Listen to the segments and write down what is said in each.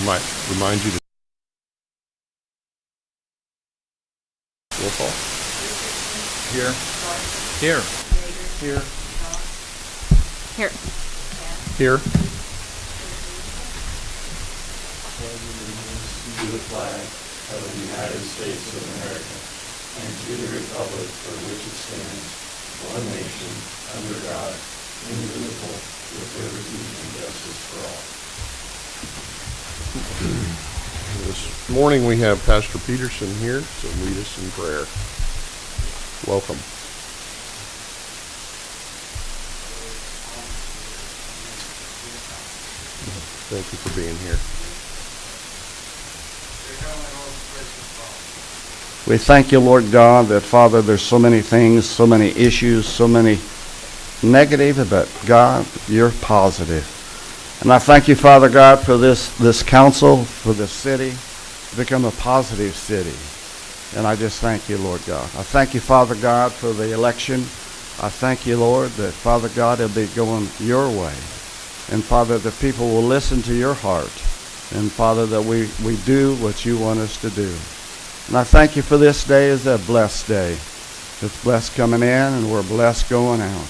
Might remind you to roll call. Here. Here. Here. Here. Here. To the flag of the United States of America and to the republic for which it stands, one nation, under God, indivisible, with liberty and justice for all. This morning we have Pastor Peterson here to lead us in prayer. Welcome. Thank you for being here. We thank you, Lord God, that, Father, there's so many things, so many issues, so many negative, but God, you're positive. And I thank you, Father God, for this council, for this city, to become a positive city. And I just thank you, Lord God. I thank you, Father God, for the election. I thank you, Lord, that, Father God, it'll be going your way. And, Father, that people will listen to your heart. And, Father, that we do what you want us to do. And I thank you for this day as a blessed day. It's blessed coming in, and we're blessed going out.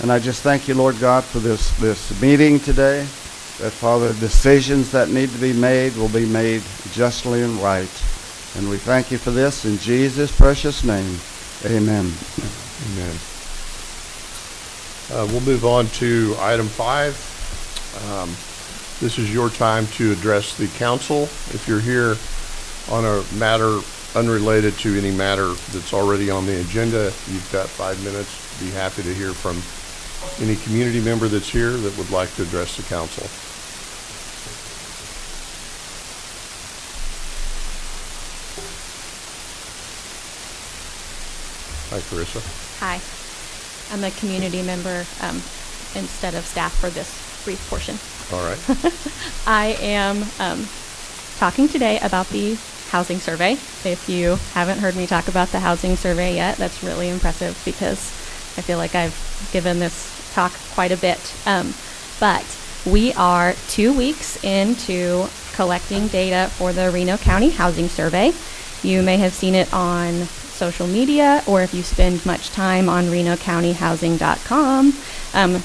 And I just thank you, Lord God, for this meeting today, that, Father, decisions that need to be made will be made justly and right. And we thank you for this in Jesus' precious name. Amen. Amen. We'll move on to item 5. This is your time to address the council. If you're here on a matter unrelated to any matter that's already on the agenda, you've got 5 minutes. Be happy to hear from any community member that's here that would like to address the council. Hi, Carissa. Hi. I'm a community member instead of staff for this brief portion. All right. I am talking today about the housing survey. If you haven't heard me talk about the housing survey yet, that's really impressive because I feel like I've given this talk quite a bit. But we are 2 weeks into collecting data for the Reno County Housing Survey. You may have seen it on social media, or if you spend much time on renocountyhousing.com,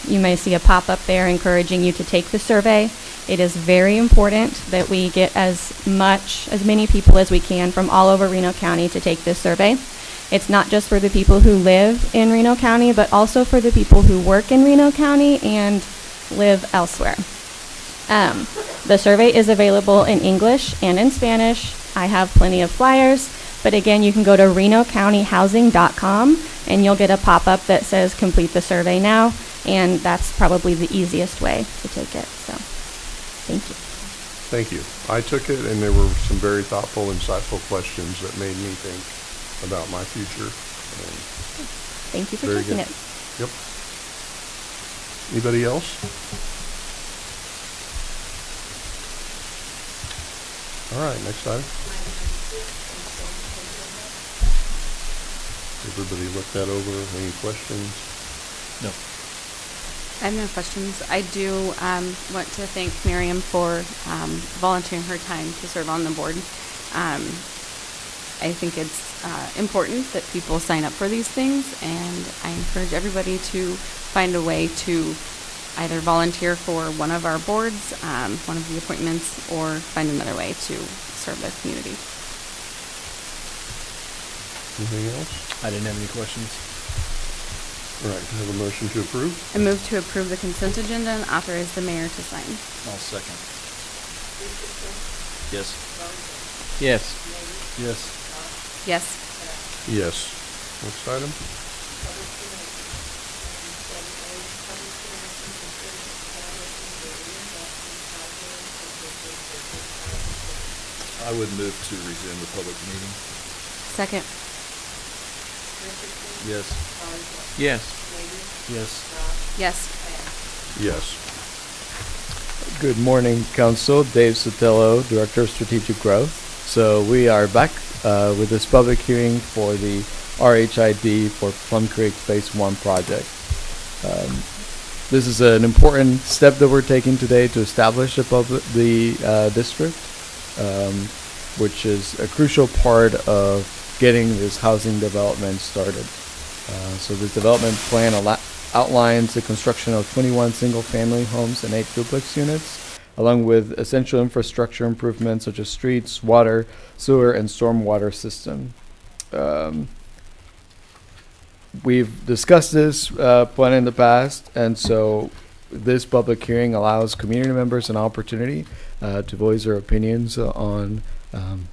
you may see a pop-up there encouraging you to take the survey. It is very important that we get as many people as we can from all over Reno County to take this survey. It's not just for the people who live in Reno County, but also for the people who work in Reno County and live elsewhere. The survey is available in English and in Spanish. I have plenty of flyers, but again, you can go to renocountyhousing.com and you'll get a pop-up that says complete the survey now, and that's probably the easiest way to take it. So, thank you. Thank you. I took it, and there were some very thoughtful, insightful questions that made me think about my future. And Thank you for very taking good. it. Yep. Anybody else? All right, next item. Everybody looked that over. Any questions? No. I have no questions. I do want to thank Miriam for volunteering her time to serve on the board. I think it's important that people sign up for these things, and I encourage everybody to find a way to either volunteer for one of our boards, one of the appointments, or find another way to serve the community. Anything else? I didn't have any questions. All right, can I have a motion to approve? I move to approve the consent agenda and authorize the mayor to sign. I'll second. Yes. Yes. Yes. Yes. Yes. Next item? I would move to resume the public meeting. Second. Yes. Yes. Yes. Yes. Yes. Good morning, Council. Dave Sotelo, Director of Strategic Growth. So we are back with this public hearing for the RHID for Plum Creek Phase 1 project. This is an important step that we're taking today to establish the district, which is a crucial part of getting this housing development started. So this development plan outlines the construction of 21 single-family homes and 8 duplex units, along with essential infrastructure improvements such as streets, water, sewer, and stormwater system. We've discussed this plan in the past, and so this public hearing allows community members an opportunity to voice their opinions on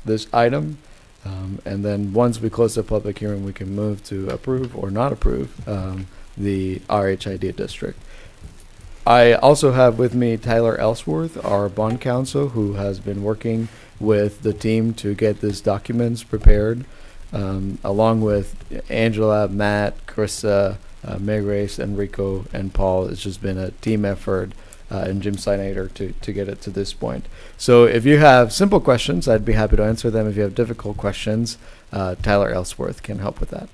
this item. And then once we close the public hearing, we can move to approve or not approve the RHID district. I also have with me Tyler Ellsworth, our bond counsel, who has been working with the team to get these documents prepared, along with Angela, Matt, Carissa, Meg Grace, Enrico, and Paul. It's just been a team effort, and Jim Sinator to get it to this point. So if you have simple questions, I'd be happy to answer them. If you have difficult questions, Tyler Ellsworth can help with that.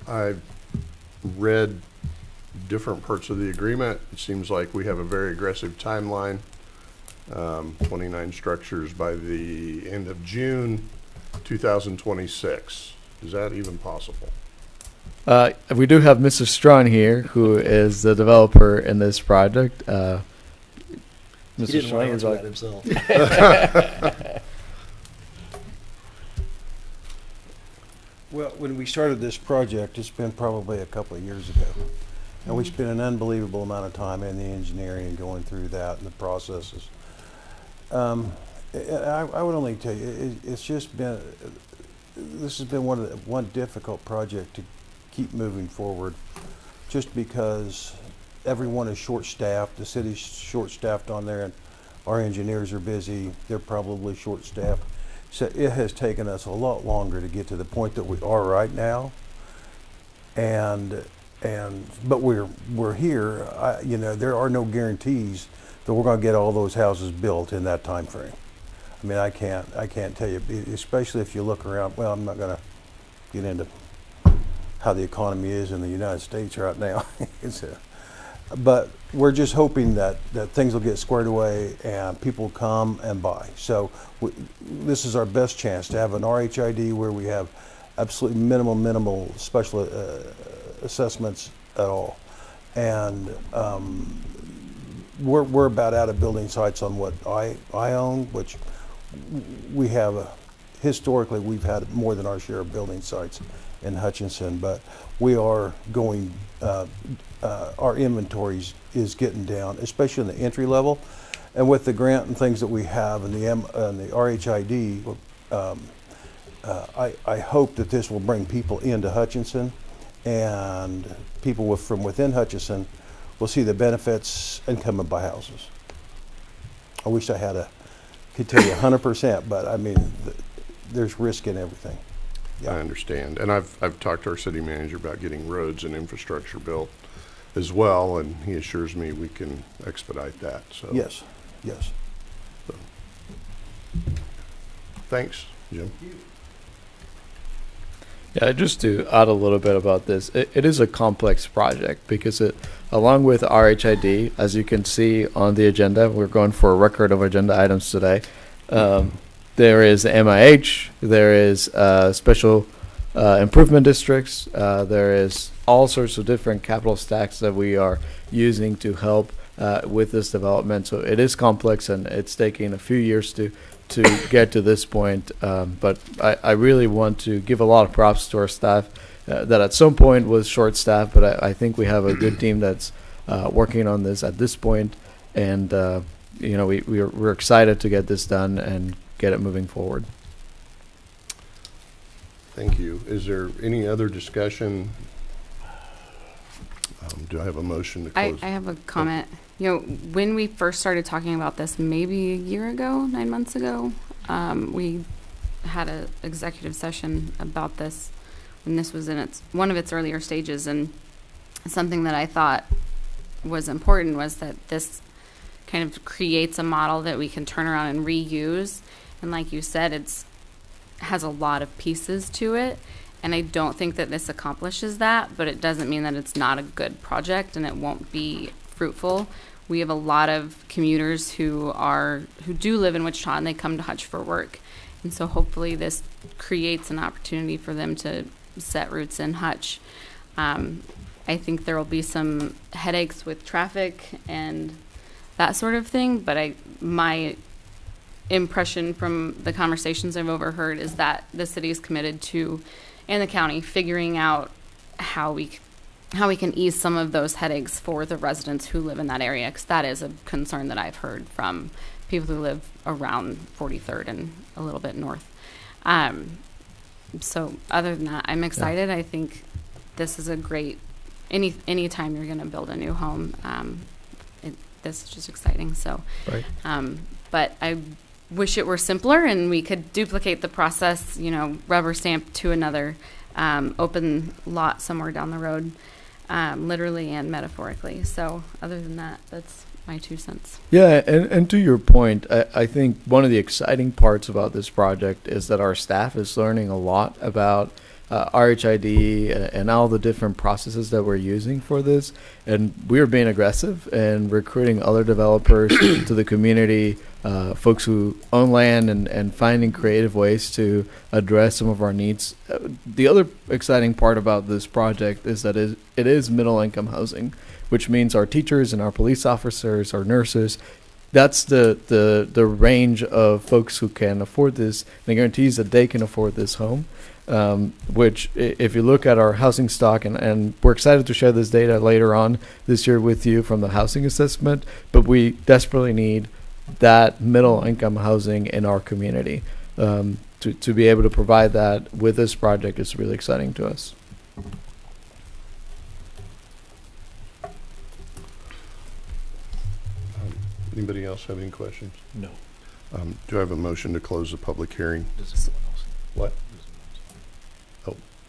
I've read different parts of the agreement. It seems like we have a very aggressive timeline. 29 structures by the end of June 2026. Is that even possible? We do have Mr. Strawn here, who is the developer in this project. Mr. He didn't Strawn want is to answer like, that himself. Well, when we started this project, it's been probably a couple of years ago. And we spent an unbelievable amount of time in the engineering and going through that and the processes. I would only tell you, it's just been, this has been one difficult project to keep moving forward, just because everyone is short-staffed. The city's short-staffed on there, and our engineers are busy. They're probably short-staffed. So it has taken us a lot longer to get to the point that we are right now. And But we're here. You know, there are no guarantees that we're going to get all those houses built in that time frame. I mean, I can't tell you, especially if you look around. Well, I'm not going to get into how the economy is in the United States right now. But we're just hoping that things will get squared away and people come and buy. So this is our best chance to have an RHID where we have absolutely minimal special assessments at all. And we're about out of building sites on what I own, which we have historically we've had more than our share of building sites in Hutchinson, but we are going, our inventories is getting down, especially in the entry level. And with the grant and things that we have and the RHID, I hope that this will bring people into Hutchinson, and people from within Hutchinson will see the benefits and come and buy houses. I wish I could tell you 100%, but I mean, there's risk in everything. Yeah. I understand. And I've talked to our city manager about getting roads and infrastructure built as well, and he assures me we can expedite that. So Yes. So. Thanks, Jim. Yeah, just to add a little bit about this, it is a complex project because along with RHID, as you can see on the agenda, we're going for a record of agenda items today. There is MIH, there is special improvement districts, there is all sorts of different capital stacks that we are using to help with this development. So it is complex, and it's taking a few years to get to this point. But I really want to give a lot of props to our staff that at some point was short-staffed, but I think we have a good team that's working on this at this point. And, you know, we're excited to get this done and get it moving forward. Thank you. Is there any other discussion? Do I have a motion to close? I have a comment. You know, when we first started talking about this, maybe a year ago, 9 months ago, we had an executive session about this when this was in one of its earlier stages. And something that I thought was important was that this kind of creates a model that we can turn around and reuse. And like you said, has a lot of pieces to it. And I don't think that this accomplishes that, but it doesn't mean that it's not a good project and it won't be fruitful. We have a lot of commuters who do live in Wichita, and they come to Hutch for work. And so hopefully this creates an opportunity for them to set roots in Hutch. I think there will be some headaches with traffic and that sort of thing, but my impression from the conversations I've overheard is that the city is committed to, and the county, figuring out how we can ease some of those headaches for the residents who live in that area, because that is a concern that I've heard from people who live around 43rd and a little bit north. So other than that, I'm excited. Yeah. I think this is a great, any time you're going to build a new home, this is just exciting. So, right. But I wish it were simpler and we could duplicate the process, you know, rubber stamp to another open lot somewhere down the road, literally and metaphorically. So other than that, that's my 2 cents. Yeah, and to your point, I think one of the exciting parts about this project is that our staff is learning a lot about RHID and all the different processes that we're using for this. And we're being aggressive and recruiting other developers to the community, folks who own land, and finding creative ways to address some of our needs. The other exciting part about this project is that it is middle income housing, which means our teachers and our police officers, our nurses, that's the range of folks who can afford this, and it guarantees that they can afford this home. Which, if you look at our housing stock, and we're excited to share this data later on this year with you from the housing assessment, but we desperately need that middle income housing in our community. To be able to provide that with this project is really exciting to us. Anybody else have any questions? No. Do I have a motion to close the public hearing? What?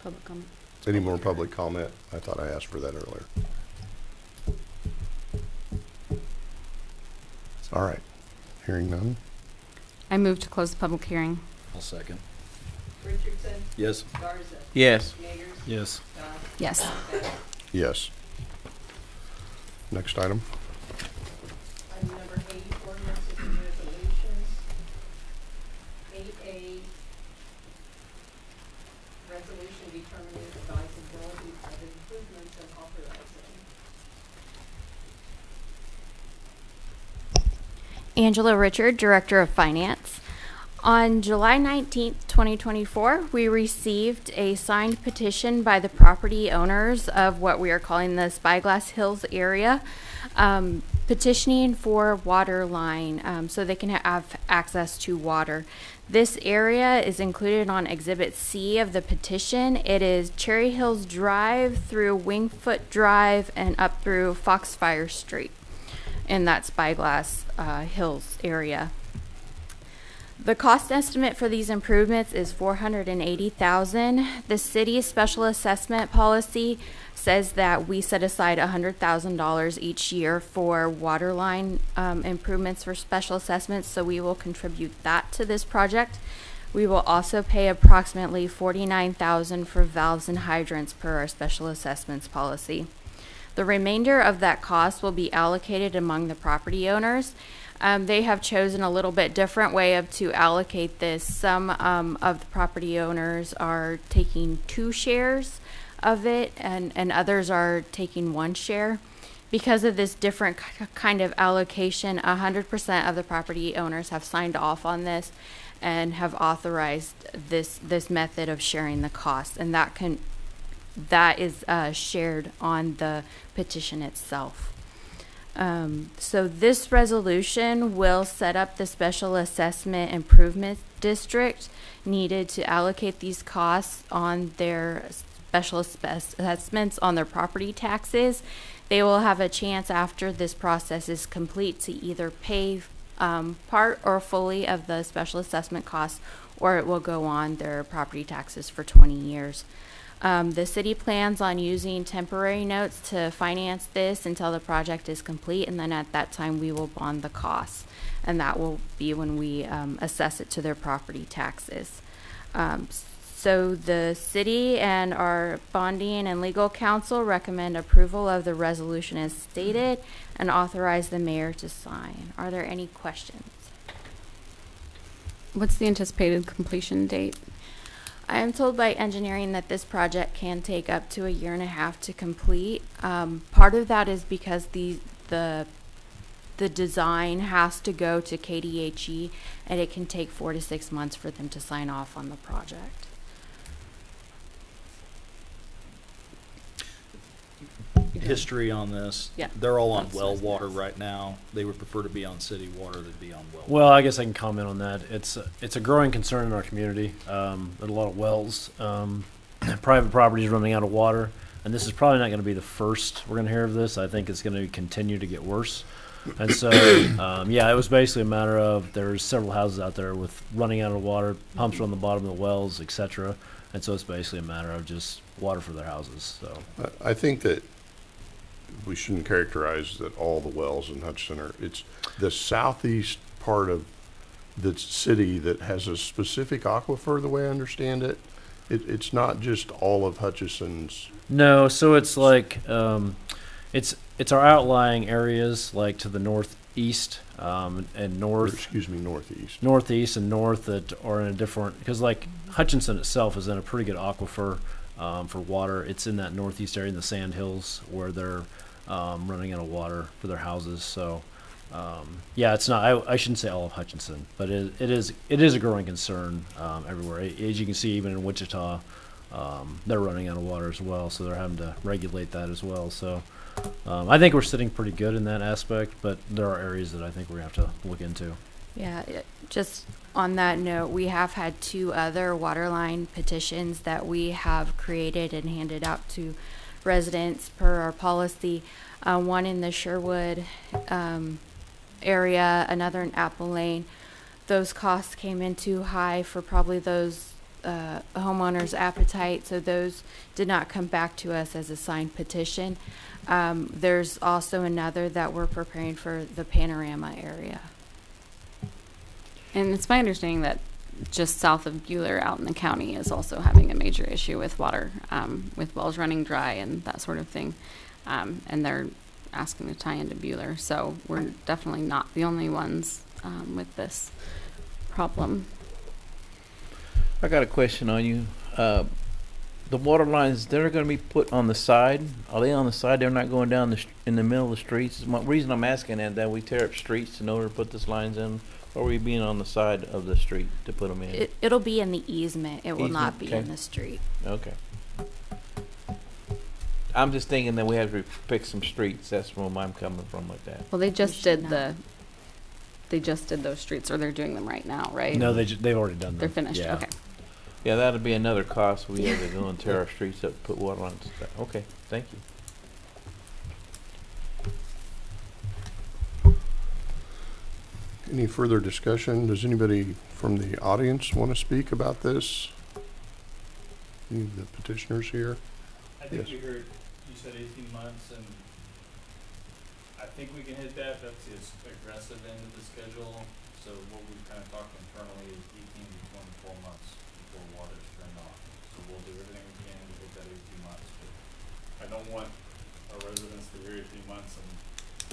Public comment. Any more public comment? I thought I asked for that earlier. All right. Hearing none. I move to close the public hearing. I'll second. Richardson, Yes. Garza, Yes. Yeager, Yes. Dodd, Yes. Beck. Yes. Next item. Item number 8, ordinances and resolutions. 8A, resolution determining the advisability of improvements and authorizing. Angela Richard, Director of Finance. On July 19th, 2024, we received a signed petition by the property owners of what we are calling the Spyglass Hills area, petitioning for water line so they can have access to water. This area is included on Exhibit C of the petition. It is Cherry Hills Drive through Wingfoot Drive and up through Foxfire Street in that Spyglass Hills area. The cost estimate for these improvements is $480,000. The city's special assessment policy says that we set aside $100,000 each year for water line improvements for special assessments, so we will contribute that to this project. We will also pay approximately $49,000 for valves and hydrants per our special assessments policy. The remainder of that cost will be allocated among the property owners. They have chosen a little bit different way to allocate this. Some of the property owners are taking 2 shares of it, and others are taking 1 share. Because of this different kind of allocation, 100% of the property owners have signed off on this and have authorized this method of sharing the cost, and that is shared on the petition itself. So this resolution will set up the special assessment improvement district needed to allocate these costs on their special assessments on their property taxes. They will have a chance after this process is complete to either pay part or fully of the special assessment costs, or it will go on their property taxes for 20 years. The city plans on using temporary notes to finance this until the project is complete, and then at that time we will bond the costs, and that will be when we assess it to their property taxes. So the city and our bonding and legal counsel recommend approval of the resolution as stated and authorize the mayor to sign. Are there any questions? What's the anticipated completion date? I am told by engineering that this project can take up to 1.5 years to complete. Part of that is because the design has to go to KDHE, and it can take 4 to 6 months for them to sign off on the project. History on this. Yeah. They're all on That's well nice. water right now. They would prefer to be on city water than be on well. Well, I guess I can comment on that. It's a growing concern in our community. There are a lot of wells, private properties running out of water, and this is probably not going to be the first we're going to hear of this. I think it's going to continue to get worse. And so, yeah, it was basically a matter of there's several houses out there with running out of water, pumps are on the bottom of the wells, etc. And so it's basically a matter of just water for their houses. So I think that we shouldn't characterize that all the wells in Hutchinson are, it's the southeast part of the city that has a specific aquifer, the way I understand it. It's not just all of Hutchinson's. no, so it's like it's our outlying areas, like to the northeast and northeast and north that are in a different, because like Hutchinson itself is in a pretty good aquifer for water. It's in that northeast area in the sand hills where they're running out of water for their houses. So yeah, it's not, I shouldn't say all of Hutchinson, but it is a growing concern everywhere. As you can see, even in Wichita, they're running out of water as well, so they're having to regulate that as well. So I think we're sitting pretty good in that aspect, but there are areas that I think we're going to have to look into. Yeah, just on that note, we have had 2 other water line petitions that we have created and handed out to residents per our policy. One in the Sherwood area, another in Apple Lane. Those costs came in too high for probably those homeowners' appetite, so those did not come back to us as a signed petition. There's also another that we're preparing for the Panorama area. And it's my understanding that just south of Bueller out in the county is also having a major issue with water, with wells running dry and that sort of thing. And they're asking to tie into Bueller. So we're definitely not the only ones with this problem. I got a question on you. The water lines, they're going to be put on the side. Are they on the side? They're not going down in the middle of the streets? My reason I'm asking that we tear up streets in order to put these lines in, or are we being on the side of the street to put them in? It'll be in the easement. It will not be Okay. in the street. Okay. I'm just thinking that we have to pick some streets. That's where I'm coming from with that. Well, they just should did they just did those streets, or they're doing them right now, right? No, they've already done them. They're finished. Yeah. Okay. Yeah, that'd be another cost. We have to go and tear our streets up, put water lines. Okay, thank you. Any further discussion? Does anybody from the audience want to speak about this? Any of the petitioners here? I think Yes. we heard, you said 18 months, and I think we can hit that. That's the aggressive end of the schedule. So what we've kind of talked internally is 18 to 24 months before water is turned off. So we'll do everything we can to hit that 18 months. But I don't want our residents to hear 18 months, and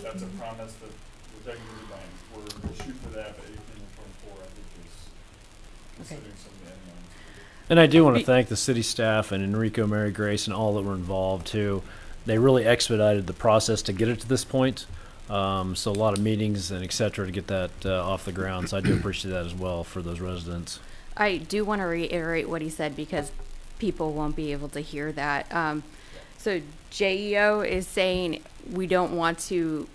that's a promise that we're technically going. We'll shoot for that, but 18 to 24, I think, is considering some of the unknowns. And I do want to thank the city staff and Enrico, Mary Grace, and all that were involved too. They really expedited the process to get it to this point. So a lot of meetings and et cetera to get that off the ground. So I do appreciate that as well for those residents. I do want to reiterate what he said because people won't be able to hear that. So JEO is saying we don't want to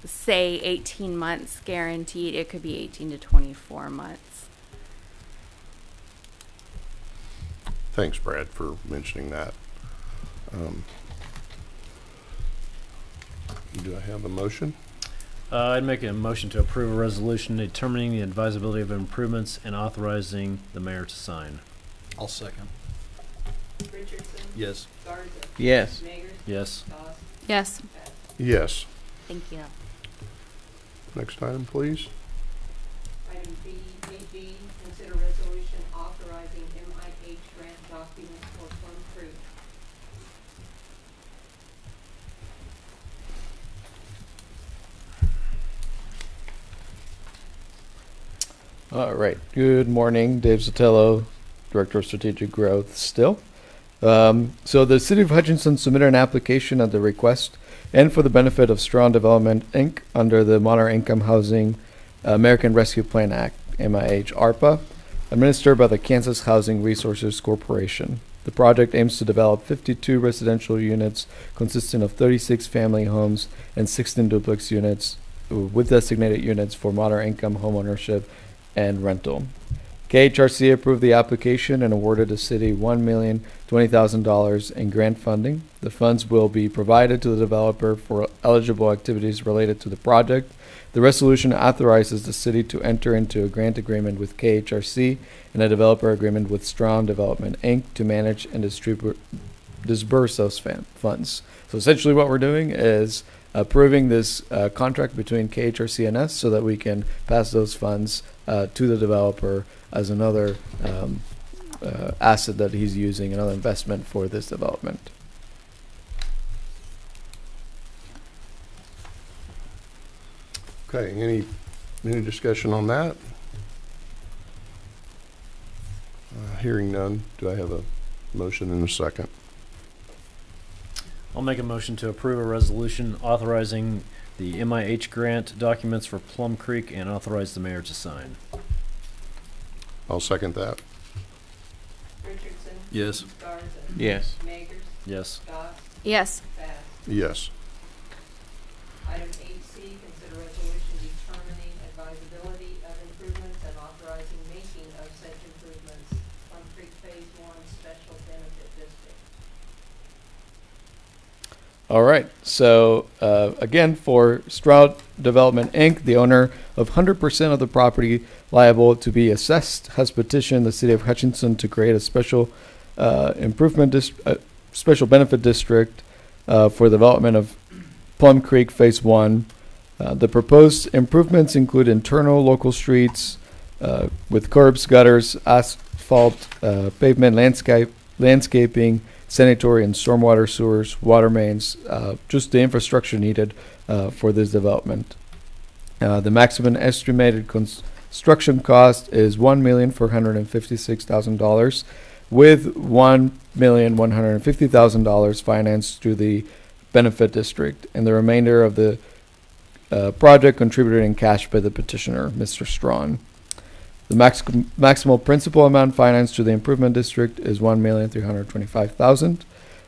say 18 months guaranteed. It could be 18 to 24 months. Thanks, Brad, for mentioning that. Do I have a motion? I'd make a motion to approve a resolution determining the advisability of improvements and authorizing the mayor to sign. I'll second. Richardson? Yes. Garza? Yes. Magers? Yes. Goss? Yes. Bass? Yes. Thank you. Next item, please. Item B, consider resolution authorizing MIH grant documents for Plum Creek. All right. Good morning. Dave Sotelo, Director of Strategic Growth still. So the City of Hutchinson submitted an application at the request and for the benefit of Strong Development, Inc. under the Moderate Income Housing American Rescue Plan Act, MIH ARPA, administered by the Kansas Housing Resources Corporation. The project aims to develop 52 residential units consisting of 36 family homes and 16 duplex units with designated units for moderate income homeownership and rental. KHRC approved the application and awarded the city $1,020,000 in grant funding. The funds will be provided to the developer for eligible activities related to the project. The resolution authorizes the city to enter into a grant agreement with KHRC and a developer agreement with Strong Development, Inc. to manage and disburse those funds. So essentially what we're doing is approving this contract between KHRC and us so that we can pass those funds to the developer as another asset that he's using, another investment for this development. Okay, any discussion on that? Hearing none, do I have a motion and a second? I'll make a motion to approve a resolution authorizing the MIH grant documents for Plum Creek and authorize the mayor to sign. I'll second that. Richardson? Yes. Garza? Yes. Magers? Yes. Goss? Yes. Bass? Yes. Item 8C, consider resolution determining advisability of improvements and authorizing making of such improvements. Plum Creek Phase 1 Special Benefit District. All right. So again, for Stroud Development Inc., the owner of 100% of the property liable to be assessed has petitioned the city of Hutchinson to create a special special benefit district for the development of Plum Creek Phase 1. The proposed improvements include internal local streets with curbs, gutters, asphalt, pavement, landscaping, sanitary and stormwater sewers, water mains, just the infrastructure needed for this development. The maximum estimated construction cost is $1,456,000, with $1,150,000 financed through the benefit district, and the remainder of the project contributed in cash by the petitioner, Mr. Strawn. The maximal principal amount financed to the improvement district is $1,325,000.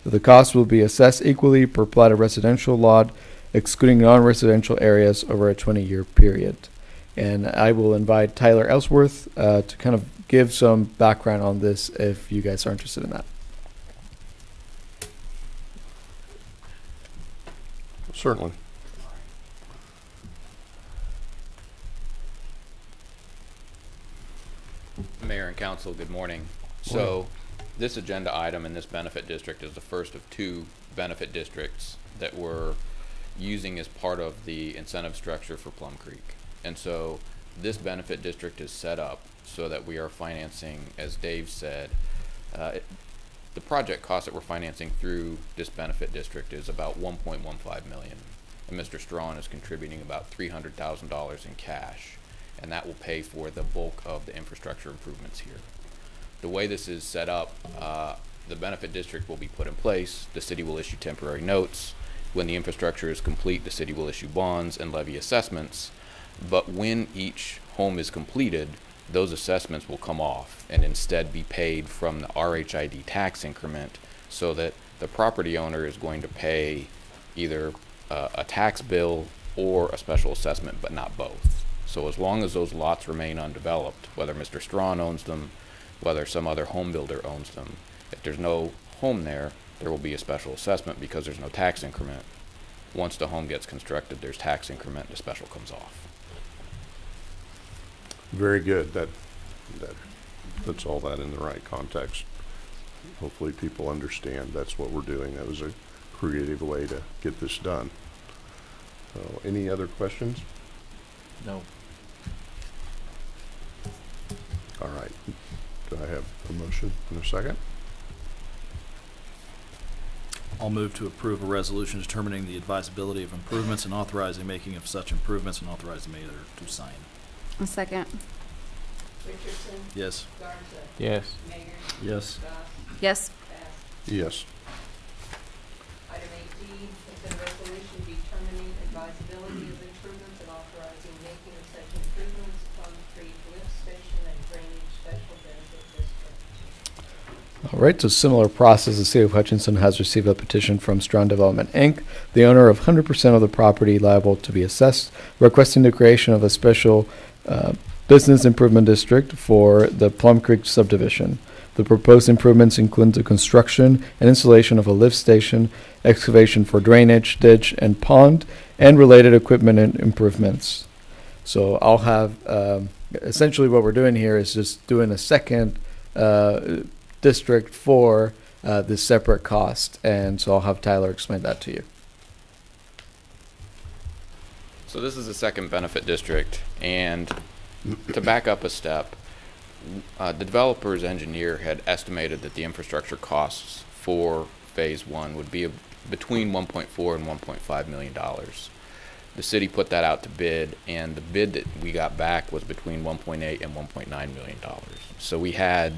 The cost will be assessed equally per platted residential lot, excluding non-residential areas over a 20-year period. And I will invite Tyler Ellsworth to kind of give some background on this if you guys are interested in that. Certainly. Mayor and council, good morning. So this agenda item in this benefit district is the first of two benefit districts that we're using as part of the incentive structure for Plum Creek. And so this benefit district is set up so that we are financing, as Dave said, the project cost that we're financing through this benefit district is about $1.15 million. And Mr. Strawn is contributing about $300,000 in cash, and that will pay for the bulk of the infrastructure improvements here. The way this is set up, the benefit district will be put in place. The city will issue temporary notes. When the infrastructure is complete, the city will issue bonds and levy assessments. But when each home is completed, those assessments will come off and instead be paid from the RHID tax increment, so that the property owner is going to pay either a tax bill or a special assessment, but not both. So as long as those lots remain undeveloped, whether Mr. Strawn owns them, whether some other home builder owns them, if there's no home there, there will be a special assessment because there's no tax increment. Once the home gets constructed, there's tax increment, the special comes off. Very good. That puts all that in the right context. Hopefully people understand that's what we're doing. That was a creative way to get this done. So any other questions? No. All right. Do I have a motion in a second? I'll move to approve a resolution determining the advisability of improvements and authorizing making of such improvements and authorize the mayor to sign. A second. Richardson, Yes. Garza, Yes. Mayor, Yes. Goff, Yes. Bass. Yes. Item 8D, consider resolution determining advisability of improvements and authorizing making of such improvements, Plum Creek lift station and drainage special benefit district. All right, so similar process. The city of Hutchinson has received a petition from Strong Development Inc., the owner of 100% of the property liable to be assessed, requesting the creation of a special business improvement district for the Plum Creek subdivision. The proposed improvements include the construction and installation of a lift station, excavation for drainage, ditch, and pond, and related equipment and improvements. So I'll have, essentially what we're doing here is just doing a second district for this separate cost. And so I'll have Tyler explain that to you. So this is the second benefit district, and to back up a step, the developer's engineer had estimated that the infrastructure costs for phase 1 would be between $1.4 and $1.5 million. The city put that out to bid, and the bid that we got back was between $1.8 and $1.9 million. So we had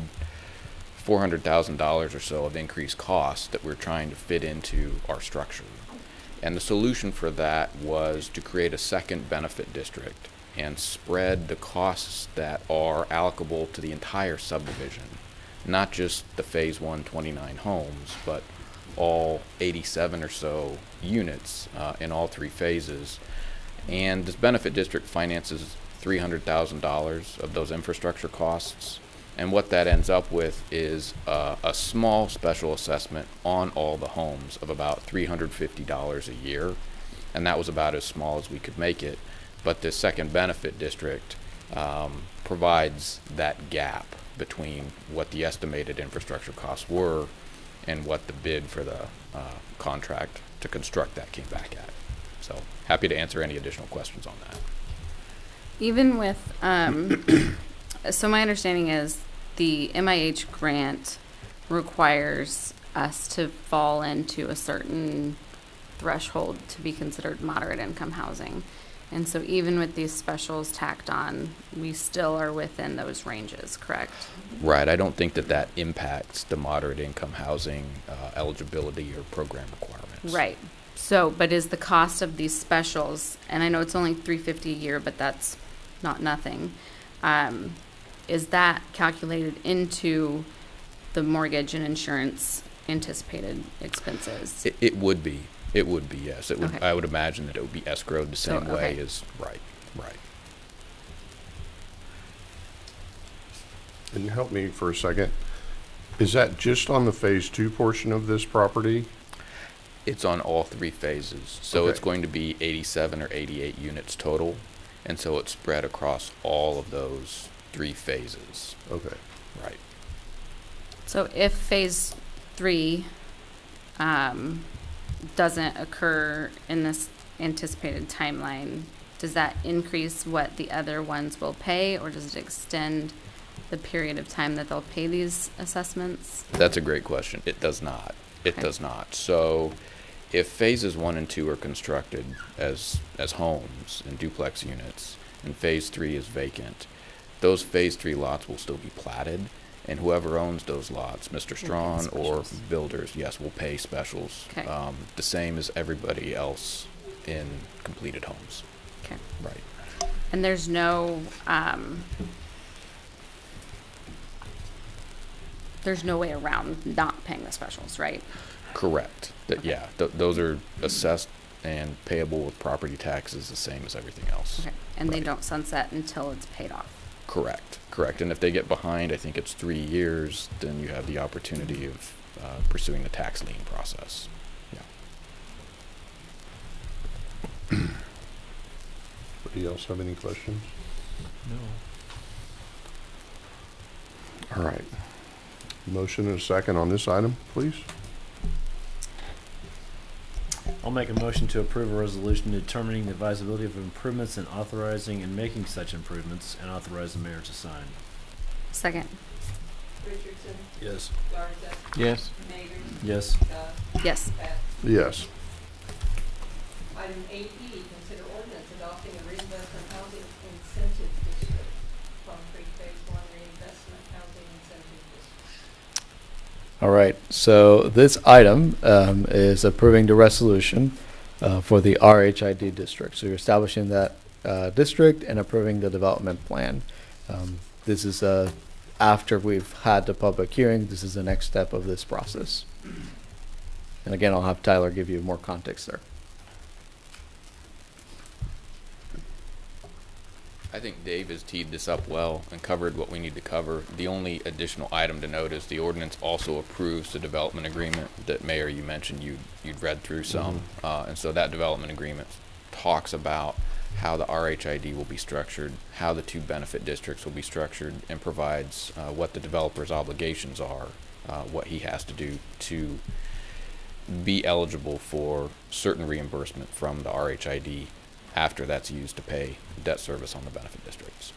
$400,000 or so of increased costs that we're trying to fit into our structure. And the solution for that was to create a second benefit district and spread the costs that are allocable to the entire subdivision, not just the phase 1 29 homes, but all 87 or so units in all three phases. And this benefit district finances $300,000 of those infrastructure costs, And what that ends up with is a small special assessment on all the homes of about $350 a year. And that was about as small as we could make it. But this second benefit district provides that gap between what the estimated infrastructure costs were and what the bid for the contract to construct that came back at. So happy to answer any additional questions on that. Even with, so my understanding is the MIH grant requires us to fall into a certain threshold to be considered moderate income housing. And so even with these specials tacked on, we still are within those ranges, correct? Right. I don't think that that impacts the moderate income housing eligibility or program requirements. Right. So, but is the cost of these specials, and I know it's only $350 a year, but that's not nothing, is that calculated into the mortgage and insurance anticipated expenses? It would be. It would be, yes. It would. Okay. I would imagine that it would be escrowed the same way okay. as, right. And help me for a second. Is that just on the phase 2 portion of this property? It's on all 3 phases. So Okay. it's going to be 87 or 88 units total. And so it's spread across all of those 3 phases. Okay. Right. So if phase 3 doesn't occur in this anticipated timeline, does that increase what the other ones will pay, or does it extend the period of time that they'll pay these assessments? That's a great question. It does not. It Okay. does not. So if phases 1 and 2 are constructed as homes and duplex units, and phase 3 is vacant, those phase 3 lots will still be platted, and whoever owns those lots, Mr. Strawn or builders, yes, will pay specials. Okay. The same as everybody else in completed homes. Okay. Right. And there's no way around not paying the specials, right? Correct. Okay. Yeah, those are assessed and payable with property taxes the same as everything else. Okay. And they Right. don't sunset until it's paid off. Correct. And if they get behind, I think it's 3 years, then you have the opportunity of pursuing the tax lien process. Yeah. Anybody else have any questions? No. All right. Motion and a second on this item, please. I'll make a motion to approve a resolution determining the advisability of improvements and authorizing and making such improvements, and authorize the mayor to sign. Second. Richardson, Yes. Garza, Yes. Mayor, Yes. Yes. Pat. Yes. Item 8E, consider ordinance adopting a reinvestment housing incentive district, Plum Creek Phase 1 reinvestment housing incentive district. All right, so this item is approving the resolution for the RHID district. So you're establishing that district and approving the development plan. This is after we've had the public hearing. This is the next step of this process. And again, I'll have Tyler give you more context there. I think Dave has teed this up well and covered what we need to cover. The only additional item to note is the ordinance also approves the development agreement that, Mayor, you mentioned you'd read through some. And so that development agreement talks about how the RHID will be structured, how the 2 benefit districts will be structured, and provides what the developer's obligations are, what he has to do to be eligible for certain reimbursement from the RHID after that's used to pay debt service on the benefit districts.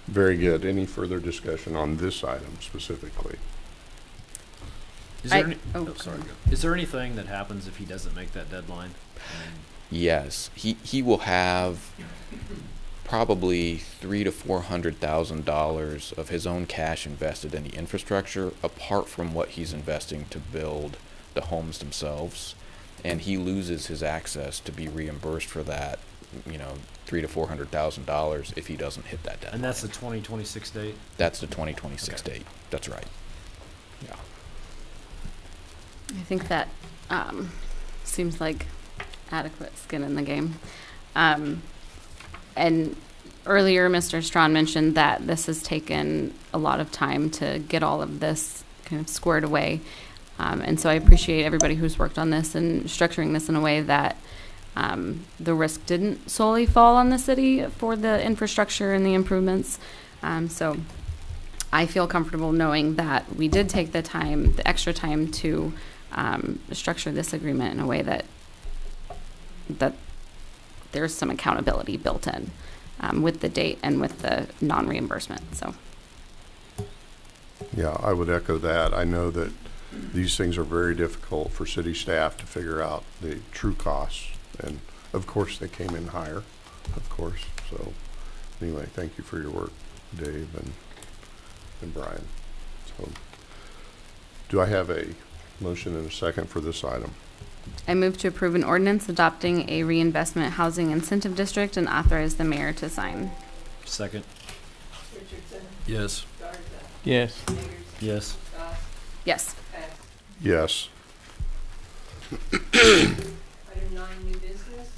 Very good. Any further discussion on this item specifically? Is there Sorry. Is there anything that happens if he doesn't make that deadline? Yes, he will have probably $300,000 to $400,000 of his own cash invested in the infrastructure, apart from what he's investing to build the homes themselves, and he loses his access to be reimbursed for that, $300,000 to $400,000 if he doesn't hit that deadline. And that's the 2026 date? That's the 2026 date. That's right. Yeah. I think that seems like adequate skin in the game. And earlier, Mr. Strawn mentioned that this has taken a lot of time to get all of this kind of squared away. And so I appreciate everybody who's worked on this and structuring this in a way that the risk didn't solely fall on the city for the infrastructure and the improvements. So I feel comfortable knowing that we did take the time, the extra time to structure this agreement in a way that there's some accountability built in with the date and with the non-reimbursement. So. Yeah, I would echo that. I know that these things are very difficult for city staff to figure out the true costs. And of course, they came in higher, of course. So anyway, thank you for your work, Dave and Brian. So do I have a motion and a second for this item? I move to approve an ordinance adopting a reinvestment housing incentive district and authorize the mayor to sign. Second. Richardson, Yes. Garza, Yes. Peters, Yes. Goss, Yes. Peck. Yes. Item 9, new business.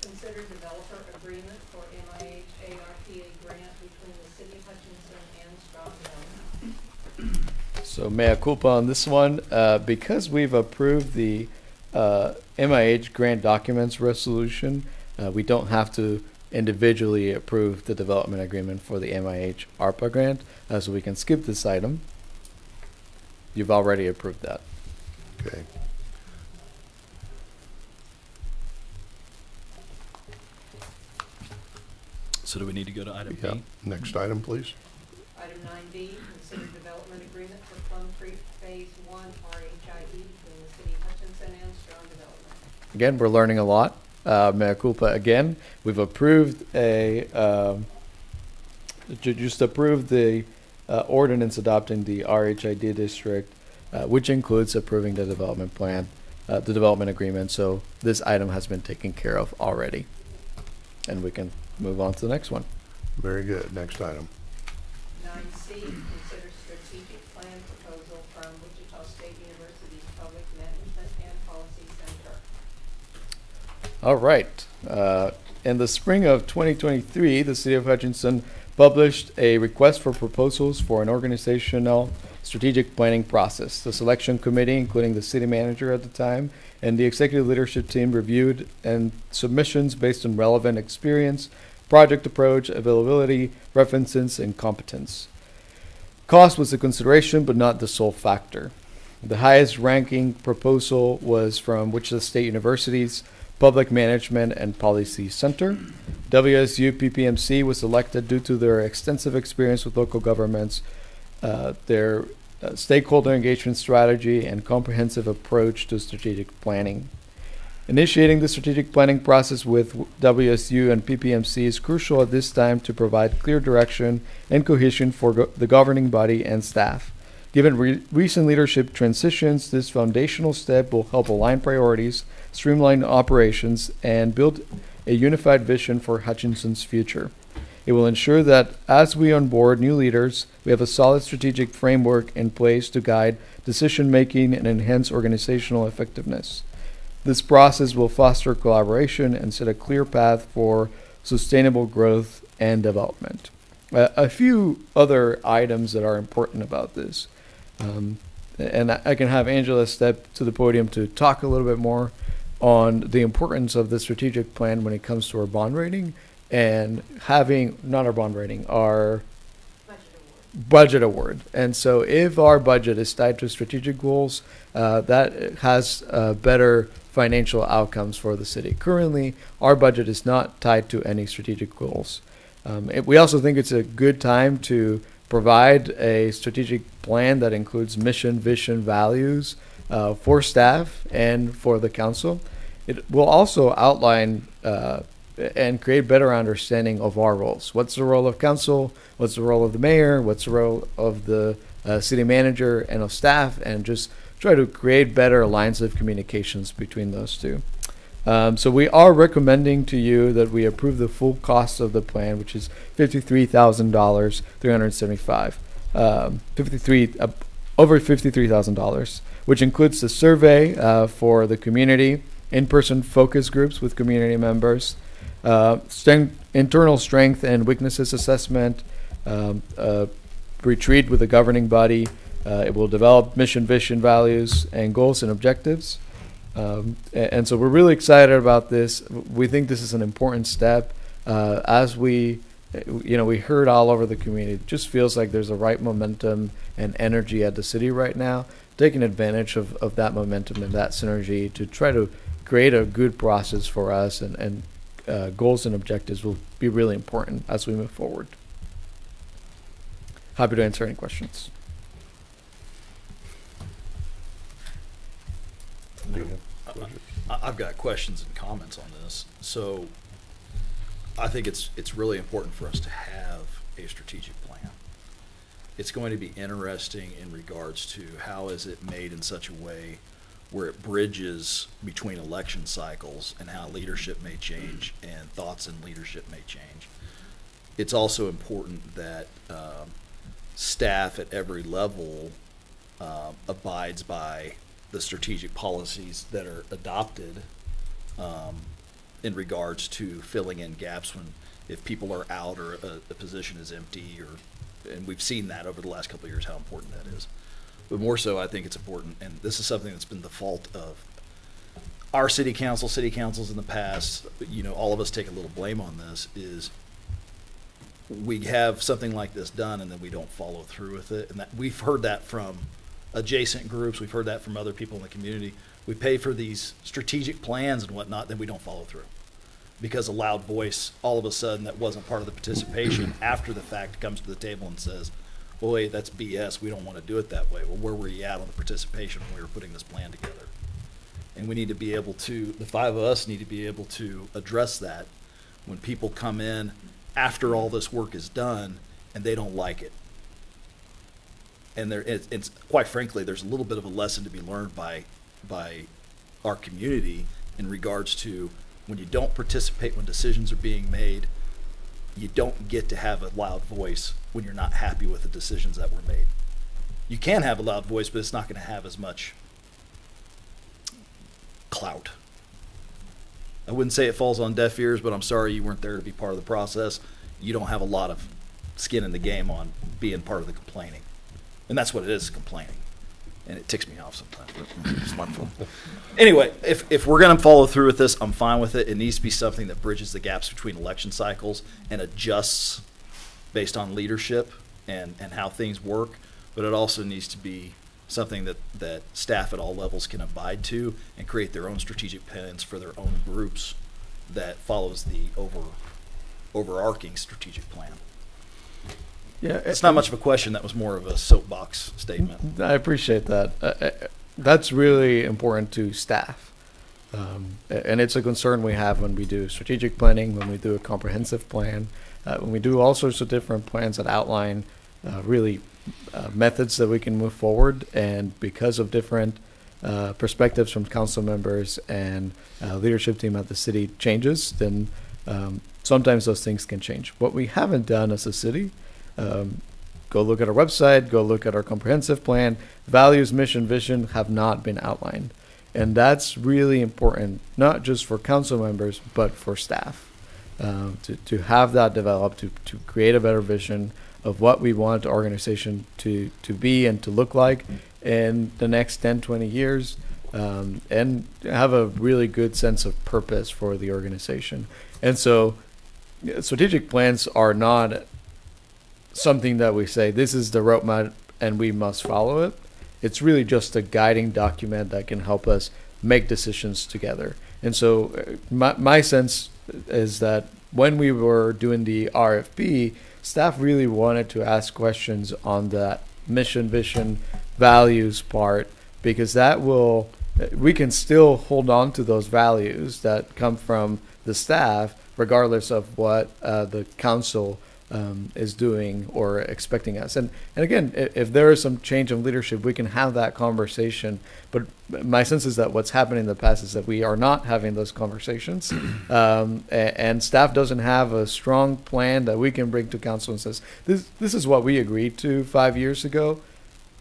Consider developer agreement for MIH ARPA grant between the city of Hutchinson and Stronghill. So mea culpa on this one, because we've approved the MIH grant documents resolution, we don't have to individually approve the development agreement for the MIH ARPA grant, so we can skip this item. You've already approved that. Okay. So do we need to go to item Yeah. B? Next item, please. Item 9B, consider development agreement for Plum Creek Phase 1 RHIE between the city of Hutchinson and Strong Development. Again, we're learning a lot. Mea culpa again. We've approved just approved the ordinance adopting the RHID district, which includes approving the development plan, the development agreement. So this item has been taken care of already. And we can move on to the next one. Very good. Next item. 9C, consider strategic plan proposal from Wichita State University's Public Management and Policy Center. All right. In the spring of 2023, the City of Hutchinson published a request for proposals for an organizational strategic planning process. The selection committee, including the city manager at the time, and the executive leadership team reviewed and submissions based on relevant experience, project approach, availability, references, and competence. Cost was a consideration, but not the sole factor. The highest ranking proposal was from Wichita State University's Public Management and Policy Center. WSU PPMC was selected due to their extensive experience with local governments, their stakeholder engagement strategy, and comprehensive approach to strategic planning. Initiating the strategic planning process with WSU and PPMC is crucial at this time to provide clear direction and cohesion for the governing body and staff. Given recent leadership transitions, this foundational step will help align priorities, streamline operations, and build a unified vision for Hutchinson's future. It will ensure that as we onboard new leaders, we have a solid strategic framework in place to guide decision-making and enhance organizational effectiveness. This process will foster collaboration and set a clear path for sustainable growth and development. A few other items that are important about this. And I can have Angela step to the podium to talk a little bit more on the importance of the strategic plan when it comes to our bond rating and having, not our bond rating, our budget award. And so if our budget is tied to strategic goals, that has better financial outcomes for the city. Currently, our budget is not tied to any strategic goals. We also think it's a good time to provide a strategic plan that includes mission, vision, values for staff and for the council. It will also outline and create better understanding of our roles. What's the role of council? What's the role of the mayor? What's the role of the city manager and of staff? And just try to create better lines of communications between those two. So we are recommending to you that we approve the full cost of the plan, which is $53,000, $375, over $53,000, which includes the survey for the community, in-person focus groups with community members, Internal strength and weaknesses assessment, retreat with the governing body. It will develop mission, vision, values, and goals and objectives. And so we're really excited about this. We think this is an important step. As we heard all over the community, it just feels like there's a right momentum and energy at the city right now, taking advantage of that momentum and that synergy to try to create a good process for us, and goals and objectives will be really important as we move forward. Happy to answer any questions. I've got questions and comments on this. So I think it's really important for us to have a strategic plan. It's going to be interesting in regards to how is it made in such a way where it bridges between election cycles and how leadership may change and thoughts in leadership may change. It's also important that staff at every level abides by the strategic policies that are adopted in regards to filling in gaps if people are out or a position is empty, and we've seen that over the last couple of years how important that is. But more so, I think it's important, and this is something that's been the fault of our city councils in the past. All of us take a little blame on this, is we have something like this done and then we don't follow through with it. And that we've heard that from adjacent groups. We've heard that from other people in the community. We pay for these strategic plans and whatnot, then we don't follow through. Because a loud voice, all of a sudden, that wasn't part of the participation after the fact comes to the table and says, well, wait, that's BS. We don't want to do it that way. Well, where were you at on the participation when we were putting this plan together? And we need to be able to, the five of us need to be able to address that when people come in after all this work is done and they don't like it. And it's quite frankly, there's a little bit of a lesson to be learned by our community in regards to when you don't participate when decisions are being made, you don't get to have a loud voice when you're not happy with the decisions that were made. You can have a loud voice, but it's not going to have as much clout. I wouldn't say it falls on deaf ears, but I'm sorry you weren't there to be part of the process. You don't have a lot of skin in the game on being part of the complaining. And that's what it is, complaining. And it ticks me off sometimes. It's my fault. Anyway, if we're going to follow through with this, I'm fine with it. It needs to be something that bridges the gaps between election cycles and adjusts based on leadership and how things work. But it also needs to be something that staff at all levels can abide to and create their own strategic plans for their own groups that follows the overarching strategic plan. Yeah, it's not much of a question. That was more of a soapbox statement. I appreciate that. That's really important to staff. And it's a concern we have when we do strategic planning, when we do a comprehensive plan, when we do all sorts of different plans that outline methods that we can move forward. And because of different perspectives from council members and leadership team at the city changes, then sometimes those things can change. What we haven't done as a city, go look at our website, go look at our comprehensive plan. Values, mission, vision have not been outlined. And that's really important, not just for council members, but for staff, to have that developed, to create a better vision of what we want the organization to be and to look like in the next 10, 20 years, and have a really good sense of purpose for the organization. And so strategic plans are not something that we say, this is the roadmap and we must follow it. It's really just a guiding document that can help us make decisions together. And so my sense is that when we were doing the RFP, staff really wanted to ask questions on that mission, vision, values part, because we can still hold on to those values that come from the staff, regardless of what the council is doing or expecting us. And again, if there is some change in leadership, we can have that conversation. But my sense is that what's happened in the past is that we are not having those conversations. And staff doesn't have a strong plan that we can bring to council and says, this is what we agreed to 5 years ago.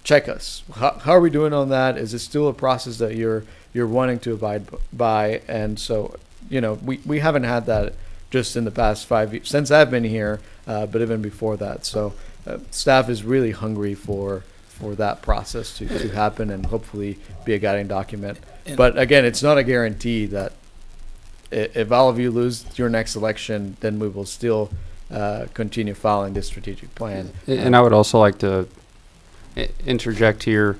Check us. How are we doing on that? Is it still a process that you're wanting to abide by? And so, we haven't had that just in the past 5 years, since I've been here, but even before that. So staff is really hungry for that process to happen and hopefully be a guiding document. But again, it's not a guarantee that if all of you lose your next election, then we will still continue following this strategic plan. And I would also like to interject here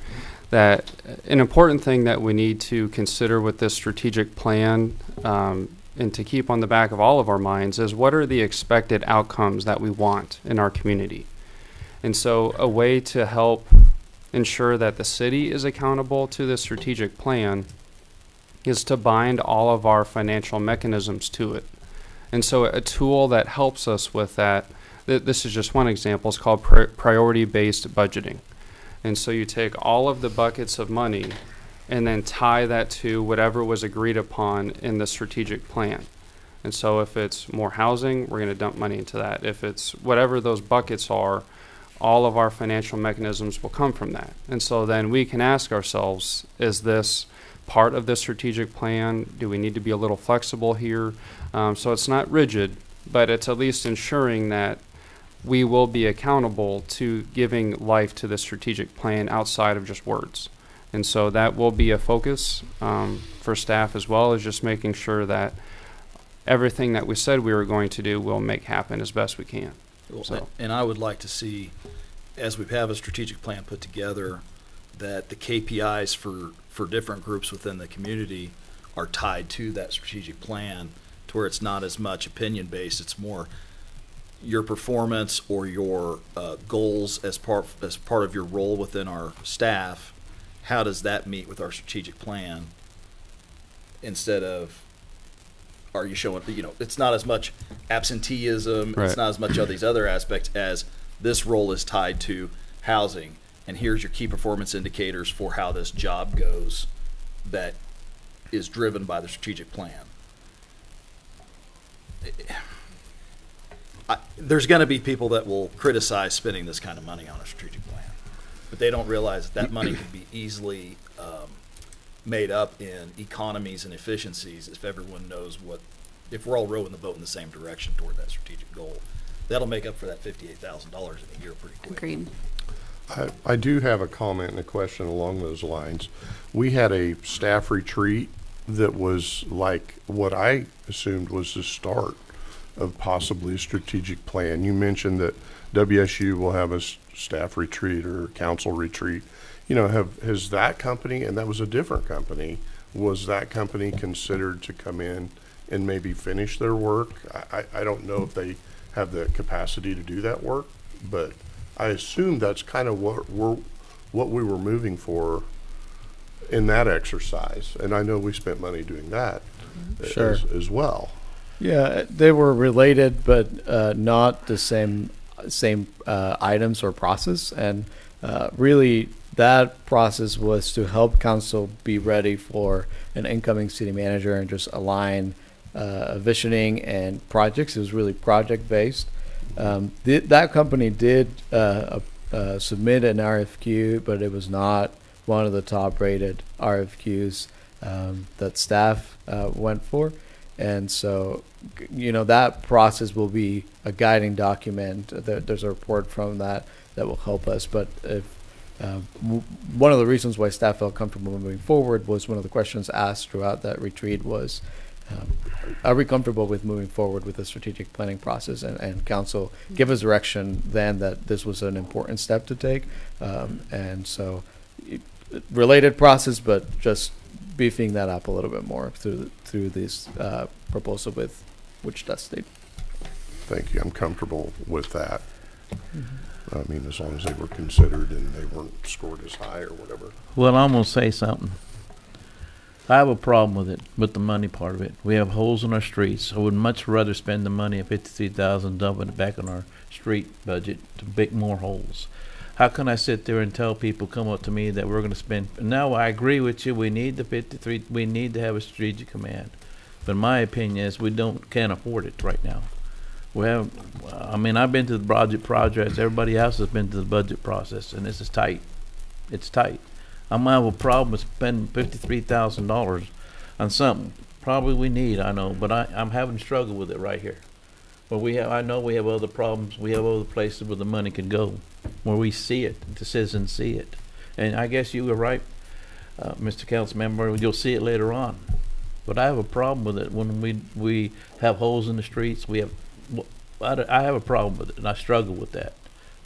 that an important thing that we need to consider with this strategic plan and to keep on the back of all of our minds is what are the expected outcomes that we want in our community. And so a way to help ensure that the city is accountable to the strategic plan is to bind all of our financial mechanisms to it. And so a tool that helps us with that, this is just one example, is called priority-based budgeting. And so you take all of the buckets of money and then tie that to whatever was agreed upon in the strategic plan. And so if it's more housing, we're going to dump money into that. If it's whatever those buckets are, all of our financial mechanisms will come from that. And so then we can ask ourselves, is this part of the strategic plan? Do we need to be a little flexible here? So it's not rigid, but it's at least ensuring that we will be accountable to giving life to the strategic plan outside of just words. And so that will be a focus for staff, as well as just making sure that everything that we said we were going to do will make happen as best we can. So. And I would like to see, as we have a strategic plan put together, that the KPIs for different groups within the community are tied to that strategic plan, to where it's not as much opinion based. It's more your performance or your goals as part of your role within our staff. How does that meet with our strategic plan? Instead of, are you showing, it's not as much absenteeism, right. It's not as much of these other aspects as this role is tied to housing, and here's your key performance indicators for how this job goes that is driven by the strategic plan. There's going to be people that will criticize spending this kind of money on a strategic plan, but they don't realize that money can be easily made up in economies and efficiencies if everyone knows if we're all rowing the boat in the same direction toward that strategic goal. That'll make up for that $58,000 in a year pretty quick. Agreed. I do have a comment and a question along those lines. We had a staff retreat that was like what I assumed was the start of possibly a strategic plan. You mentioned that WSU will have a staff retreat or council retreat. Has that company, and that was a different company, was that company considered to come in and maybe finish their work? I don't know if they have the capacity to do that work, but I assume that's kind of what we were moving for in that exercise. And I know we spent money doing that Sure. as well. Yeah, they were related, but not the same items or process. And really, that process was to help council be ready for an incoming city manager and just align visioning and projects. It was really project based. That company did submit an RFQ, but it was not one of the top rated RFQs that staff went for. And so, that process will be a guiding document. There's a report from that will help us. But if one of the reasons why staff felt comfortable moving forward was one of the questions asked throughout that retreat was, are we comfortable with moving forward with the strategic planning process? And council give us direction then that this was an important step to take. And so related process, but just beefing that up a little bit more through this proposal with Wichita State. Thank you. I'm comfortable with that. Mm-hmm. I mean, as long as they were considered and they weren't scored as high or whatever. Well, I'm going to say something. I have a problem with it, with the money part of it. We have holes in our streets. I would much rather spend the money at $53,000 dumping it back on our street budget to make more holes. How can I sit there and tell people come up to me that we're going to spend? Now I agree with you. We need the 53. We need to have a strategic command, but my opinion is we can't afford it right now. We have. I mean, I've been to the budget projects. Everybody else has been to the budget process, and this is tight. It's tight. I'm gonna have a problem with spending $53,000 on something probably we need, I know, but I'm having struggle with it right here. But I know we have other problems, we have other places where the money can go, where we see it, the citizens see it. And I guess you were right, Mr. Councilmember, you'll see it later on. But I have a problem with it when we have holes in the streets, I have a problem with it, and I struggle with that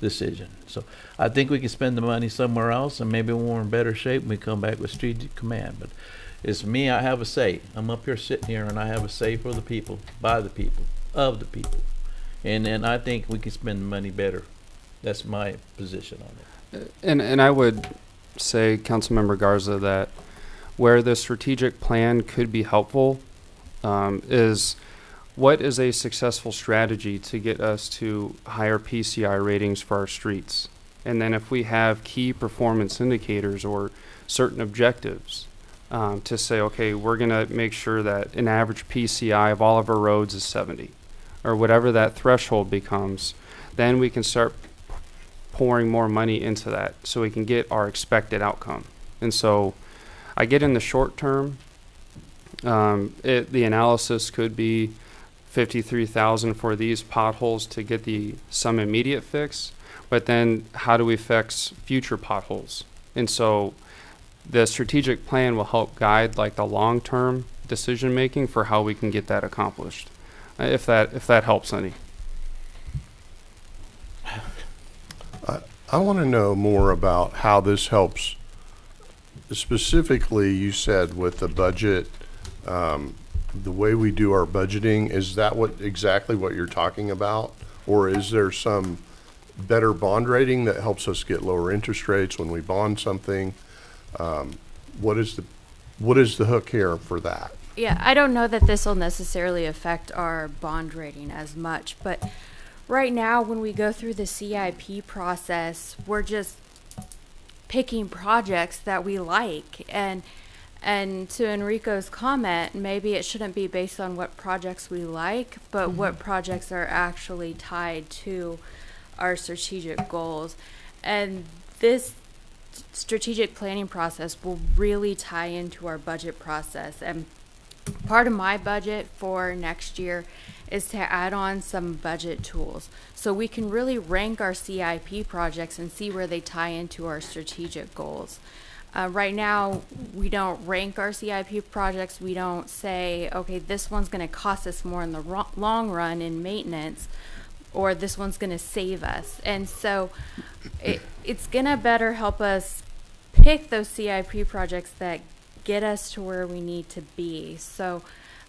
decision. So I think we can spend the money somewhere else, and maybe when we're in better shape, we come back with strategic command. But it's me, I have a say. I'm up here sitting here, and I have a say for the people, by the people, of the people. And I think we can spend the money better. That's my position on it. And I would say, Councilmember Garza, that where the strategic plan could be helpful is what is a successful strategy to get us to higher PCI ratings for our streets? And then if we have key performance indicators or certain objectives to say, okay, we're going to make sure that an average PCI of all of our roads is 70 or whatever that threshold becomes, then we can start pouring more money into that so we can get our expected outcome. And so I get in the short term, the analysis could be 53,000 for these potholes to get some immediate fix, but then how do we fix future potholes? And so the strategic plan will help guide like the long-term decision making for how we can get that accomplished. If that helps any. I want to know more about how this helps. Specifically, you said with the budget, the way we do our budgeting, is that exactly what you're talking about? Or is there some better bond rating that helps us get lower interest rates when we bond something? What is the hook here for that? Yeah, I don't know that this will necessarily affect our bond rating as much, but right now when we go through the CIP process, we're just picking projects that we like. And to Enrico's comment, maybe it shouldn't be based on what projects we like, but what projects are actually tied to our strategic goals. And this strategic planning process will really tie into our budget process. And part of my budget for next year is to add on some budget tools so we can really rank our CIP projects and see where they tie into our strategic goals. Right now, we don't rank our CIP projects. We don't say, okay, this one's going to cost us more in the long run in maintenance, or this one's going to save us. And so it's going to better help us pick those CIP projects that get us to where we need to be. So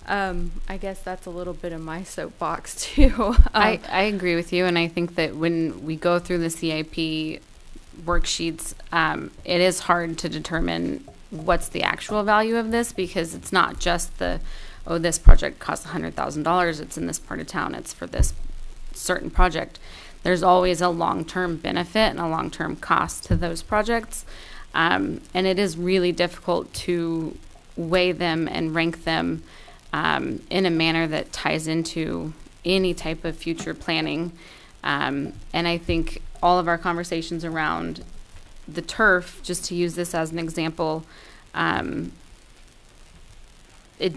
I guess that's a little bit of my soapbox too. I agree with you, and I think that when we go through the CIP worksheets, it is hard to determine what's the actual value of this, because it's not just this project costs $100,000, it's in this part of town, it's for this certain project. There's always a long-term benefit and a long-term cost to those projects, and it is really difficult to weigh them and rank them in a manner that ties into any type of future planning. And I think all of our conversations around the turf, just to use this as an example, it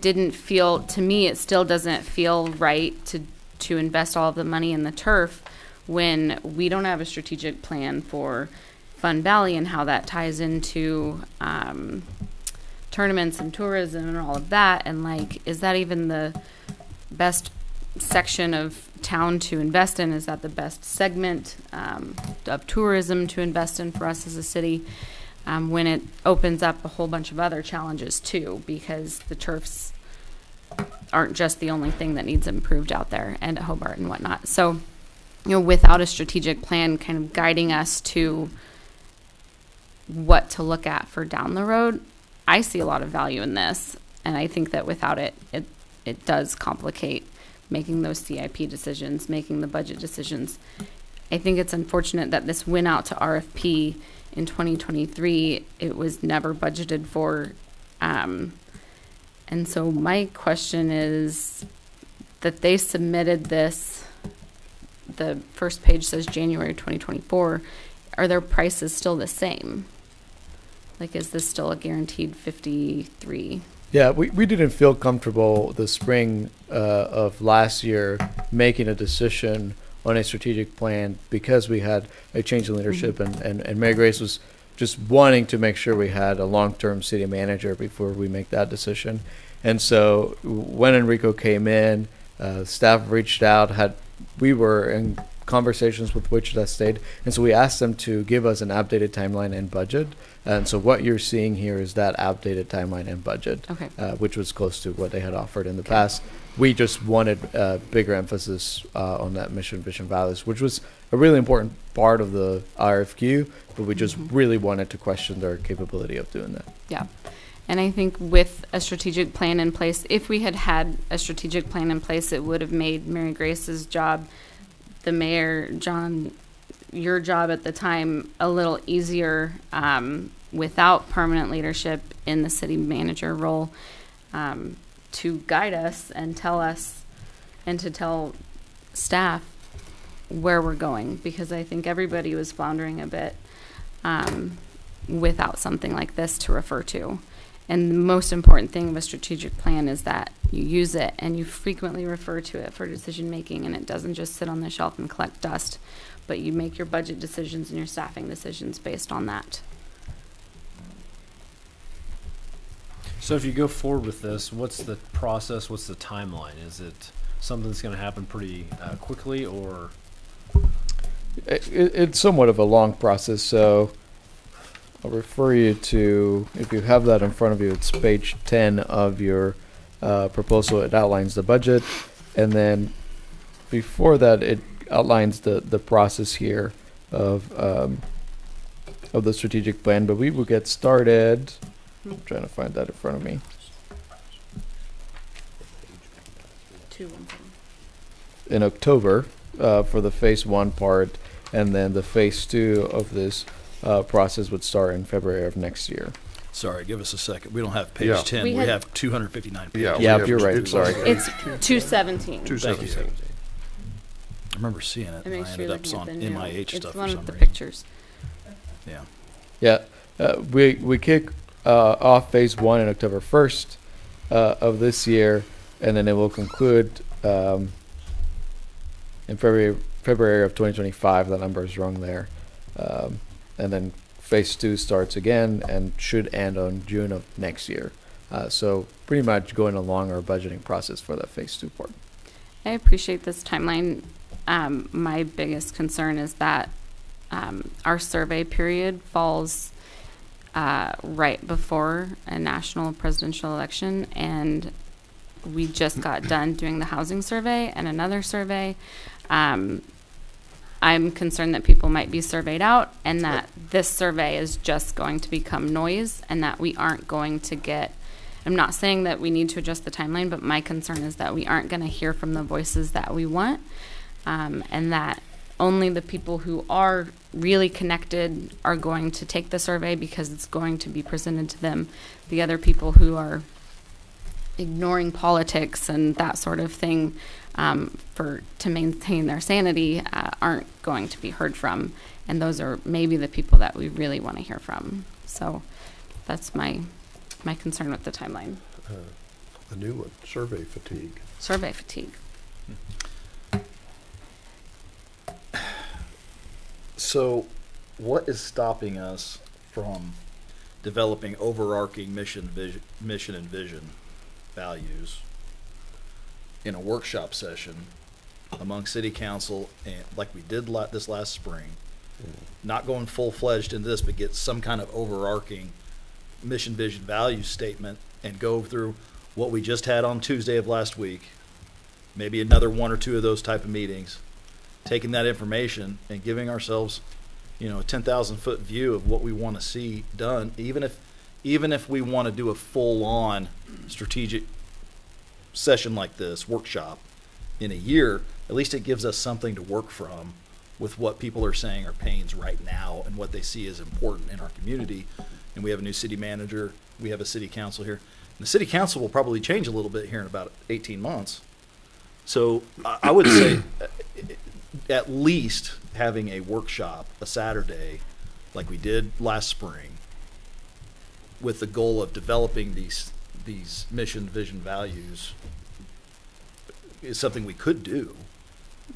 didn't feel, to me, it still doesn't feel right to invest all of the money in the turf when we don't have a strategic plan for Fun Valley and how that ties into tournaments and tourism and all of that. And like, is that even the best section of town to invest in? Is that the best segment of tourism to invest in for us as a city, when it opens up a whole bunch of other challenges too, because the turfs aren't just the only thing that needs improved out there and at Hobart and whatnot. So, without a strategic plan kind of guiding us to what to look at for down the road, I see a lot of value in this, and I think that without it does complicate making those CIP decisions, making the budget decisions. I think it's unfortunate that this went out to RFP in 2023. It was never budgeted for. And so my question is that they submitted this, the first page says January 2024. Are their prices still the same? Like, is this still a guaranteed 53? Yeah, we didn't feel comfortable the spring of last year making a decision on a strategic plan because we had a change in leadership, and Mary Grace was just wanting to make sure we had a long-term city manager before we make that decision. And so when Enrico came in, staff reached out, we were in conversations with Wichita State, and so we asked them to give us an updated timeline and budget. And so what you're seeing here is that updated timeline and budget, Okay. Which was close to what they had offered in the past. We just wanted bigger emphasis on that mission, vision, values, which was a really important part of the RFQ, but we just really wanted to question their capability of doing that. Yeah. And I think with a strategic plan in place, if we had had a strategic plan in place, it would have made Mary Grace's job, the mayor, John, your job at the time, a little easier without permanent leadership in the city manager role to guide us and tell us and to tell staff where we're going, because I think everybody was floundering a bit without something like this to refer to. And the most important thing of a strategic plan is that you use it and you frequently refer to it for decision making, and it doesn't just sit on the shelf and collect dust, but you make your budget decisions and your staffing decisions based on that. So if you go forward with this, what's the process? What's the timeline? Is it something that's going to happen pretty quickly, or? It's somewhat of a long process, so I'll refer you to, if you have that in front of you, it's page 10 of your proposal. It outlines the budget, and then before that, it outlines the process here of the strategic plan. But we will get started. I'm trying to find that in front of me. In October for the phase 1 part, and then the phase 2 of this process would start in February of next year. Sorry, give us a second. We don't have page 10. We have 259 pages. Yeah, you're right. Sorry. It's 217. 217. I remember seeing it, and Make I sure ended you're up looking on at the MIH note. stuff It's for one some of the reason. pictures. Yeah. Yeah, we kick off phase 1 in October 1st of this year, and then it will conclude in February of 2025. The number is wrong there. And then phase 2 starts again and should end on June of next year. So pretty much going along our budgeting process for that phase 2 part. I appreciate this timeline. My biggest concern is that our survey period falls right before a national presidential election, and we just got done doing the housing survey and another survey. I'm concerned that people might be surveyed out, and that this survey is just going to become noise, and that we aren't going to get, I'm not saying that we need to adjust the timeline, but my concern is that we aren't going to hear from the voices that we want, and that only the people who are really connected are going to take the survey because it's going to be presented to them. The other people who are ignoring politics and that sort of thing to maintain their sanity aren't going to be heard from, and those are maybe the people that we really want to hear from. So that's my concern with the timeline. A new one, survey fatigue. Survey fatigue. So what is stopping us from developing overarching mission and vision values in a workshop session among city council, and like we did this last spring, not going full-fledged into this, but get some kind of overarching mission, vision, values statement and go through what we just had on Tuesday of last week, maybe another 1 or 2 of those type of meetings, taking that information and giving ourselves, a 10,000-foot view of what we want to see done, even if we want to do a full-on strategic session like this, workshop, in a year. At least it gives us something to work from with what people are saying are pains right now and what they see as important in our community. And we have a new city manager, we have a city council here. And the city council will probably change a little bit here in about 18 months. So I would say at least having a workshop, a Saturday, like we did last spring, with the goal of developing these mission, vision, values is something we could do.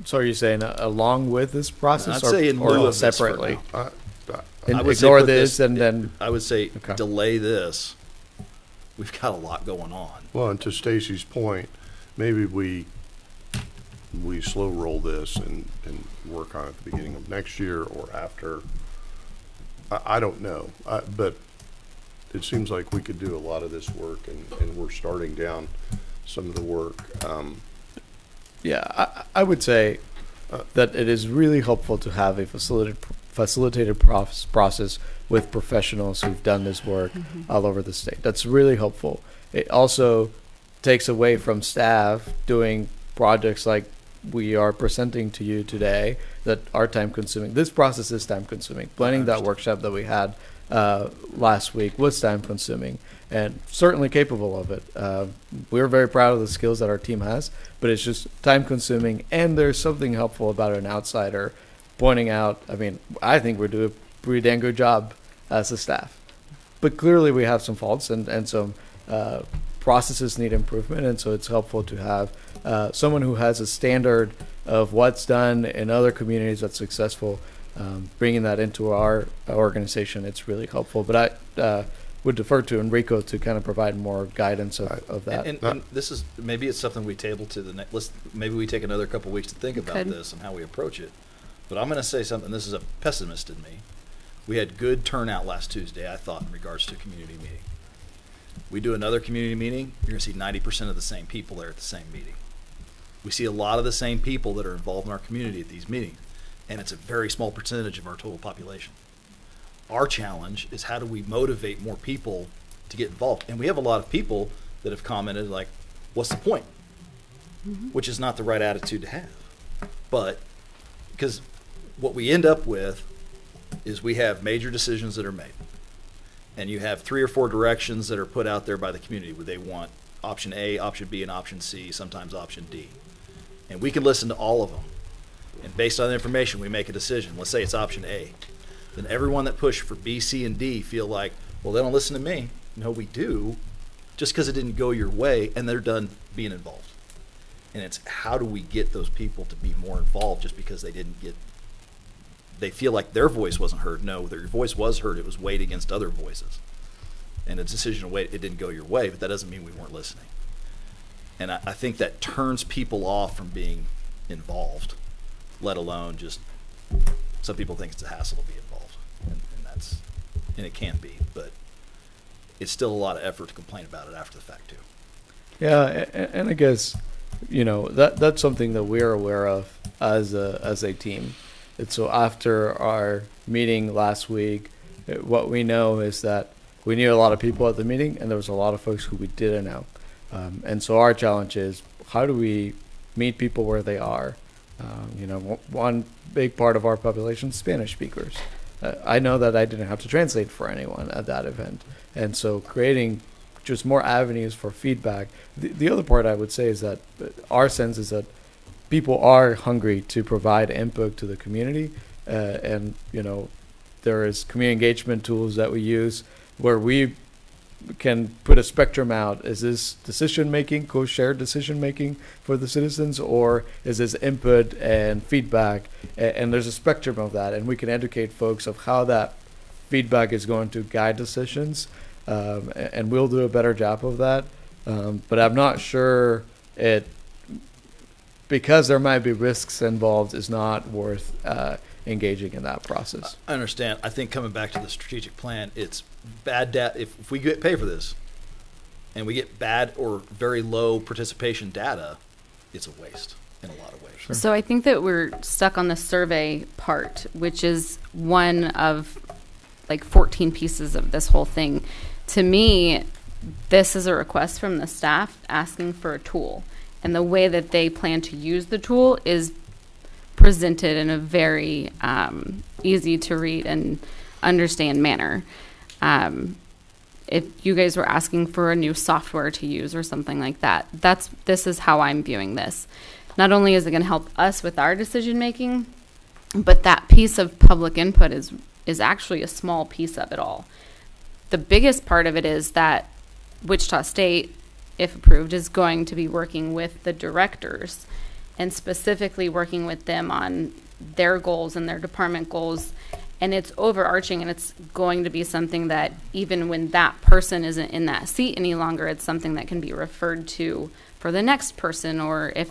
So are you saying along with this process, I'd say in lieu of this for separately? now. And I would say ignore put this and then I would say Okay. delay this. We've got a lot going on. Well, and to Stacy's point, maybe we slow roll this and work on it at the beginning of next year or after. I don't know, but it seems like we could do a lot of this work, and we're starting down some of the work. Yeah, I would say that it is really helpful to have a facilitated process with professionals who've done this work all over the state. That's really helpful. It also takes away from staff doing projects like we are presenting to you today that are time consuming. This process is time consuming. Planning that workshop that we had last week was time consuming and certainly capable of it. We're very proud of the skills that our team has, but it's just time consuming, and there's something helpful about an outsider pointing out, I mean, I think we're doing a pretty dang good job as a staff, but clearly we have some faults and some processes need improvement, and so it's helpful to have someone who has a standard of what's done in other communities that's successful, bringing that into our organization. It's really helpful, but I would defer to Enrico to kind of provide more guidance of that. And this is, maybe it's something we table to the next, maybe we take another couple weeks to think about this and how we approach it. But I'm going to say something, this is a pessimist in me. We had good turnout last Tuesday, I thought, in regards to community meeting. We do another community meeting, you're going to see 90% of the same people there at the same meeting. We see a lot of the same people that are involved in our community at these meetings, and it's a very small percentage of our total population. Our challenge is how do we motivate more people to get involved? And we have a lot of people that have commented like, what's the point? Which is not the right attitude to have. But because what we end up with is we have major decisions that are made. And you have 3 or 4 directions that are put out there by the community where they want option A, option B, and option C, sometimes option D. And we can listen to all of them. And based on the information, we make a decision. Let's say it's option A. Then everyone that pushed for B, C, and D feel like, well, they don't listen to me. No, we do, just because it didn't go your way, and they're done being involved. And it's how do we get those people to be more involved just because they feel like their voice wasn't heard. No, their voice was heard. It was weighed against other voices. And a decision to wait, it didn't go your way, but that doesn't mean we weren't listening. And I think that turns people off from being involved, let alone just, some people think it's a hassle to be involved. And it can be, but it's still a lot of effort to complain about it after the fact too. Yeah, and I guess, that's something that we're aware of as a team. And so after our meeting last week, what we know is that we knew a lot of people at the meeting, and there was a lot of folks who we didn't know. And so our challenge is, how do we meet people where they are? One big part of our population is Spanish speakers. I know that I didn't have to translate for anyone at that event. And so creating just more avenues for feedback. The other part I would say is that our sense is that people are hungry to provide input to the community. And there is community engagement tools that we use where we can put a spectrum out. Is this decision-making, co-shared decision-making for the citizens, or is this input and feedback? And there's a spectrum of that, and we can educate folks of how that feedback is going to guide decisions, and we'll do a better job of that. But I'm not sure because there might be risks involved, is not worth engaging in that process. I understand. I think coming back to the strategic plan, it's bad data. If we pay for this and we get bad or very low participation data, it's a waste in a lot of ways. Sure. So I think that we're stuck on the survey part, which is one of like 14 pieces of this whole thing. To me, this is a request from the staff asking for a tool. And the way that they plan to use the tool is presented in a very easy to read and understand manner. If you guys were asking for a new software to use or something like that, this is how I'm viewing this. Not only is it going to help us with our decision making, but that piece of public input is actually a small piece of it all. the biggest part of it is that Wichita State, if approved, is going to be working with the directors and specifically working with them on their goals and their department goals. And it's overarching, and it's going to be something that even when that person isn't in that seat any longer, it's something that can be referred to for the next person, or if,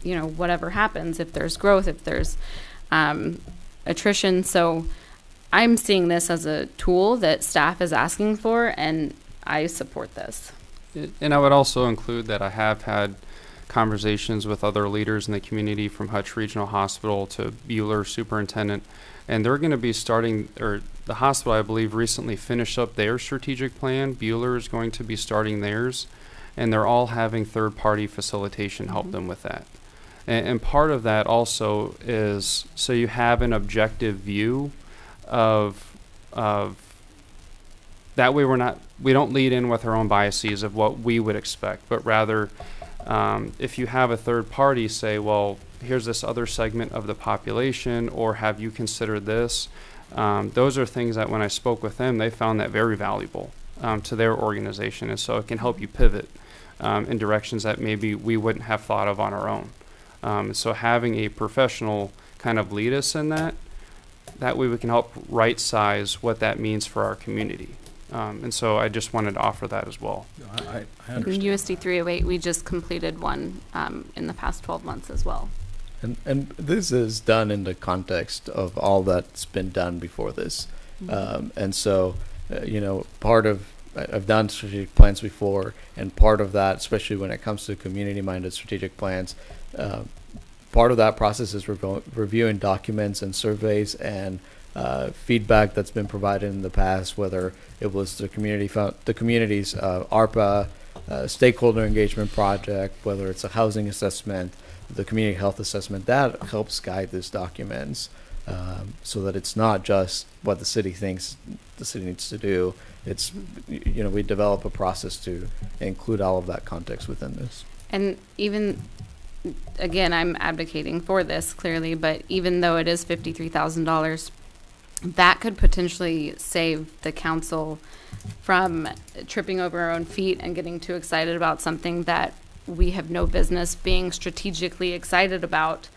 you know, whatever happens, if there's growth, if there's attrition. So I'm seeing this as a tool that staff is asking for, and I support this. And I would also include that I have had conversations with other leaders in the community, from Hutch Regional Hospital to Bueller Superintendent, and they're going to be starting, or the hospital, I believe, recently finished up their strategic plan. Bueller is going to be starting theirs, and they're all having third-party facilitation help them with that. And part of that also is so you have an objective view of that way we don't lead in with our own biases of what we would expect, but rather if you have a third party say, well, here's this other segment of the population, or have you considered this? Those are things that when I spoke with them, they found that very valuable to their organization. And so it can help you pivot in directions that maybe we wouldn't have thought of on our own. So having a professional kind of lead us in that way we can help right size what that means for our community. And so I just wanted to offer that as well. I understand. USD 308, we just completed one in the past 12 months as well. And this is done in the context of all that's been done before this. And so, you know, part of, I've done strategic plans before, and part of that, especially when it comes to community-minded strategic plans, part of that process is reviewing documents and surveys and feedback that's been provided in the past, whether it was the community's ARPA stakeholder engagement project, whether it's a housing assessment, the community health assessment. That helps guide these documents so that it's not just what the city thinks the city needs to do. It's, you know, we develop a process to include all of that context within this. And even, again, I'm advocating for this clearly, but even though it is $53,000, that could potentially save the council from tripping over our own feet and getting too excited about something that we have no business being strategically excited about,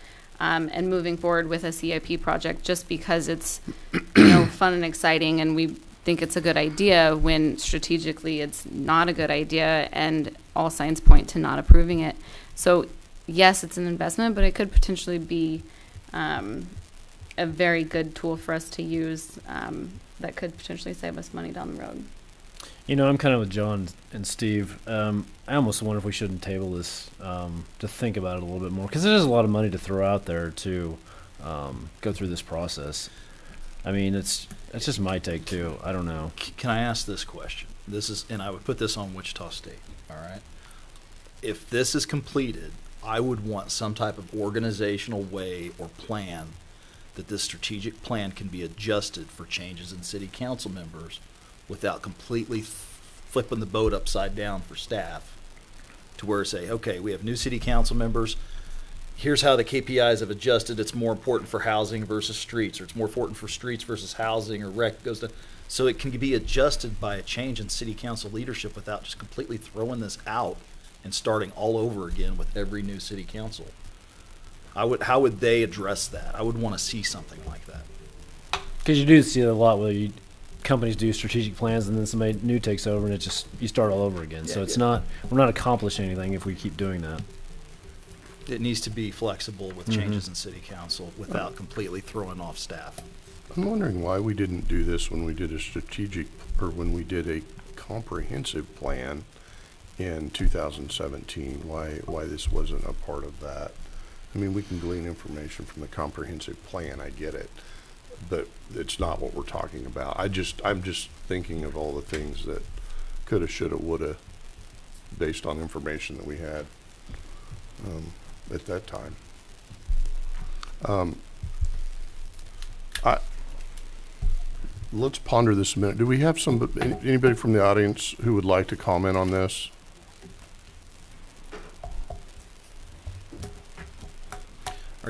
and moving forward with a CIP project just because it's, you know, fun and exciting and we think it's a good idea, when strategically it's not a good idea and all signs point to not approving it. So yes, it's an investment, but it could potentially be a very good tool for us to use that could potentially save us money down the road. You know, I'm kind of with John and Steve. I almost wonder if we shouldn't table this to think about it a little bit more, because it is a lot of money to throw out there to go through this process. I mean, that's just my take too. I don't know. Can I ask this question? And I would put this on Wichita State. All right. If this is completed, I would want some type of organizational way or plan that this strategic plan can be adjusted for changes in city council members without completely flipping the boat upside down for staff, to where say, okay, we have new city council members. Here's how the KPIs have adjusted. It's more important for housing versus streets, or it's more important for streets versus housing, or rec goes to, so it can be adjusted by a change in city council leadership without just completely throwing this out and starting all over again with every new city council. How would they address that? I would want to see something like that. Because you do see it a lot where companies do strategic plans and then somebody new takes over and you start all over again. Yeah, so it's yeah. we're not accomplishing anything if we keep doing that. It needs to be flexible with changes in city council without completely throwing off staff. I'm wondering why we didn't do this when we did a strategic, or when we did a comprehensive plan in 2017, why this wasn't a part of that. I mean, we can glean information from the comprehensive plan, I get it, but it's not what we're talking about. I'm just thinking of all the things that coulda, shoulda, woulda, based on information that we had at that time. Let's ponder this a minute. Do we have anybody from the audience who would like to comment on this?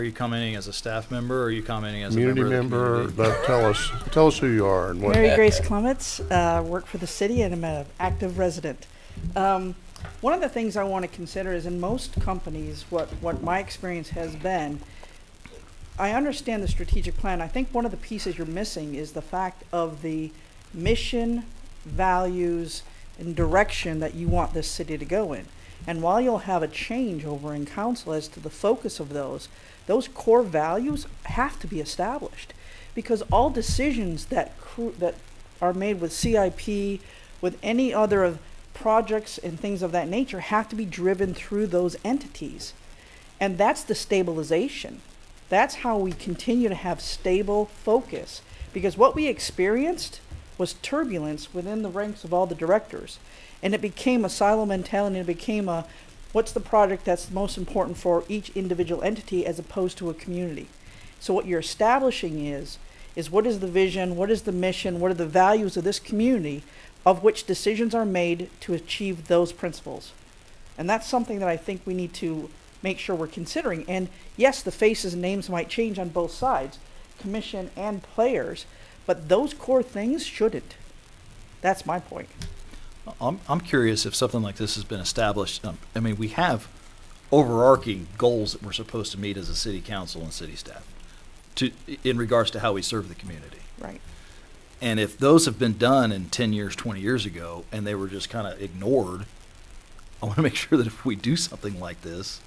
Are you commenting as a staff member, or are you commenting as Community a member of the community? Tell us who you are and what. Mary Grace Clements, work for the city and I'm an active resident. One of the things I want to consider is in most companies, what my experience has been, I understand the strategic plan. I think one of the pieces you're missing is the fact of the mission, values, and direction that you want this city to go in. And while you'll have a change over in council as to the focus of those core values have to be established, because all decisions that are made with CIP, with any other of projects and things of that nature, have to be driven through those entities. And that's the stabilization. That's how we continue to have stable focus, because what we experienced was turbulence within the ranks of all the directors. And it became a silo mentality, and it became a, what's the project that's most important for each individual entity as opposed to a community. So what you're establishing is what is the vision, what is the mission, what are the values of this community, of which decisions are made to achieve those principles. And that's something that I think we need to make sure we're considering. And yes, the faces and names might change on both sides, commission and players, but those core things shouldn't. That's my point. I'm curious if something like this has been established. I mean, we have overarching goals that we're supposed to meet as a city council and city staff in regards to how we serve the community. Right. And if those have been done in 10 years, 20 years ago, and they were just kind of ignored, I want to make sure that if we do something like this,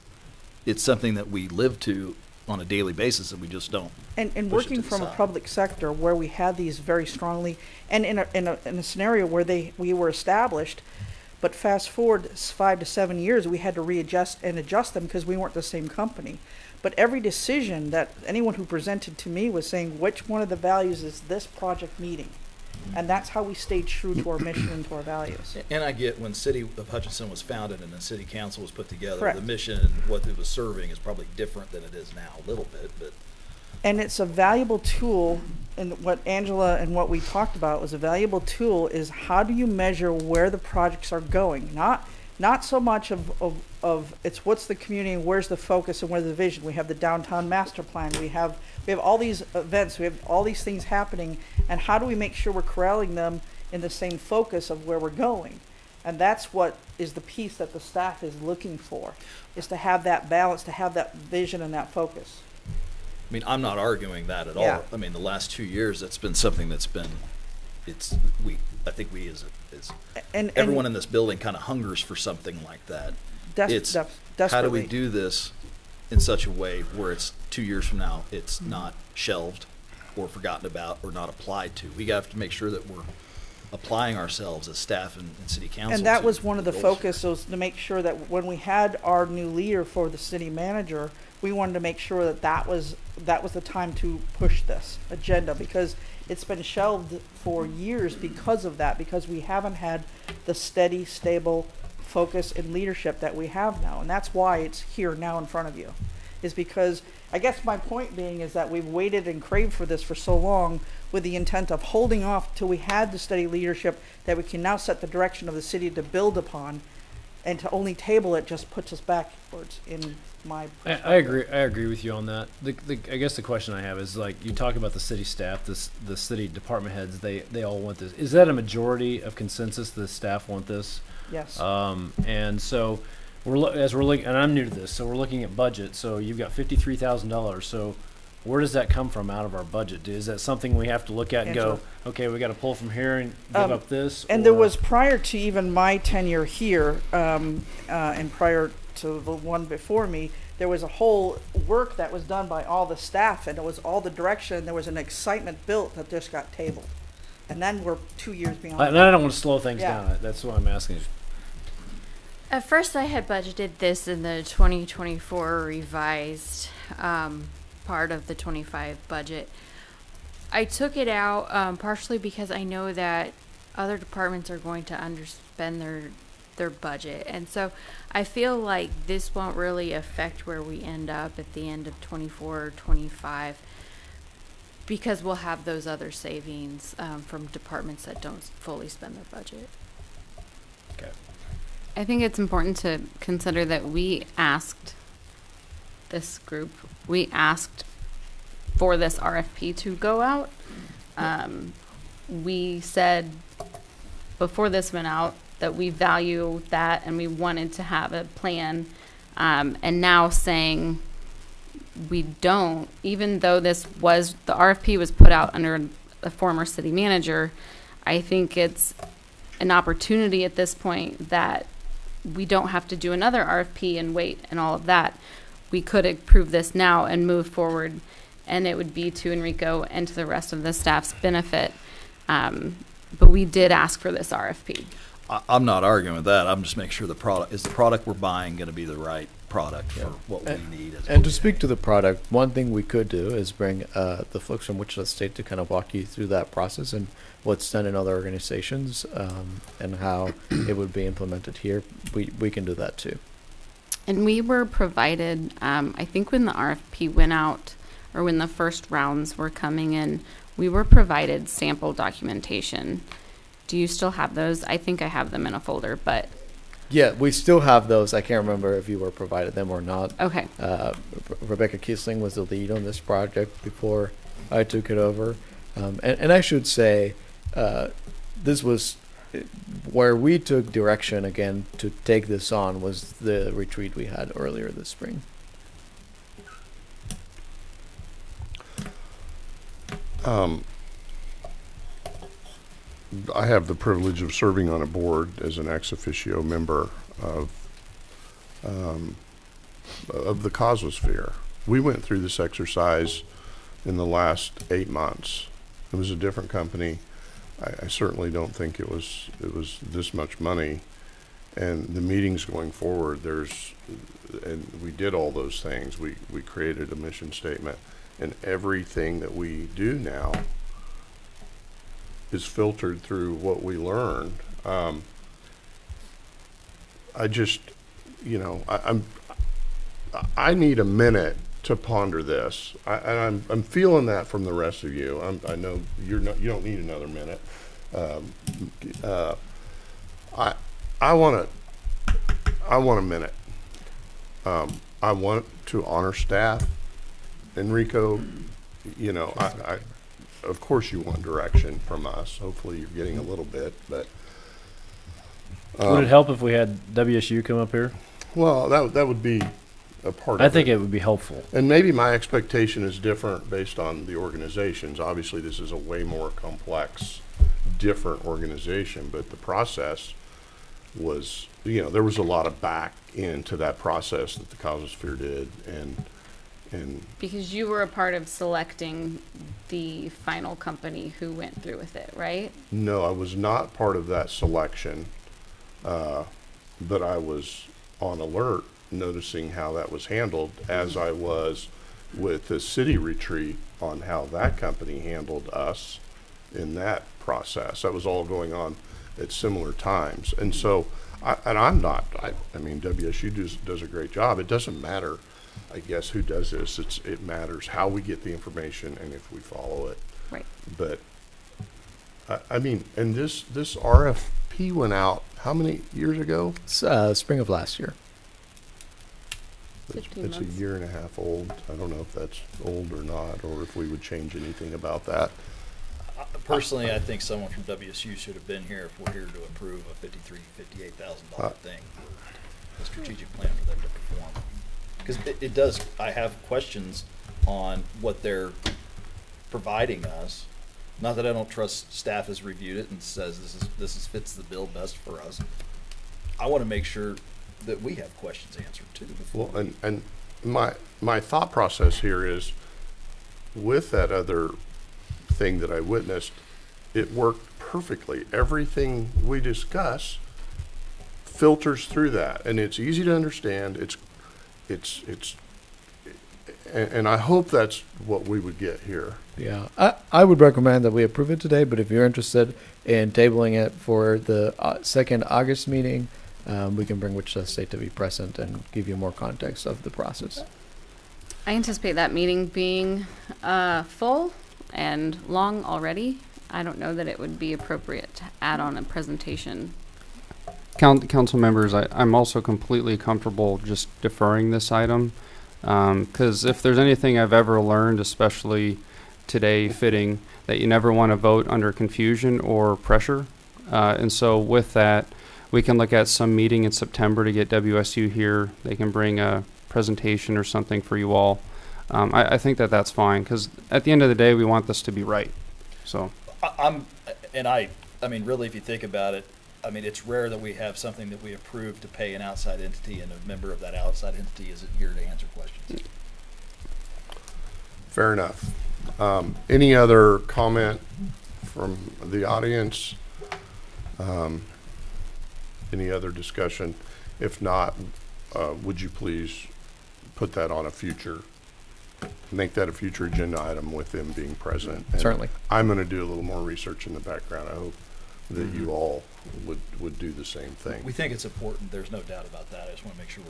it's something that we live to on a daily basis, and we just don't. And working from a public sector where we had these very strongly, and in a scenario where we were established, but fast forward 5 to 7 years, we had to readjust and adjust them because we weren't the same company. But every decision that anyone who presented to me was saying, which one of the values is this project meeting? And that's how we stayed true to our mission and to our values. And I get when City of Hutchinson was founded and the city council was put together, Correct. The mission and what it was serving is probably different than it is now, a little bit, but. And it's a valuable tool, and what Angela and what we talked about was a valuable tool is how do you measure where the projects are going? Not so much of it's what's the community and where's the focus and where's the vision. We have the downtown master plan. We have all these events. We have all these things happening, and how do we make sure we're corralling them in the same focus of where we're going? And that's what is the piece that the staff is looking for, is to have that balance, to have that vision and that focus. I mean, I'm not arguing that at Yeah. all. I mean, the last 2 years, that's been something that's been, I think we as everyone in this building kind of hungers for something like that. How do we do this in such a way where it's 2 years from now, it's not shelved or forgotten about or not applied to? We have to make sure that we're applying ourselves as staff and city council. And that was one of the focuses, to make sure that when we had our new leader for the city manager, we wanted to make sure that was the time to push this agenda, because it's been shelved for years because of that, because we haven't had the steady, stable focus and leadership that we have now. And that's why it's here now in front of you, is because I guess my point being is that we've waited and craved for this for so long with the intent of holding off till we had the steady leadership that we can now set the direction of the city to build upon, and to only table it just puts us backwards in my perspective. I agree with you on that. I guess the question I have is, like, you talk about the city staff, the city department heads, they all want this. Is that a majority of consensus, the staff want this? Yes. And so we're looking, and I'm new to this, so we're looking at budget. So you've got $53,000. So where does that come from out of our budget? Is that something we have to look at and go, okay, we got to pull from here and give up this? And there was, prior to even my tenure here, and prior to the one before me, there was a whole work that was done by all the staff, and it was all the direction. There was an excitement built that just got tabled. And then we're 2 years beyond. And I don't want to slow things down. That's what I'm asking. At first, I had budgeted this in the 2024 revised part of the 25 budget. I took it out partially because I know that other departments are going to underspend their budget, and so I feel like this won't really affect where we end up at the end of 24 or 25, because we'll have those other savings from departments that don't fully spend their budget. I think it's important to consider that we asked this group, we asked for this RFP to go out. We said before this went out that we value that and we wanted to have a plan. And now saying we don't, even though the RFP was put out under a former city manager, I think it's an opportunity at this point that we don't have to do another RFP and wait and all of that. We could approve this now and move forward, and it would be to Enrico and to the rest of the staff's benefit. But we did ask for this RFP. I'm not arguing with that. I'm just making sure the product we're buying going to be the right product for what we need. And to speak to the product, one thing we could do is bring the folks from Wichita State to kind of walk you through that process and what's done in other organizations, and how it would be implemented here. We can do that too. And we were provided, I think when the RFP went out, or when the first rounds were coming in, we were provided sample documentation. Do you still have those? I think I have them in a folder, but. Yeah, we still have those. I can't remember if you were provided them or not. Okay. Rebecca Kiesling was the lead on this project before I took it over. And I should say, this was where we took direction again to take this on was the retreat we had earlier this spring. I have the privilege of serving on a board as an ex officio member of the Cosmosphere. We went through this exercise in the last 8 months. It was a different company. I certainly don't think it was this much money. And the meetings going forward, and we did all those things. We created a mission statement, and everything that we do now is filtered through what we learned. I need a minute to ponder this, and I'm feeling that from the rest of you. I know you don't need another minute. I want a minute. I want to honor staff. Enrico, of course you want direction from us. Hopefully you're getting a little bit, but. Would it help if we had WSU come up here? Well, that would be a part of it. I think it would be helpful. And maybe my expectation is different based on the organizations. Obviously, this is a way more complex, different organization, but the process was, there was a lot of back into that process that the Cosmosphere did, and because you were a part of selecting the final company who went through with it, right? No, I was not part of that selection, but I was on alert, noticing how that was handled, as I was with the city retreat on how that company handled us in that process. That was all going on at similar times. And so, WSU does a great job. It doesn't matter, I guess, who does this. It matters how we get the information and if we follow it. Right. But, and this RFP went out how many years ago? Spring of last year. It's a year and a half old. I don't know if that's old or not, or if we would change anything about that. Personally, I think someone from WSU should have been here if we're here to approve a $58,000 thing, a strategic plan for them to perform. Because it does, I have questions on what they're providing us. Not that I don't trust staff has reviewed it and says this fits the bill best for us. I want to make sure that we have questions answered too. Well, and my thought process here is, with that other thing that I witnessed, it worked perfectly. Everything we discuss filters through that, and it's easy to understand. And I hope that's what we would get here. Yeah, I would recommend that we approve it today, but if you're interested in tabling it for the second August meeting, we can bring Wichita State to be present and give you more context of the process. I anticipate that meeting being full and long already. I don't know that it would be appropriate to add on a presentation. Council members, I'm also completely comfortable just deferring this item Because if there's anything I've ever learned, especially today fitting, that you never want to vote under confusion or pressure. And so with that, we can look at some meeting in September to get WSU here. They can bring a presentation or something for you all. I think that that's fine, because at the end of the day, we want this to be right. So I mean, really, if you think about it, I mean, it's rare that we have something that we approve to pay an outside entity, and a member of that outside entity isn't here to answer questions. Fair enough. Any other comment from the audience? Any other discussion? If not, would you please put that on a future, make that a future agenda item with them being present? And Certainly. I'm going to do a little more research in the background. I hope that you all would do the same thing. We think it's important. There's no doubt about that. I just want to make sure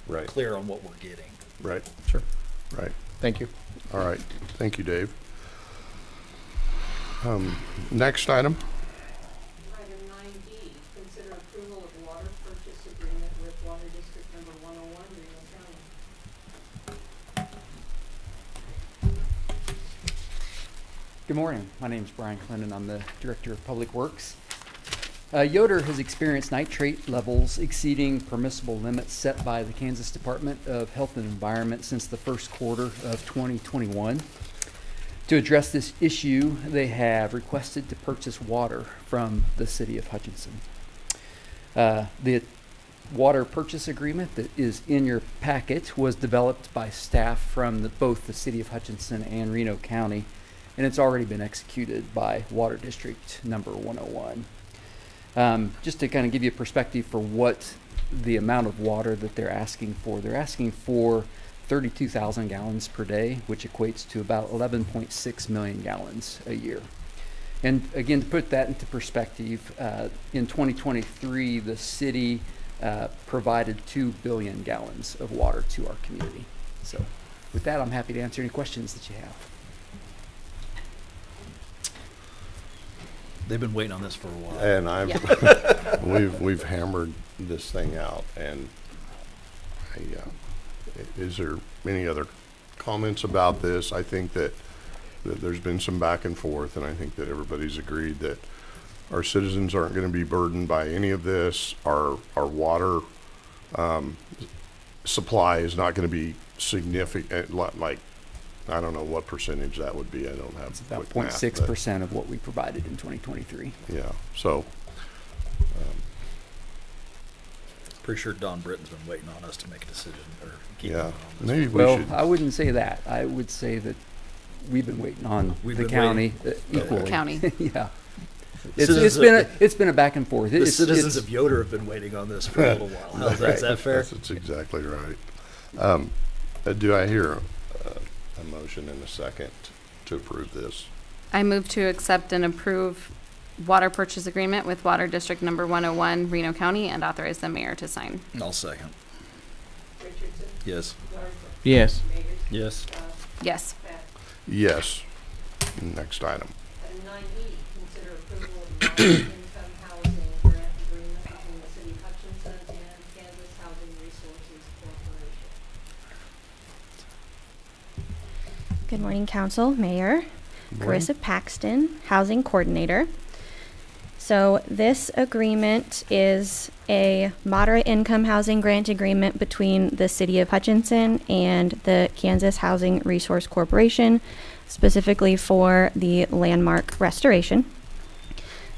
we're clear on what we're getting. Right. Sure. Right. Thank you. All right. Thank you, Dave. Next item. Item 9D, consider approval of water purchase agreement with Water District Number 101, Reno County. Good morning. My name is Brian Clinton. I'm the Director of Public Works. Yoder has experienced nitrate levels exceeding permissible limits set by the Kansas Department of Health and Environment since the first quarter of 2021. To address this issue, they have requested to purchase water from the city of Hutchinson. The water purchase agreement that is in your packet was developed by staff from both the city of Hutchinson and Reno County, and it's already been executed by Water District number 101. Just to kind of give you a perspective for what the amount of water that they're asking for 32,000 gallons per day, which equates to about 11.6 million gallons a year. And again, to put that into perspective, in 2023, the city provided 2 billion gallons of water to our community. So with that, I'm happy to answer any questions that you have. They've been waiting on this for a while. And we've hammered this thing out. And is there any other comments about this? I think that there's been some back and forth, and I think that everybody's agreed that our citizens aren't going to be burdened by any of this. Our water supply is not going to be significant, like, I don't know what percentage that would be. I don't have. It's about 0.6% of what we provided in 2023. Yeah. So. Pretty sure Don Britton's been waiting on us to make a decision, or keep Yeah. on this. Maybe we should. I wouldn't say that. I would say that we've been waiting on the county equally. County. Yeah. It's been a back and forth. The citizens of Yoder have been waiting on this for a little while. Is that fair? That's exactly right. Do I hear a motion and a second to approve this? I move to accept and approve water purchase agreement with Water District number 101, Reno County, and authorize the mayor to sign. I'll second. Richardson? Yes. Garza? Yes. Mays? Yes. Yes. Pat? Yes. Next item. Item 9E, consider approval of non-income housing grant agreement between the city of Hutchinson and Kansas Housing Resources Corporation. Good morning, Council, Mayor. Carissa Paxton, Housing Coordinator. So this agreement is a moderate income housing grant agreement between the City of Hutchinson and the Kansas Housing Resource Corporation, specifically for the landmark restoration.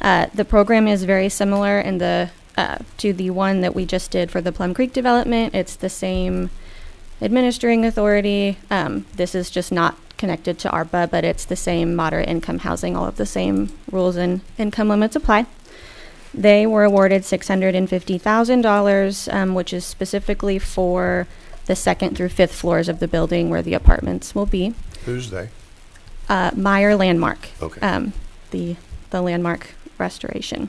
The program is very similar in to the one that we just did for the Plum Creek development. It's the same administering authority. This is just not connected to ARPA, but it's the same moderate income housing. All of the same rules and income limits apply. They were awarded $650,000, which is specifically for the second through fifth floors of the building where the apartments will be. Who's they? Meyer Landmark. Okay. The landmark restoration.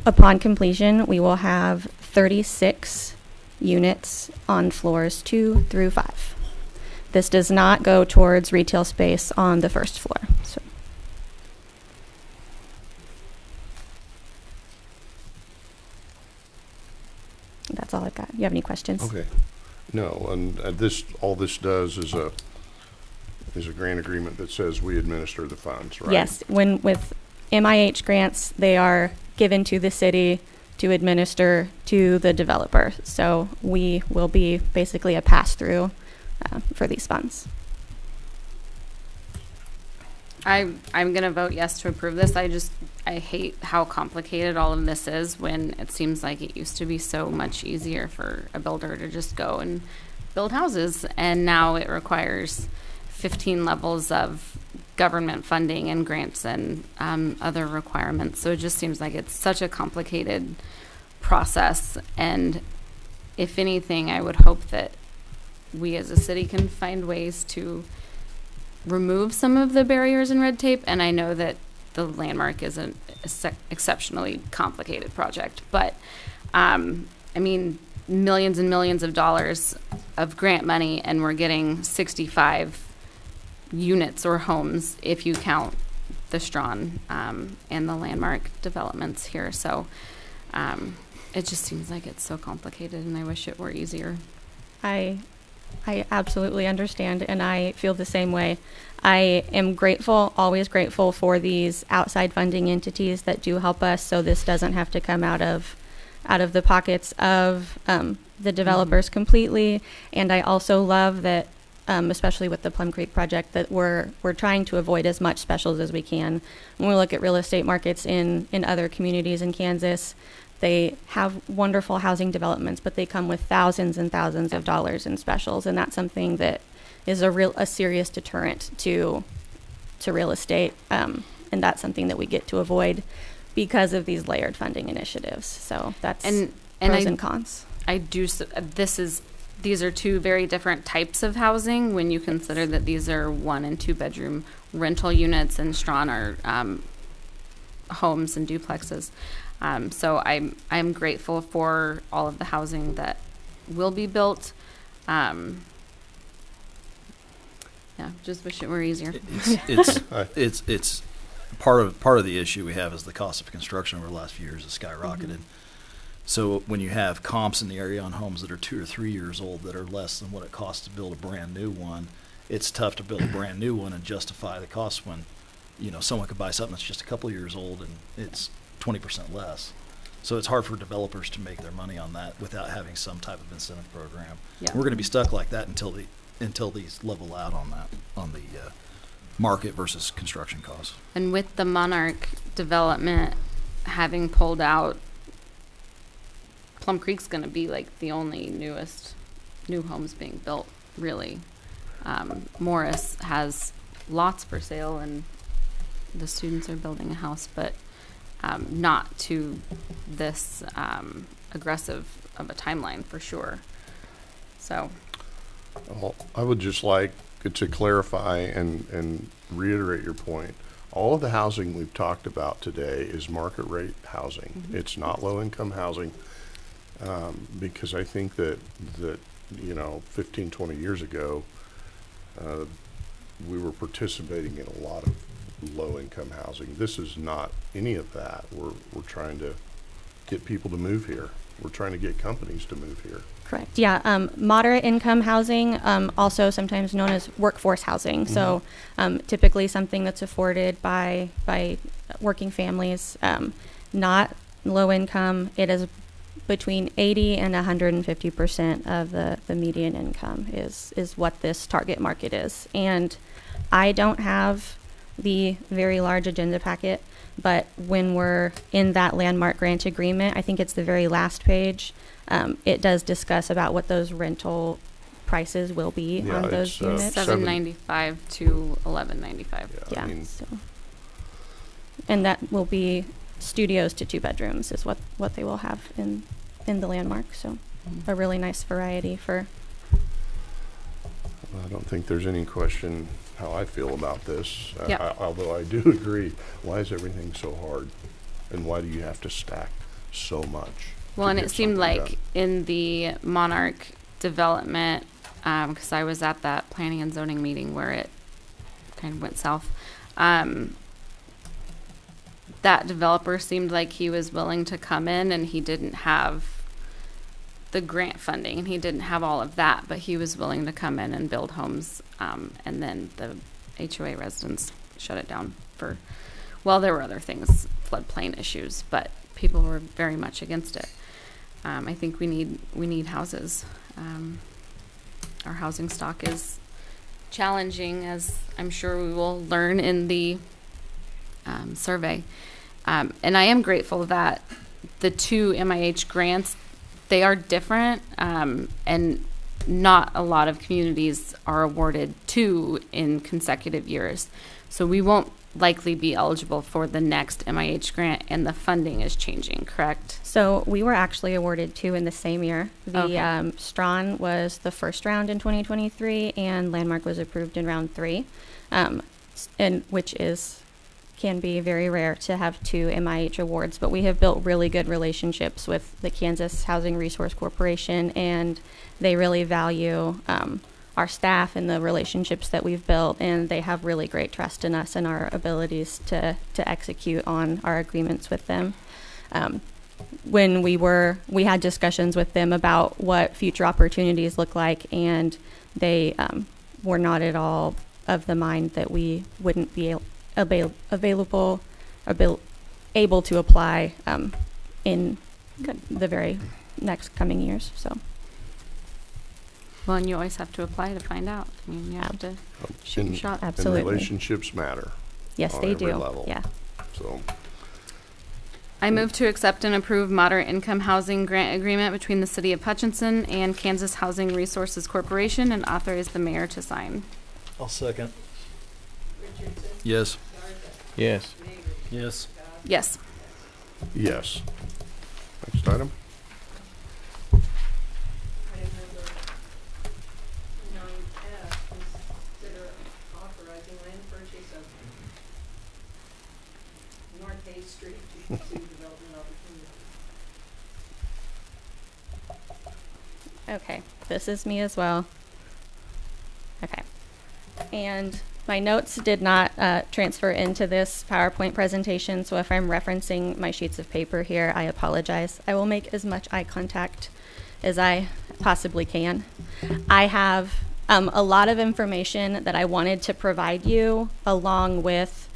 Upon completion, we will have 36 units on floors 2 through 5. This does not go towards retail space on the first floor. So. That's all I've got. You have any questions? Okay. No, and all this does is a grant agreement that says we administer the funds, right? Yes, when with MIH grants, they are given to the city to administer to the developer. So we will be basically a pass-through for these funds. I'm gonna vote yes to approve this. I hate how complicated all of this is when it seems like it used to be so much easier for a builder to just go and build houses, and now it requires 15 levels of government funding and grants and other requirements. So it just seems like it's such a complicated process. And if anything, I would hope that we as a city can find ways to remove some of the barriers and red tape. And I know that the landmark is an exceptionally complicated project, but I mean, millions and millions of dollars of grant money, and we're getting 65 units or homes if you count the Strawn and the landmark developments here. So it just seems like it's so complicated, and I wish it were easier. I absolutely understand, and I feel the same way. I am grateful, always grateful for these outside funding entities that do help us, so this doesn't have to come out of the pockets of the developers completely. And I also love that, especially with the Plum Creek project, that we're trying to avoid as much specials as we can. When we look at real estate markets in other communities in Kansas, they have wonderful housing developments, but they come with thousands and thousands of dollars in specials, and that's something that is a serious deterrent to real estate, and that's something that we get to avoid because of these layered funding initiatives. So that's pros and cons. These are two very different types of housing when you consider that these are 1 and 2 bedroom rental units, and Strawn are homes and duplexes. So I'm grateful for all of the housing that will be built. Yeah, just wish it were easier. It's part of the issue we have is the cost of construction over the last few years has skyrocketed. Mm-hmm. So when you have comps in the area on homes that are 2 or 3 years old that are less than what it costs to build a brand new one, it's tough to build a brand new one and justify the cost when, someone could buy something that's just a couple years old and it's 20% less. So it's hard for developers to make their money on that without having some type of incentive program. Yeah. We're going to be stuck like that until these level out on the market versus construction costs. And with the Monarch development having pulled out, Plum Creek's going to be like the only new homes being built, really. Morris has lots for sale, and the students are building a house, but not to this aggressive of a timeline for sure. So well, I would just like to clarify and reiterate your point. All of the housing we've talked about today is market rate housing. Mm-hmm. It's not low income housing, because I think that 15, 20 years ago, we were participating in a lot of low income housing. This is not any of that. We're trying to get people to move here. We're trying to get companies to move here. Correct. Yeah. Moderate income housing, also sometimes known as workforce housing. Mm-hmm. So typically something that's afforded by working families, not low income. It is between 80 and 150% of the median income is what this target market is. And I don't have the very large agenda packet, but when we're in that landmark grant agreement, I think it's the very last page, it does discuss about what those rental prices will be on those units. $795 to $1195. Yeah. So, and that will be studios to 2 bedrooms is what they will have in the landmark. So a really nice variety for. I don't think there's any question how I feel about this. Yep. Although I do agree, why is everything so hard? And why do you have to stack so much? Well, and it seemed like done? In the Monarch development, because I was at that planning and zoning meeting where it kind of went south, that developer seemed like he was willing to come in, and he didn't have the grant funding, and he didn't have all of that, but he was willing to come in and build homes. And then the HOA residents shut it down for, well, there were other things, floodplain issues, but people were very much against it. I think we need houses. Our housing stock is challenging, as I'm sure we will learn in the survey. And I am grateful that the 2 MIH grants, they are different, and not a lot of communities are awarded 2 in consecutive years. So we won't likely be eligible for the next MIH grant, and the funding is changing, correct? So we were actually awarded 2 in the same year. The Okay. Strawn was the first round in 2023, and Landmark was approved in round 3, and which can be very rare to have 2 MIH awards. But we have built really good relationships with the Kansas Housing Resource Corporation, and they really value our staff and the relationships that we've built, and they have really great trust in us and our abilities to execute on our agreements with them. When we had discussions with them about what future opportunities look like, and they were not at all of the mind that we wouldn't be able to apply in the very next coming years. So. Well, and you always have to apply to find out. I mean, you have to shoot your shot. Absolutely. And relationships matter. Yes, on they every do. level. Yeah. So, I move to accept and approve moderate income housing grant agreement between the City of Hutchinson and Kansas Housing Resources Corporation, and authorize the mayor to sign. I'll second. Richardson? Yes. Garza? Yes. Mayor? Yes. Yes. yes. Next item. Item number 9F, consider authorizing land purchase of North 8th Street to pursue development opportunities. Okay, this is me as well. Okay. And my notes did not transfer into this PowerPoint presentation, so if I'm referencing my sheets of paper here, I apologize. I will make as much eye contact as I possibly can. I have a lot of information that I wanted to provide you along with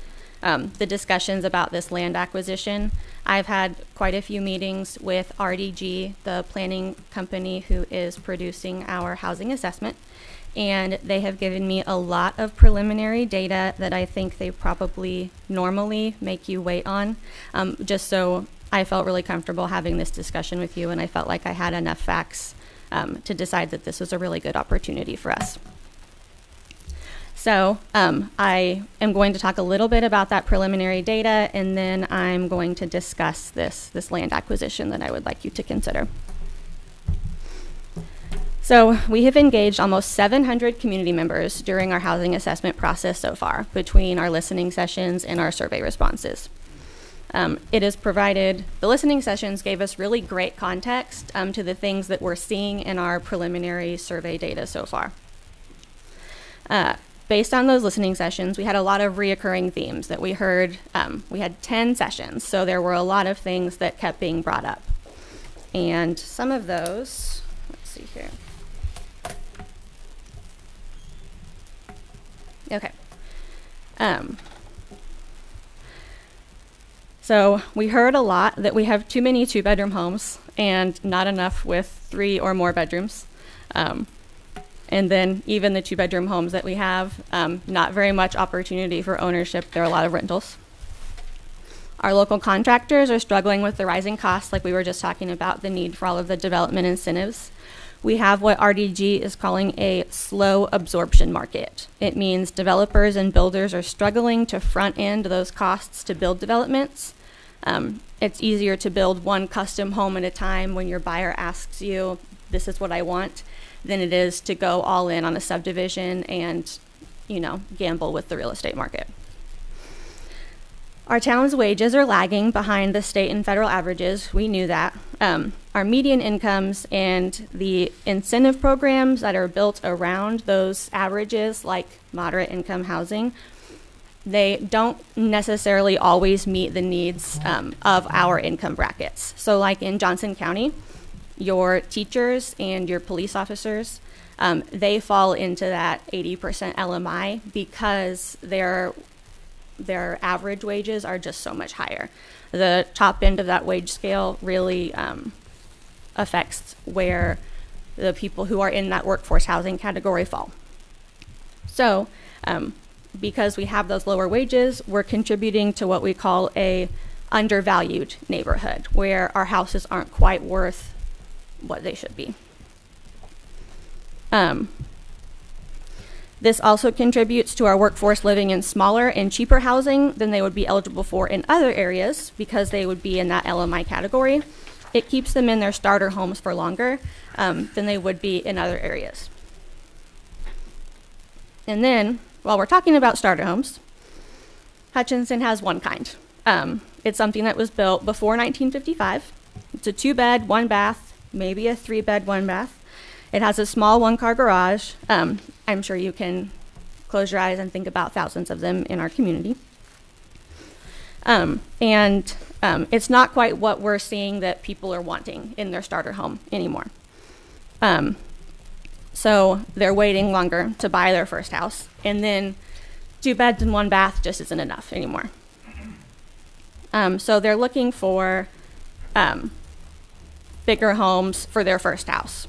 the discussions about this land acquisition. I've had quite a few meetings with RDG, the planning company who is producing our housing assessment, and they have given me a lot of preliminary data that I think they probably normally make you wait on, just so I felt really comfortable having this discussion with you, and I felt like I had enough facts to decide that this was a really good opportunity for us. So I am going to talk a little bit about that preliminary data, and then I'm going to discuss this land acquisition that I would like you to consider. So we have engaged almost 700 community members during our housing assessment process so far, between our listening sessions and our survey responses. It has provided, the listening sessions gave us really great context to the things that we're seeing in our preliminary survey data so far. Based on those listening sessions, we had a lot of reoccurring themes that we heard. We had 10 sessions, so there were a lot of things that kept being brought up. And some of those, let's see here. Okay. So we heard a lot that we have too many 2-bedroom homes and not enough with 3 or more bedrooms. And then even the 2-bedroom homes that we have, not very much opportunity for ownership. There are a lot of rentals. Our local contractors are struggling with the rising costs, like we were just talking about, the need for all of the development incentives. We have what RDG is calling a slow absorption market. It means developers and builders are struggling to front end those costs to build developments. It's easier to build one custom home at a time when your buyer asks you, this is what I want, than it is to go all in on a subdivision and, gamble with the real estate market. Our town's wages are lagging behind the state and federal averages. We knew that. Our median incomes and the incentive programs that are built around those averages, like moderate income housing, they don't necessarily always meet the needs of our income brackets. So like in Johnson County, your teachers and your police officers, they fall into that 80% LMI because their average wages are just so much higher. The top end of that wage scale really affects where the people who are in that workforce housing category fall. So because we have those lower wages, we're contributing to what we call a undervalued neighborhood, where our houses aren't quite worth what they should be. This also contributes to our workforce living in smaller and cheaper housing than they would be eligible for in other areas because they would be in that LMI category. It keeps them in their starter homes for longer than they would be in other areas. And then, while we're talking about starter homes, Hutchinson has one kind. It's something that was built before 1955. It's a 2-bed, 1-bath, maybe a 3-bed, 1-bath. It has a small 1-car garage. I'm sure you can close your eyes and think about thousands of them in our community. It's not quite what we're seeing that people are wanting in their starter home anymore. So they're waiting longer to buy their first house, and then 2 beds and 1 bath just isn't enough anymore. So they're looking for bigger homes for their first house.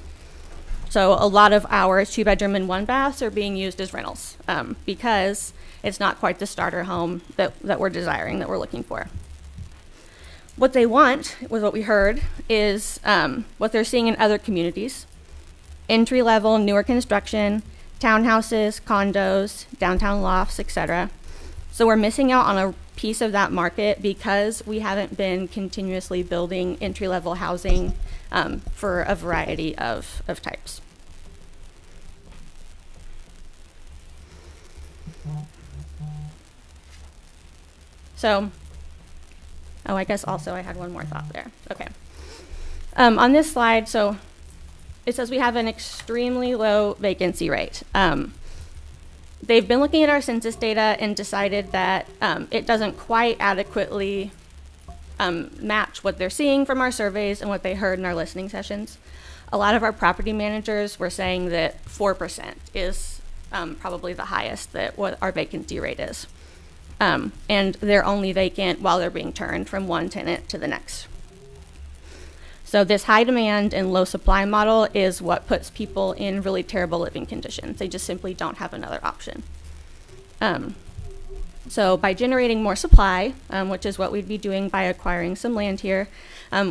So a lot of our 2-bedroom and 1 baths are being used as rentals because it's not quite the starter home that we're desiring, that we're looking for. What they want, was what we heard, is what they're seeing in other communities: entry-level, newer construction, townhouses, condos, downtown lofts, etc. So we're missing out on a piece of that market because we haven't been continuously building entry-level housing for a variety of types. So, I guess also I had one more thought there. Okay. On this slide, so it says we have an extremely low vacancy rate. They've been looking at our census data and decided that it doesn't quite adequately match what they're seeing from our surveys and what they heard in our listening sessions. A lot of our property managers were saying that 4% is probably the highest that what our vacancy rate is. And they're only vacant while they're being turned from one tenant to the next. So this high demand and low supply model is what puts people in really terrible living conditions. They just simply don't have another option. So by generating more supply, which is what we'd be doing by acquiring some land here,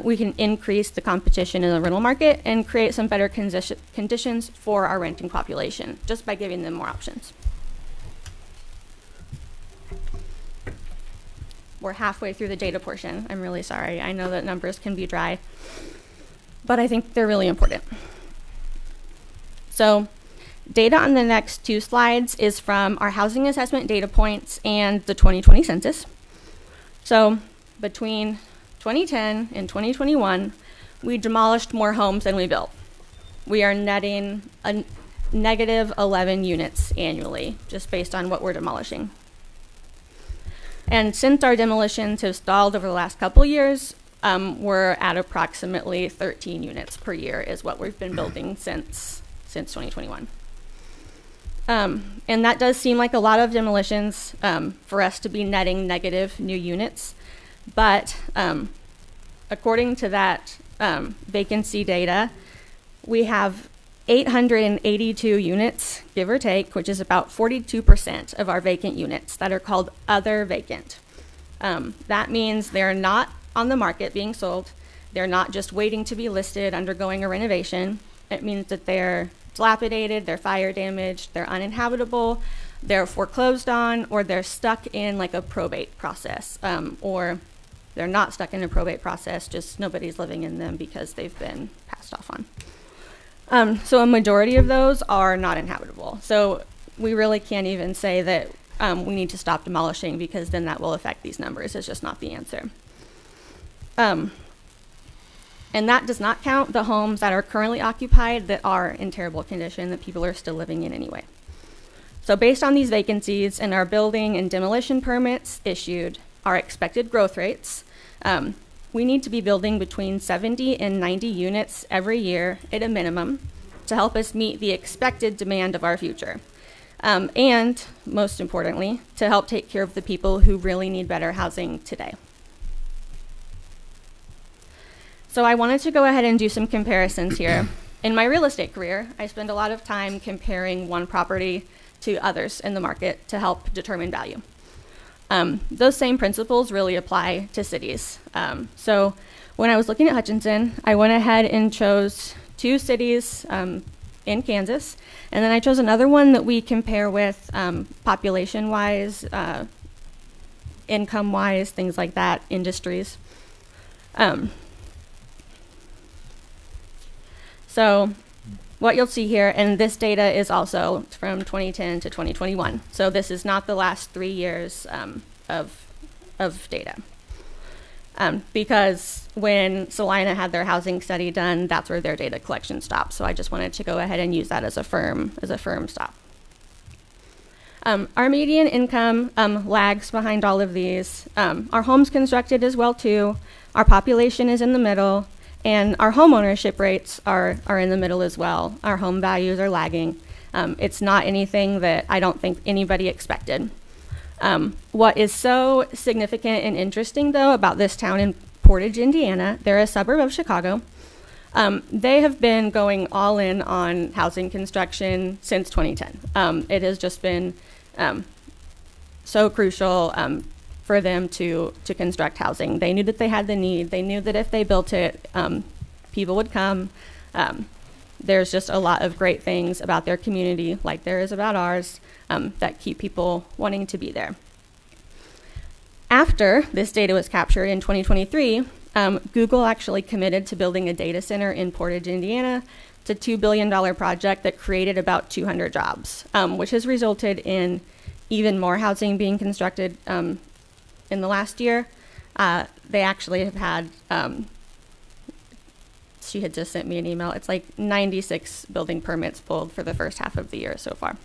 we can increase the competition in the rental market and create some better conditions for our renting population, just by giving them more options. We're halfway through the data portion. I'm really sorry. I know that numbers can be dry, but I think they're really important. So data on the next 2 slides is from our housing assessment data points and the 2020 census. So between 2010 and 2021, we demolished more homes than we built. We are netting a negative 11 units annually, just based on what we're demolishing. And since our demolitions have stalled over the last couple years, we're at approximately 13 units per year is what we've been building since 2021. And that does seem like a lot of demolitions for us to be netting negative new units. But according to that vacancy data, we have 882 units, give or take, which is about 42% of our vacant units that are called other vacant. That means they're not on the market being sold. They're not just waiting to be listed, undergoing a renovation. It means that they're dilapidated, they're fire damaged, they're uninhabitable, they're foreclosed on, or they're stuck in like a probate process, or they're not stuck in a probate process, just nobody's living in them because they've been passed off on. So a majority of those are not inhabitable. So we really can't even say that we need to stop demolishing because then that will affect these numbers. It's just not the answer. And that does not count the homes that are currently occupied that are in terrible condition that people are still living in anyway. So based on these vacancies and our building and demolition permits issued, our expected growth rates, we need to be building between 70 and 90 units every year at a minimum to help us meet the expected demand of our future. And most importantly, to help take care of the people who really need better housing today. So I wanted to go ahead and do some comparisons here. In my real estate career, I spend a lot of time comparing one property to others in the market to help determine value. Those same principles really apply to cities. So when I was looking at Hutchinson, I went ahead and chose 2 cities in Kansas, and then I chose another one that we compare with population-wise, income-wise, things like that, industries. So what you'll see here, and this data is also from 2010 to 2021. So this is not the last 3 years of data. Because when Salina had their housing study done, that's where their data collection stopped. So I just wanted to go ahead and use that as a firm stop. Our median income lags behind all of these. Our homes constructed as well too. Our population is in the middle. And our home ownership rates are in the middle as well. Our home values are lagging. It's not anything that I don't think anybody expected. What is so significant and interesting, though, about this town in Portage, Indiana, they're a suburb of Chicago. They have been going all in on housing construction since 2010. It has just been so crucial for them to construct housing. They knew that they had the need. They knew that if they built it, people would come. There's just a lot of great things about their community, like there is about ours, that keep people wanting to be there. After this data was captured in 2023, Google actually committed to building a data center in Portage, Indiana. It's a $2 billion project that created about 200 jobs, which has resulted in even more housing being constructed in the last year. They actually have had, she had just sent me an email, it's like 96 building permits pulled for the first half of the year so far.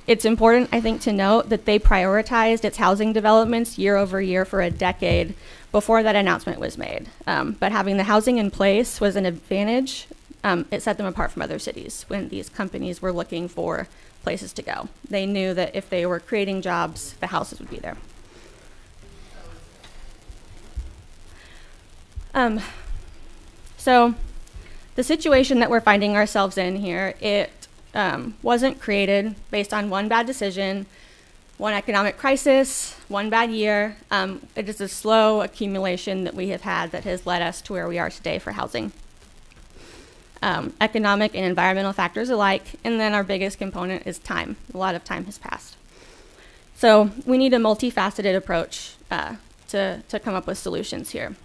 It's important, I think, to note that they prioritized its housing developments year over year for a decade before that announcement was made. But having the housing in place was an advantage. It set them apart from other cities when these companies were looking for places to go. They knew that if they were creating jobs, the houses would be there. So the situation that we're finding ourselves in here, it wasn't created based on one bad decision, one economic crisis, one bad year. It is a slow accumulation that we have had that has led us to where we are today for housing. Economic and environmental factors alike, and then our biggest component is time. A lot of time has passed. So we need a multifaceted approach to come up with solutions here.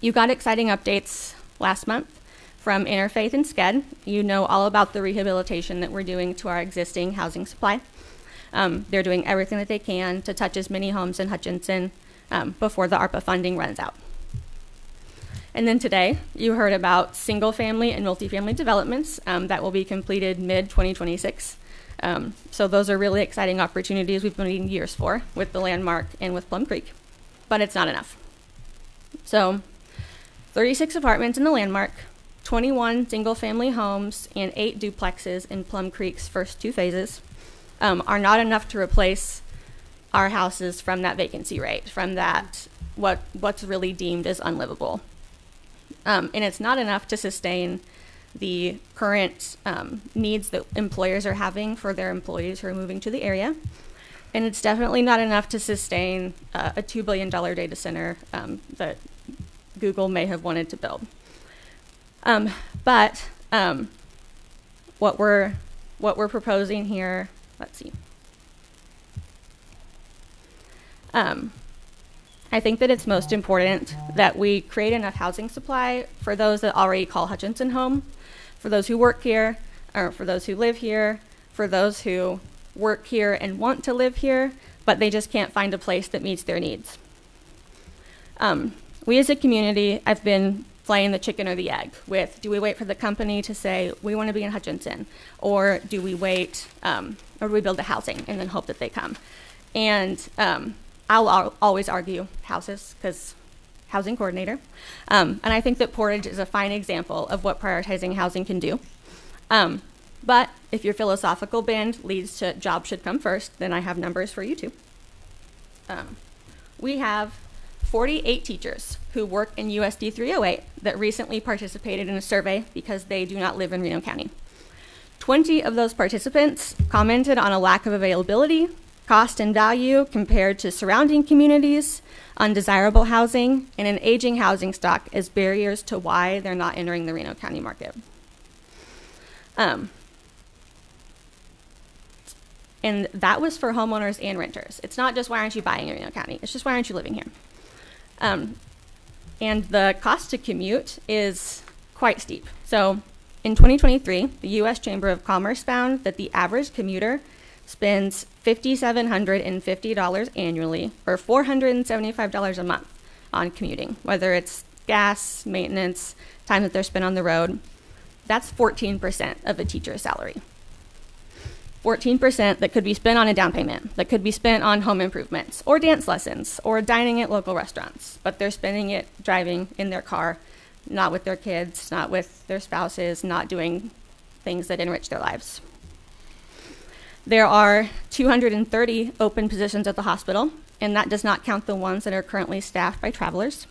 You got exciting updates last month from Interfaith and SCED. You know all about the rehabilitation that we're doing to our existing housing supply. They're doing everything that they can to touch as many homes in Hutchinson before the ARPA funding runs out. And then today, you heard about single-family and multifamily developments that will be completed mid-2026. So those are really exciting opportunities we've been waiting years for with the Landmark and with Plum Creek, but it's not enough. So 36 apartments in the Landmark, 21 single-family homes, and 8 duplexes in Plum Creek's first 2 phases are not enough to replace our houses from that vacancy rate, from that what's really deemed as unlivable. And it's not enough to sustain the current needs that employers are having for their employees who are moving to the area. And it's definitely not enough to sustain a $2 billion data center that Google may have wanted to build. But what we're proposing here, let's see. I think that it's most important that we create enough housing supply for those that already call Hutchinson home, for those who work here, or for those who live here, for those who work here and want to live here, but they just can't find a place that meets their needs. We as a community have been playing the chicken or the egg with, do we wait for the company to say, we want to be in Hutchinson, or do we wait, or do we build a housing and then hope that they come? And I'll always argue houses because housing coordinator. And I think that Portage is a fine example of what prioritizing housing can do. But if your philosophical bend leads to jobs should come first, then I have numbers for you too. We have 48 teachers who work in USD 308 that recently participated in a survey because they do not live in Reno County. 20 of those participants commented on a lack of availability, cost and value compared to surrounding communities, undesirable housing, and an aging housing stock as barriers to why they're not entering the Reno County market. And that was for homeowners and renters. It's not just why aren't you buying in Reno County, it's just why aren't you living here? And the cost to commute is quite steep. So in 2023, the U.S. Chamber of Commerce found that the average commuter spends $5,750 annually, or $475 a month on commuting, whether it's gas, maintenance, time that they're spent on the road. That's 14% of a teacher's salary. 14% that could be spent on a down payment, that could be spent on home improvements, or dance lessons, or dining at local restaurants, but they're spending it driving in their car, not with their kids, not with their spouses, not doing things that enrich their lives. There are 230 open positions at the hospital, and that does not count the ones that are currently staffed by travelers.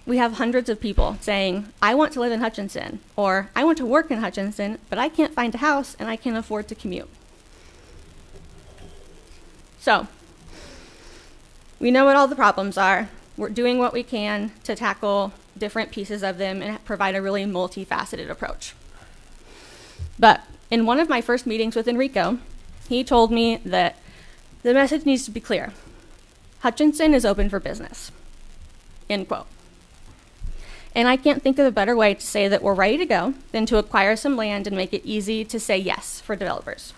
We have hundreds of people saying, I want to live in Hutchinson, or I want to work in Hutchinson, but I can't find a house and I can't afford to commute. So, we know what all the problems are. We're doing what we can to tackle different pieces of them and provide a really multifaceted approach. But in one of my first meetings with Enrico, he told me that the message needs to be clear. Hutchinson is open for business, end quote. And I can't think of a better way to say that we're ready to go than to acquire some land and make it easy to say yes for developers.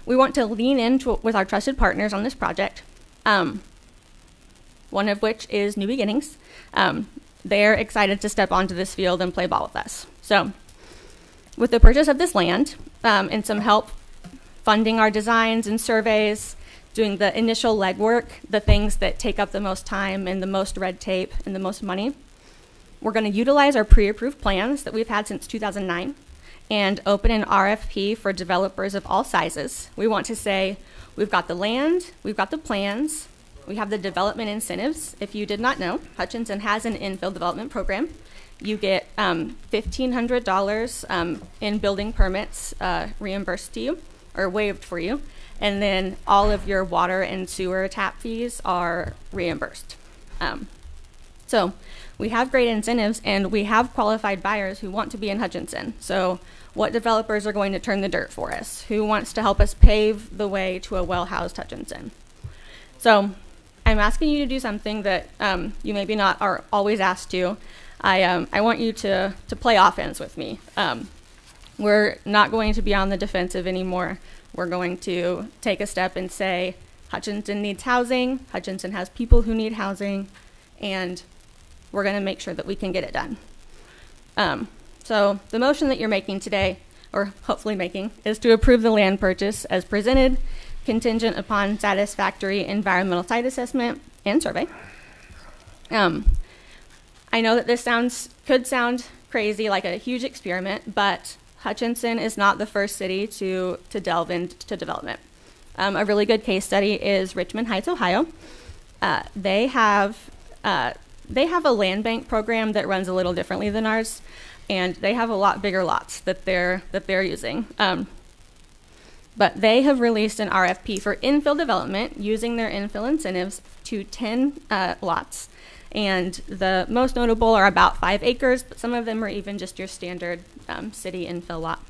We want to lean in with our trusted partners on this project, one of which is New Beginnings. They're excited to step onto this field and play ball with us. So with the purchase of this land and some help funding our designs and surveys, doing the initial legwork, the things that take up the most time and the most red tape and the most money, we're going to utilize our pre-approved plans that we've had since 2009 and open an RFP for developers of all sizes. We want to say, we've got the land, we've got the plans, we have the development incentives. If you did not know, Hutchinson has an infill development program. You get $1,500 in building permits reimbursed to you, or waived for you, and then all of your water and sewer tap fees are reimbursed. So we have great incentives, and we have qualified buyers who want to be in Hutchinson. So what developers are going to turn the dirt for us? Who wants to help us pave the way to a well-housed Hutchinson? So I'm asking you to do something that you maybe not are always asked to. I want you to play offense with me. We're not going to be on the defensive anymore. We're going to take a step and say, Hutchinson needs housing, Hutchinson has people who need housing, and we're going to make sure that we can get it done. So the motion that you're making today, or hopefully making, is to approve the land purchase as presented, contingent upon satisfactory environmental site assessment and survey. I know that this could sound crazy, like a huge experiment, but Hutchinson is not the first city to delve into development. A really good case study is Richmond Heights, Ohio. They have a land bank program that runs a little differently than ours, and they have a lot bigger lots that they're using. But they have released an RFP for infill development using their infill incentives to 10 lots. And the most notable are about 5 acres, but some of them are even just your standard city infill lot.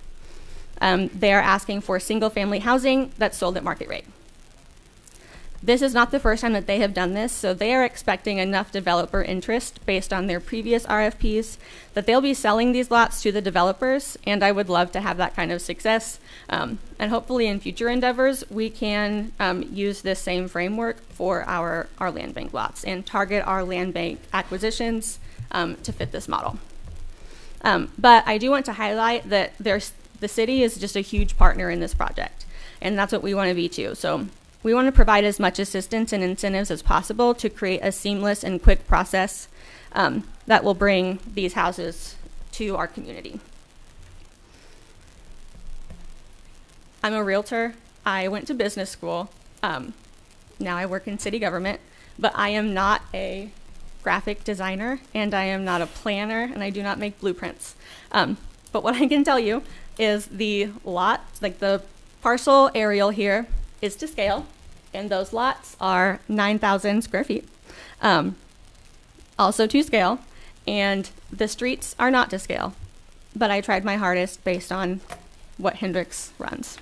They are asking for single-family housing that's sold at market rate. This is not the first time that they have done this, so they are expecting enough developer interest based on their previous RFPs that they'll be selling these lots to the developers, and I would love to have that kind of success. And hopefully in future endeavors, we can use this same framework for our land bank lots and target our land bank acquisitions to fit this model. But I do want to highlight that the city is just a huge partner in this project, and that's what we want to be too. So we want to provide as much assistance and incentives as possible to create a seamless and quick process that will bring these houses to our community. I'm a realtor. I went to business school. Now I work in city government, but I am not a graphic designer, and I am not a planner, and I do not make blueprints. But what I can tell you is the lot, like the parcel aerial here, is to scale, and those lots are 9,000 square feet, also to scale, and the streets are not to scale. But I tried my hardest based on what Hendrix runs.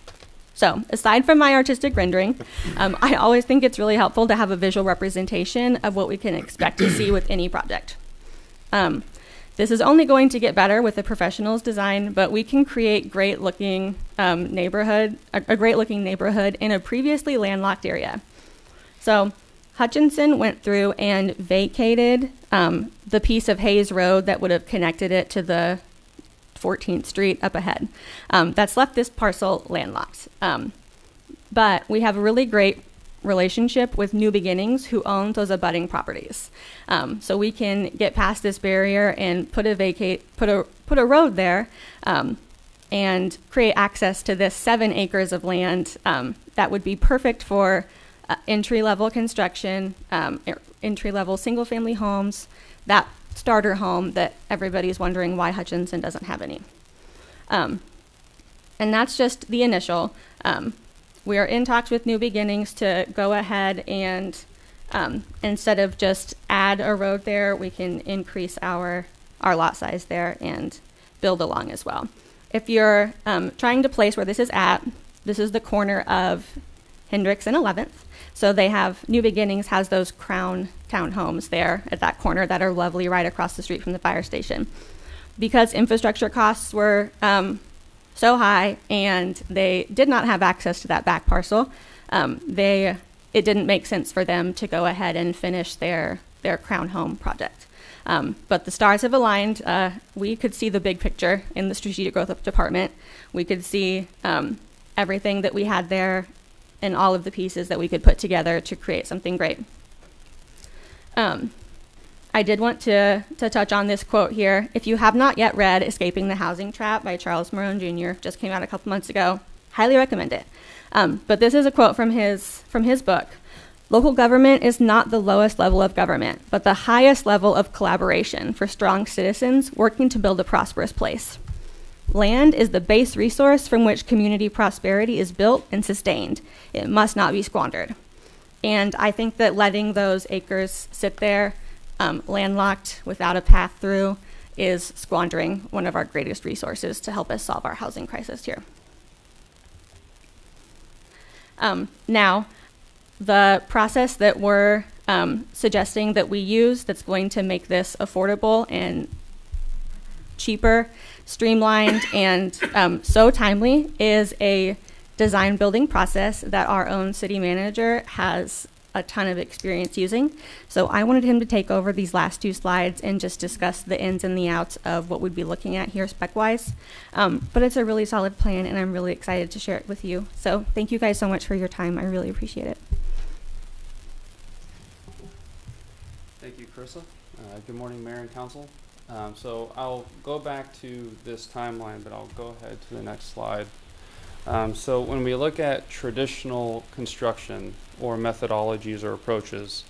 So aside from my artistic rendering, I always think it's really helpful to have a visual representation of what we can expect to see with any project. This is only going to get better with the professional's design, but we can create great looking neighborhood, a great looking neighborhood in a previously landlocked area. So Hutchinson went through and vacated the piece of Hayes Road that would have connected it to the 14th Street up ahead. That's left this parcel landlocked. But we have a really great relationship with New Beginnings, who owns those abutting properties. So we can get past this barrier and put a road there and create access to this 7 acres of land that would be perfect for entry-level construction, entry-level single-family homes, that starter home that everybody's wondering why Hutchinson doesn't have any. And that's just the initial. We are in talks with New Beginnings to go ahead and instead of just add a road there, we can increase our lot size there and build along as well. If you're trying to place where this is at, this is the corner of Hendrix and 11th. So they have, New Beginnings has those Crown townhomes there at that corner that are lovely right across the street from the fire station. Because infrastructure costs were so high and they did not have access to that back parcel, it didn't make sense for them to go ahead and finish their Crown home project. But the stars have aligned. We could see the big picture in the strategic growth department. We could see everything that we had there and all of the pieces that we could put together to create something great. I did want to touch on this quote here. If you have not yet read Escaping the Housing Trap by Charles Marone Jr., just came out a couple months ago, highly recommend it. But this is a quote from his book. Local government is not the lowest level of government, but the highest level of collaboration for strong citizens working to build a prosperous place. Land is the base resource from which community prosperity is built and sustained. It must not be squandered. And I think that letting those acres sit there, landlocked without a path through, is squandering one of our greatest resources to help us solve our housing crisis here. Now, the process that we're suggesting that we use that's going to make this affordable and cheaper, streamlined, and so timely is a design building process that our own city manager has a ton of experience using. So I wanted him to take over these last 2 slides and just discuss the ins and the outs of what we'd be looking at here spec-wise. But it's a really solid plan, and I'm really excited to share it with you. So thank you guys so much for your time. I really appreciate it. Thank you, Carissa. Good morning, Mayor and Council. So I'll go back to this timeline, but I'll go ahead to the next slide. So when we look at traditional construction or methodologies or approaches,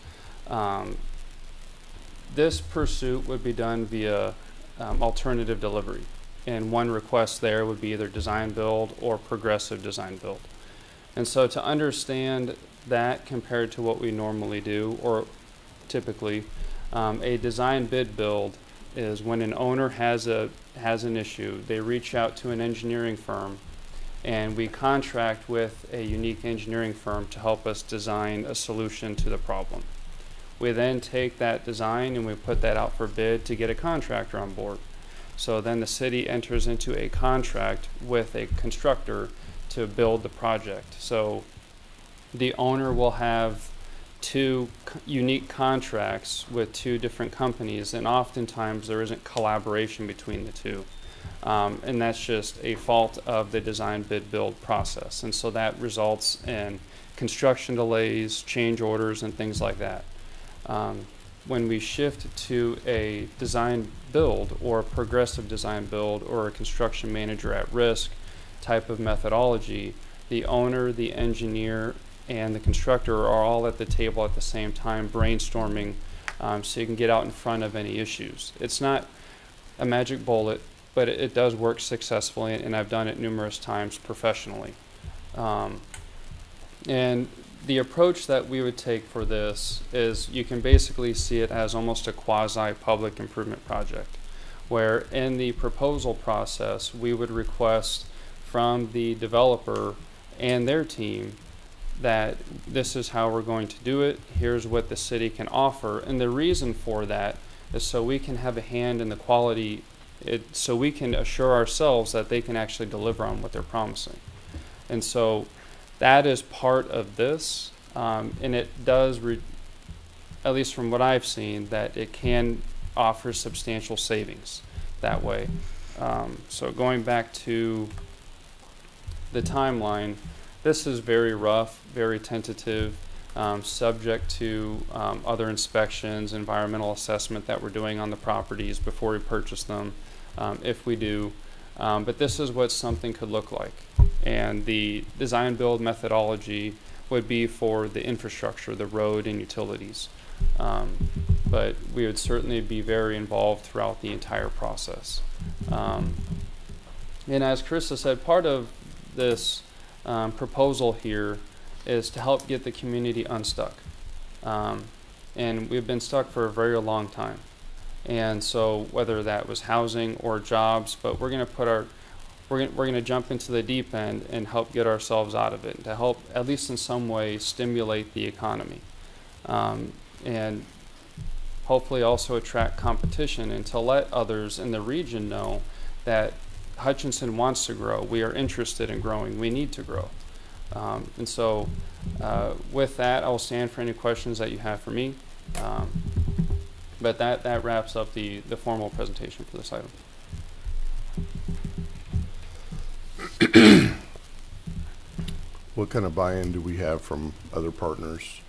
this pursuit would be done via alternative delivery. And one request there would be either design build or progressive design build. And so to understand that compared to what we normally do, or typically, a design bid build is when an owner has an issue, they reach out to an engineering firm, and we contract with a unique engineering firm to help us design a solution to the problem. We then take that design and we put that out for bid to get a contractor on board. So then the city enters into a contract with a constructor to build the project. So the owner will have 2 unique contracts with 2 different companies, and oftentimes there isn't collaboration between the 2. And that's just a fault of the design bid build process. And so that results in construction delays, change orders, and things like that. When we shift to a design build or a progressive design build or a construction manager at risk type of methodology, the owner, the engineer, and the constructor are all at the table at the same time brainstorming, so you can get out in front of any issues. It's not a magic bullet, but it does work successfully, and I've done it numerous times professionally. And the approach that we would take for this is you can basically see it as almost a quasi-public improvement project, where in the proposal process, we would request from the developer and their team that this is how we're going to do it, here's what the city can offer. And the reason for that is so we can have a hand in the quality, so we can assure ourselves that they can actually deliver on what they're promising. And so that is part of this, and it does, at least from what I've seen, that it can offer substantial savings that way. So going back to the timeline, this is very rough, very tentative, subject to other inspections, environmental assessment that we're doing on the properties before we purchase them, if we do. But this is what something could look like. And the design build methodology would be for the infrastructure, the road and utilities. But we would certainly be very involved throughout the entire process. And as Carissa said, part of this proposal here is to help get the community unstuck. And we've been stuck for a very long time. And so whether that was housing or jobs, but we're going to put we're going to jump into the deep end and help get ourselves out of it, to help at least in some way stimulate the economy, and hopefully also attract competition and to let others in the region know that Hutchinson wants to grow. We are interested in growing. We need to grow. And so with that, I will stand for any questions that you have for me. But that wraps up the formal presentation for this item. What kind of buy-in do we have from other partners?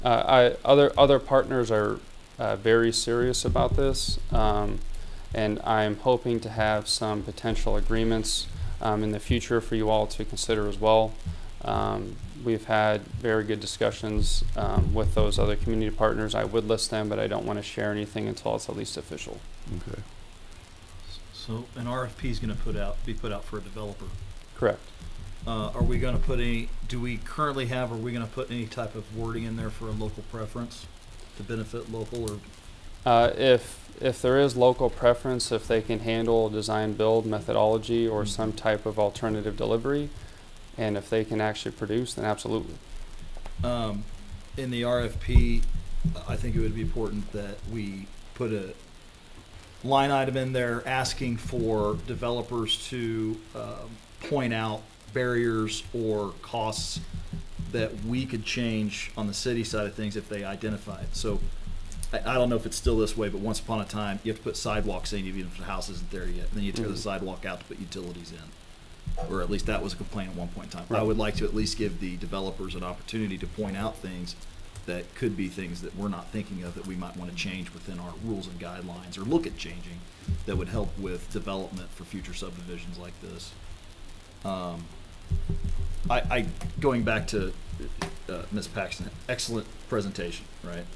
Other partners are very serious about this, and I'm hoping to have some potential agreements in the future for you all to consider as well. We've had very good discussions with those other community partners. I would list them, but I don't want to share anything until it's at least official. Okay. So an RFP is going to be put out for a developer. Correct. Are we going to put any? Do we currently have? Are we going to put any type of wording in there for a local preference to benefit local, or? If there is local preference, if they can handle design build methodology or some type of alternative delivery, and if they can actually produce, then absolutely. In the RFP, I think it would be important that we put a line item in there asking for developers to point out barriers or costs that we could change on the city side of things if they identify it. So I don't know if it's still this way, but once upon a time, you have to put sidewalks in even if the house isn't there yet. And then you tear the sidewalk out to put utilities in. Or at least that was a complaint at one point in time. Right. I would like to at least give the developers an opportunity to point out things that could be things that we're not thinking of that we might want to change within our rules and guidelines, or look at changing, that would help with development for future subdivisions like this. Going back to Ms. Paxton, excellent presentation, right?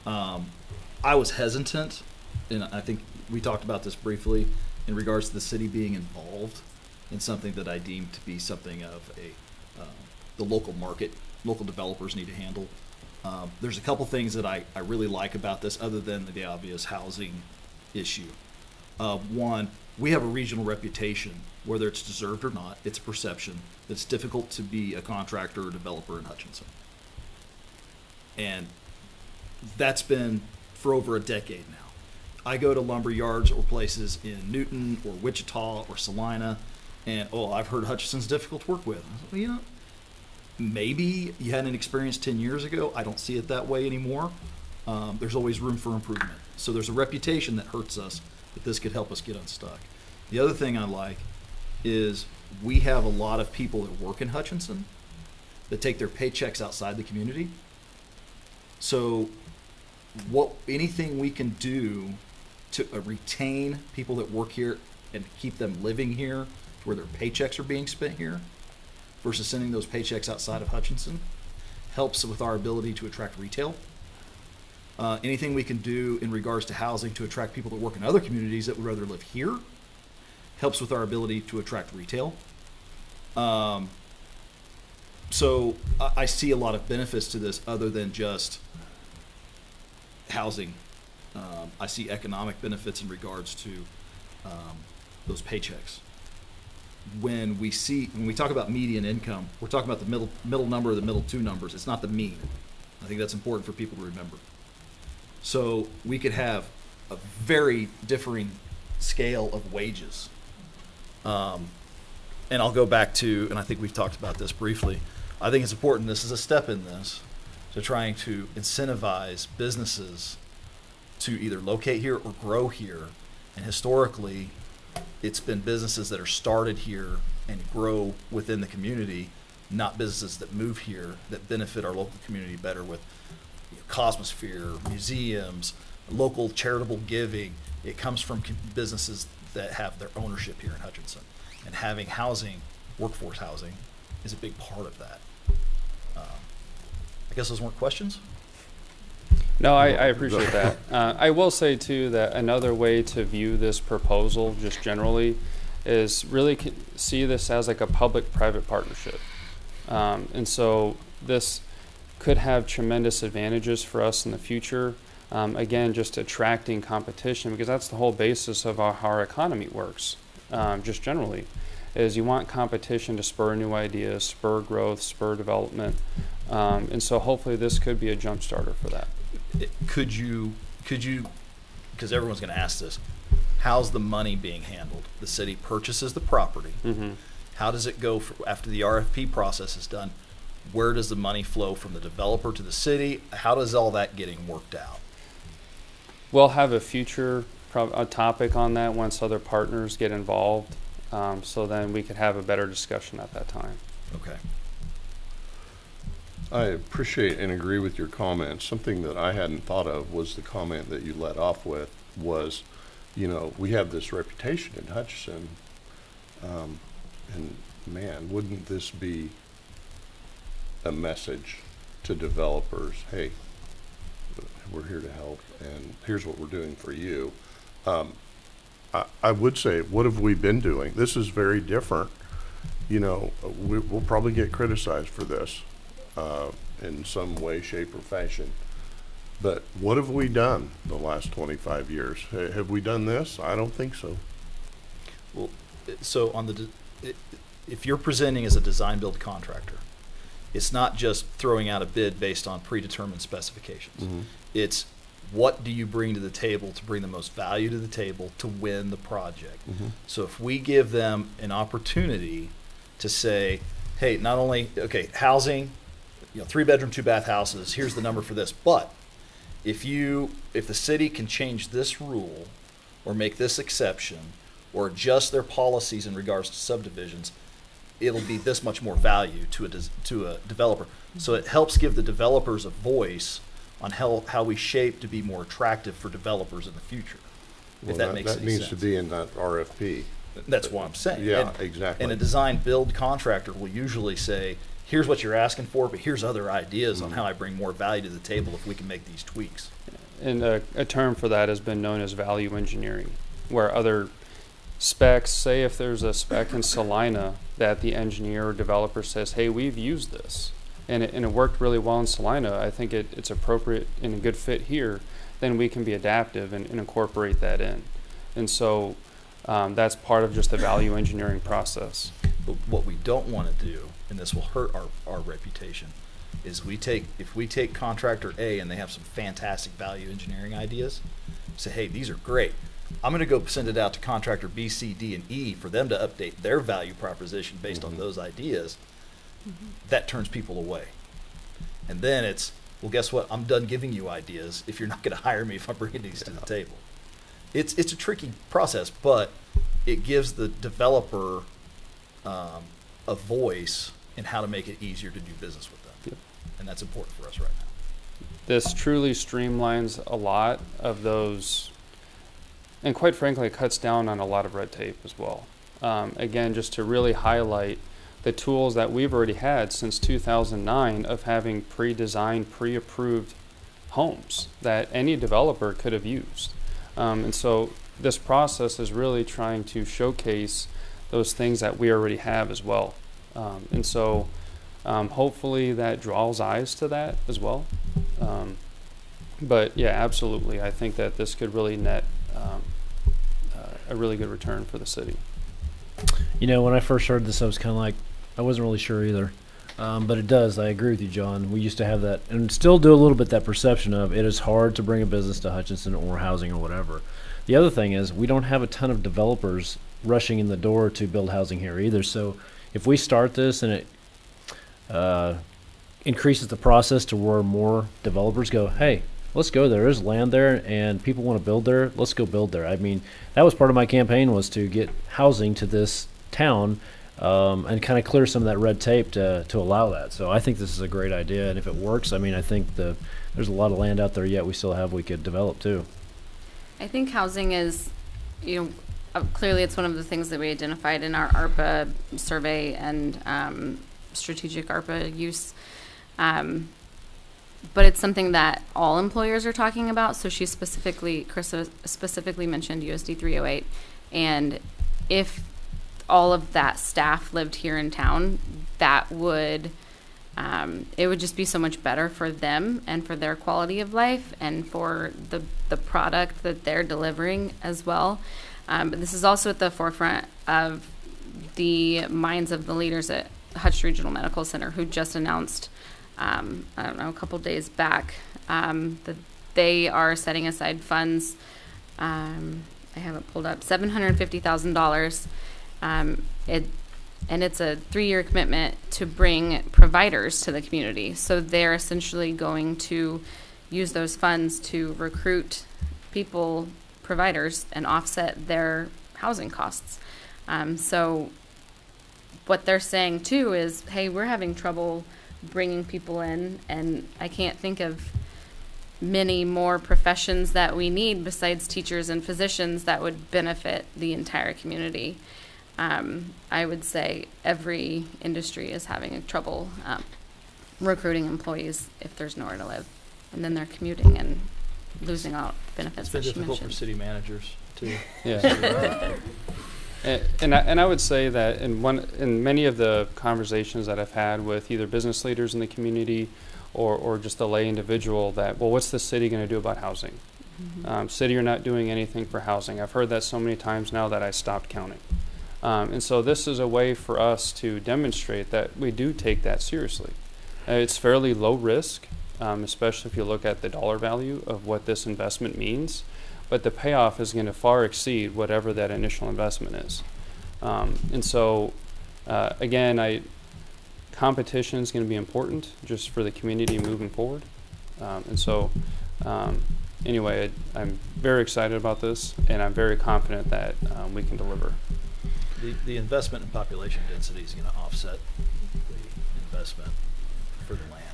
I was hesitant, and I think we talked about this briefly, in regards to the city being involved in something that I deemed to be something of the local market, local developers need to handle. There's a couple things that I really like about this, other than the obvious housing issue. One, we have a regional reputation, whether it's deserved or not, it's a perception, that it's difficult to be a contractor or developer in Hutchinson. And that's been for over a decade now. I go to lumber yards or places in Newton or Wichita or Salina, and I've heard Hutchinson's difficult to work with. Well, maybe you had an experience 10 years ago. I don't see it that way anymore. there's always room for improvement. So there's a reputation that hurts us, that this could help us get unstuck. The other thing I like is we have a lot of people that work in Hutchinson that take their paychecks outside the community. So anything we can do to retain people that work here and keep them living here where their paychecks are being spent here versus sending those paychecks outside of Hutchinson helps with our ability to attract retail. Anything we can do in regards to housing to attract people that work in other communities that would rather live here helps with our ability to attract retail. So I see a lot of benefits to this other than just housing. I see economic benefits in regards to those paychecks. When we talk about median income, we're talking about the middle number or the middle two numbers. It's not the mean. I think that's important for people to remember. So we could have a very differing scale of wages. And I'll go back to, and I think we've talked about this briefly, I think it's important, this is a step in this, to trying to incentivize businesses to either locate here or grow here. And historically, it's been businesses that are started here and grow within the community, not businesses that move here that benefit our local community better with Cosmosphere, museums, local charitable giving. It comes from businesses that have their ownership here in Hutchinson. And having housing, workforce housing, is a big part of that. I guess those weren't questions? No, I appreciate that. I will say, too, that another way to view this proposal, just generally, is really see this as like a public-private partnership. And so this could have tremendous advantages for us in the future. Again, just attracting competition, because that's the whole basis of how our economy works, just generally, is you want competition to spur new ideas, spur growth, spur development. And so hopefully this could be a jump starter for that. Could you, because everyone's going to ask this, how's the money being handled? The city purchases the property. Mm-hmm. How does it go after the RFP process is done? Where does the money flow from the developer to the city? How does all that getting worked out? We'll have a future a topic on that once other partners get involved. So then we could have a better discussion at that time. Okay. I appreciate and agree with your comments. Something that I hadn't thought of was the comment that you led off with was, we have this reputation in Hutchinson, and man, wouldn't this be a message to developers? Hey, we're here to help, and here's what we're doing for you. I would say, what have we been doing? This is very different. We'll probably get criticized for this in some way, shape, or fashion. But what have we done the last 25 years? Have we done this? I don't think so. Well, so if you're presenting as a design-build contractor, it's not just throwing out a bid based on predetermined specifications. Mm-hmm. It's what do you bring to the table to bring the most value to the table to win the project. Mm-hmm. So if we give them an opportunity to say, hey, not only, housing, 3-bedroom, 2-bath houses, here's the number for this, but if the city can change this rule or make this exception or adjust their policies in regards to subdivisions, it'll be this much more value to a developer. So it helps give the developers a voice on how we shape to be more attractive for developers in the future. Well, if that makes any sense. That needs to be in that RFP. That's what I'm saying. Yeah, exactly. And a design-build contractor will usually say, here's what you're asking for, but here's other ideas on how I bring more value to the table if we can make these tweaks. And a term for that has been known as value engineering, where other specs, say if there's a spec in Salina that the engineer or developer says, hey, we've used this, and it worked really well in Salina, I think it's appropriate and a good fit here, then we can be adaptive and incorporate that in. And so that's part of just the value engineering process. But what we don't want to do, and this will hurt our reputation, is if we take contractor A and they have some fantastic value engineering ideas, say, hey, these are great. I'm going to go send it out to contractor B, C, D, and E for them to update their value proposition based on those ideas. Mm-hmm. That turns people away. And then it's, Well, guess what? I'm done giving you ideas if you're not going to hire me if I'm bringing these to the table. It's a tricky process, but it gives the developer a voice in how to make it easier to do business with them. Yep. And that's important for us right now. This truly streamlines a lot of those, and quite frankly, it cuts down on a lot of red tape as well. Again, just to really highlight the tools that we've already had since 2009 of having pre-designed, pre-approved homes that any developer could have used. And so this process is really trying to showcase those things that we already have as well. And so hopefully that draws eyes to that as well. But yeah, absolutely. I think that this could really net a really good return for the city. You know, when I first heard this, I was kind of like, I wasn't really sure either. But it does. I agree with you, John. We used to have that, and still do a little bit that perception of it is hard to bring a business to Hutchinson or housing or whatever. The other thing is we don't have a ton of developers rushing in the door to build housing here either. So if we start this and it increases the process to where more developers go, hey, let's go there. There's land there and people want to build there. Let's go build there. I mean, that was part of my campaign, was to get housing to this town and kind of clear some of that red tape to allow that. So I think this is a great idea. And if it works, I mean, I think there's a lot of land out there yet we could develop too. I think housing is, clearly it's one of the things that we identified in our ARPA survey and strategic ARPA use. But it's something that all employers are talking about. So Chris specifically mentioned USD 308. And if all of that staff lived here in town, that would, it would just be so much better for them and for their quality of life and for the product that they're delivering as well. But this is also at the forefront of the minds of the leaders at Hutch Regional Medical Center, who just announced, a couple days back, that they are setting aside funds. I have it pulled up, $750,000. And it's a 3-year commitment to bring providers to the community. So they're essentially going to use those funds to recruit providers, and offset their housing costs. So what they're saying too is, hey, we're having trouble bringing people in, and I can't think of many more professions that we need besides teachers and physicians that would benefit the entire community. I would say every industry is having trouble recruiting employees if there's nowhere to live, and then they're commuting and losing out benefits. It's been difficult for city managers too. Yeah. And I would say that in many of the conversations that I've had with either business leaders in the community or just a lay individual, that, well, what's the city going to do about housing? Mm-hmm. City are not doing anything for housing. I've heard that so many times now that I stopped counting. And so this is a way for us to demonstrate that we do take that seriously. It's fairly low risk, especially if you look at the dollar value of what this investment means. But the payoff is going to far exceed whatever that initial investment is. And so, again, competition is going to be important just for the community moving forward. Anyway, I'm very excited about this, and I'm very confident that we can deliver. The investment in population density is going to offset the investment for the land.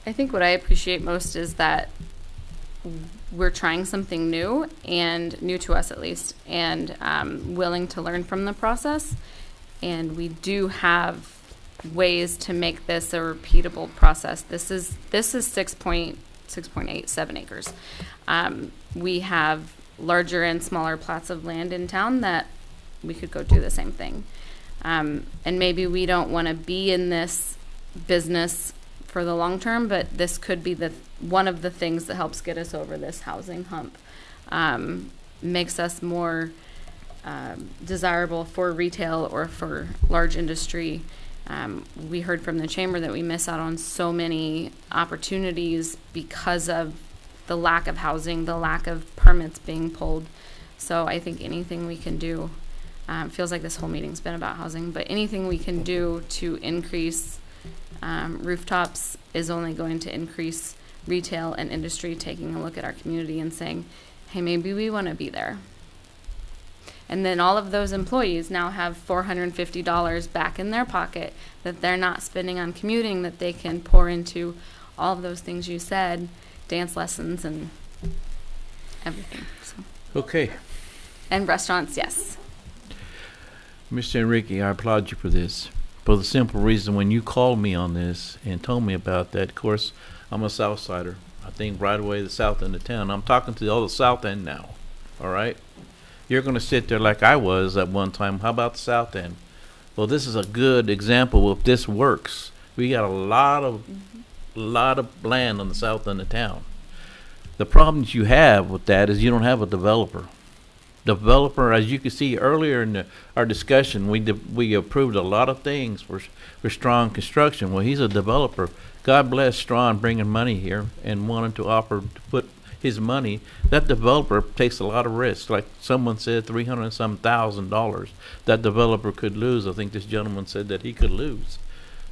I think what I appreciate most is that we're trying something new, and new to us at least, and willing to learn from the process. And we do have ways to make this a repeatable process. This is 6.87 acres. We have larger and smaller plots of land in town that we could go do the same thing. And maybe we don't want to be in this business for the long term, but this could be one of the things that helps get us over this housing hump, makes us more desirable for retail or for large industry. We heard from the chamber that we miss out on so many opportunities because of the lack of housing, the lack of permits being pulled. So I think anything we can do, feels like this whole meeting's been about housing, but anything we can do to increase rooftops is only going to increase retail and industry taking a look at our community and saying, hey, maybe we want to be there. And then all of those employees now have $450 back in their pocket that they're not spending on commuting, that they can pour into all of those things you said, dance lessons and everything. So. Okay. And restaurants, yes. Mr. Enrique, I applaud you for this. For the simple reason, when you called me on this and told me about that, of course, I'm a South Sider. I think right away the south end of town. I'm talking to all the south end now, all right? You're going to sit there like I was at one time. How about the south end? Well, this is a good example if this works. We got a lot of land on the south end of town. The problems you have with that is you don't have a developer. Developer, as you can see earlier in our discussion, we approved a lot of things for Strong Construction. Well, he's a developer. God bless Strong bringing money here and wanting to offer to put his money. That developer takes a lot of risks. Like someone said, $300 and some thousand. That developer could lose. I think this gentleman said that he could lose.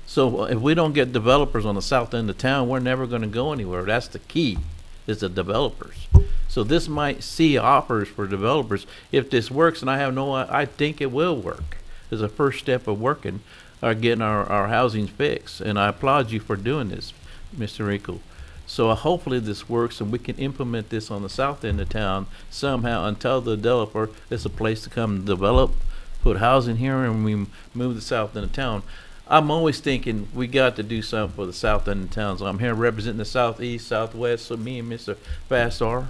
So if we don't get developers on the south end of town, we're never going to go anywhere. That's the key, is the developers. So this might see offers for developers. If this works, and I think it will work. It's a first step of working, or getting our housing fixed. And I applaud you for doing this, Mr. Rico. So hopefully this works and we can implement this on the south end of town somehow and tell the developer it's a place to come develop, put housing here, and we move the south end of town. I'm always thinking we got to do something for the south end of town. So I'm here representing the southeast, southwest, so me and Mr. Fassar,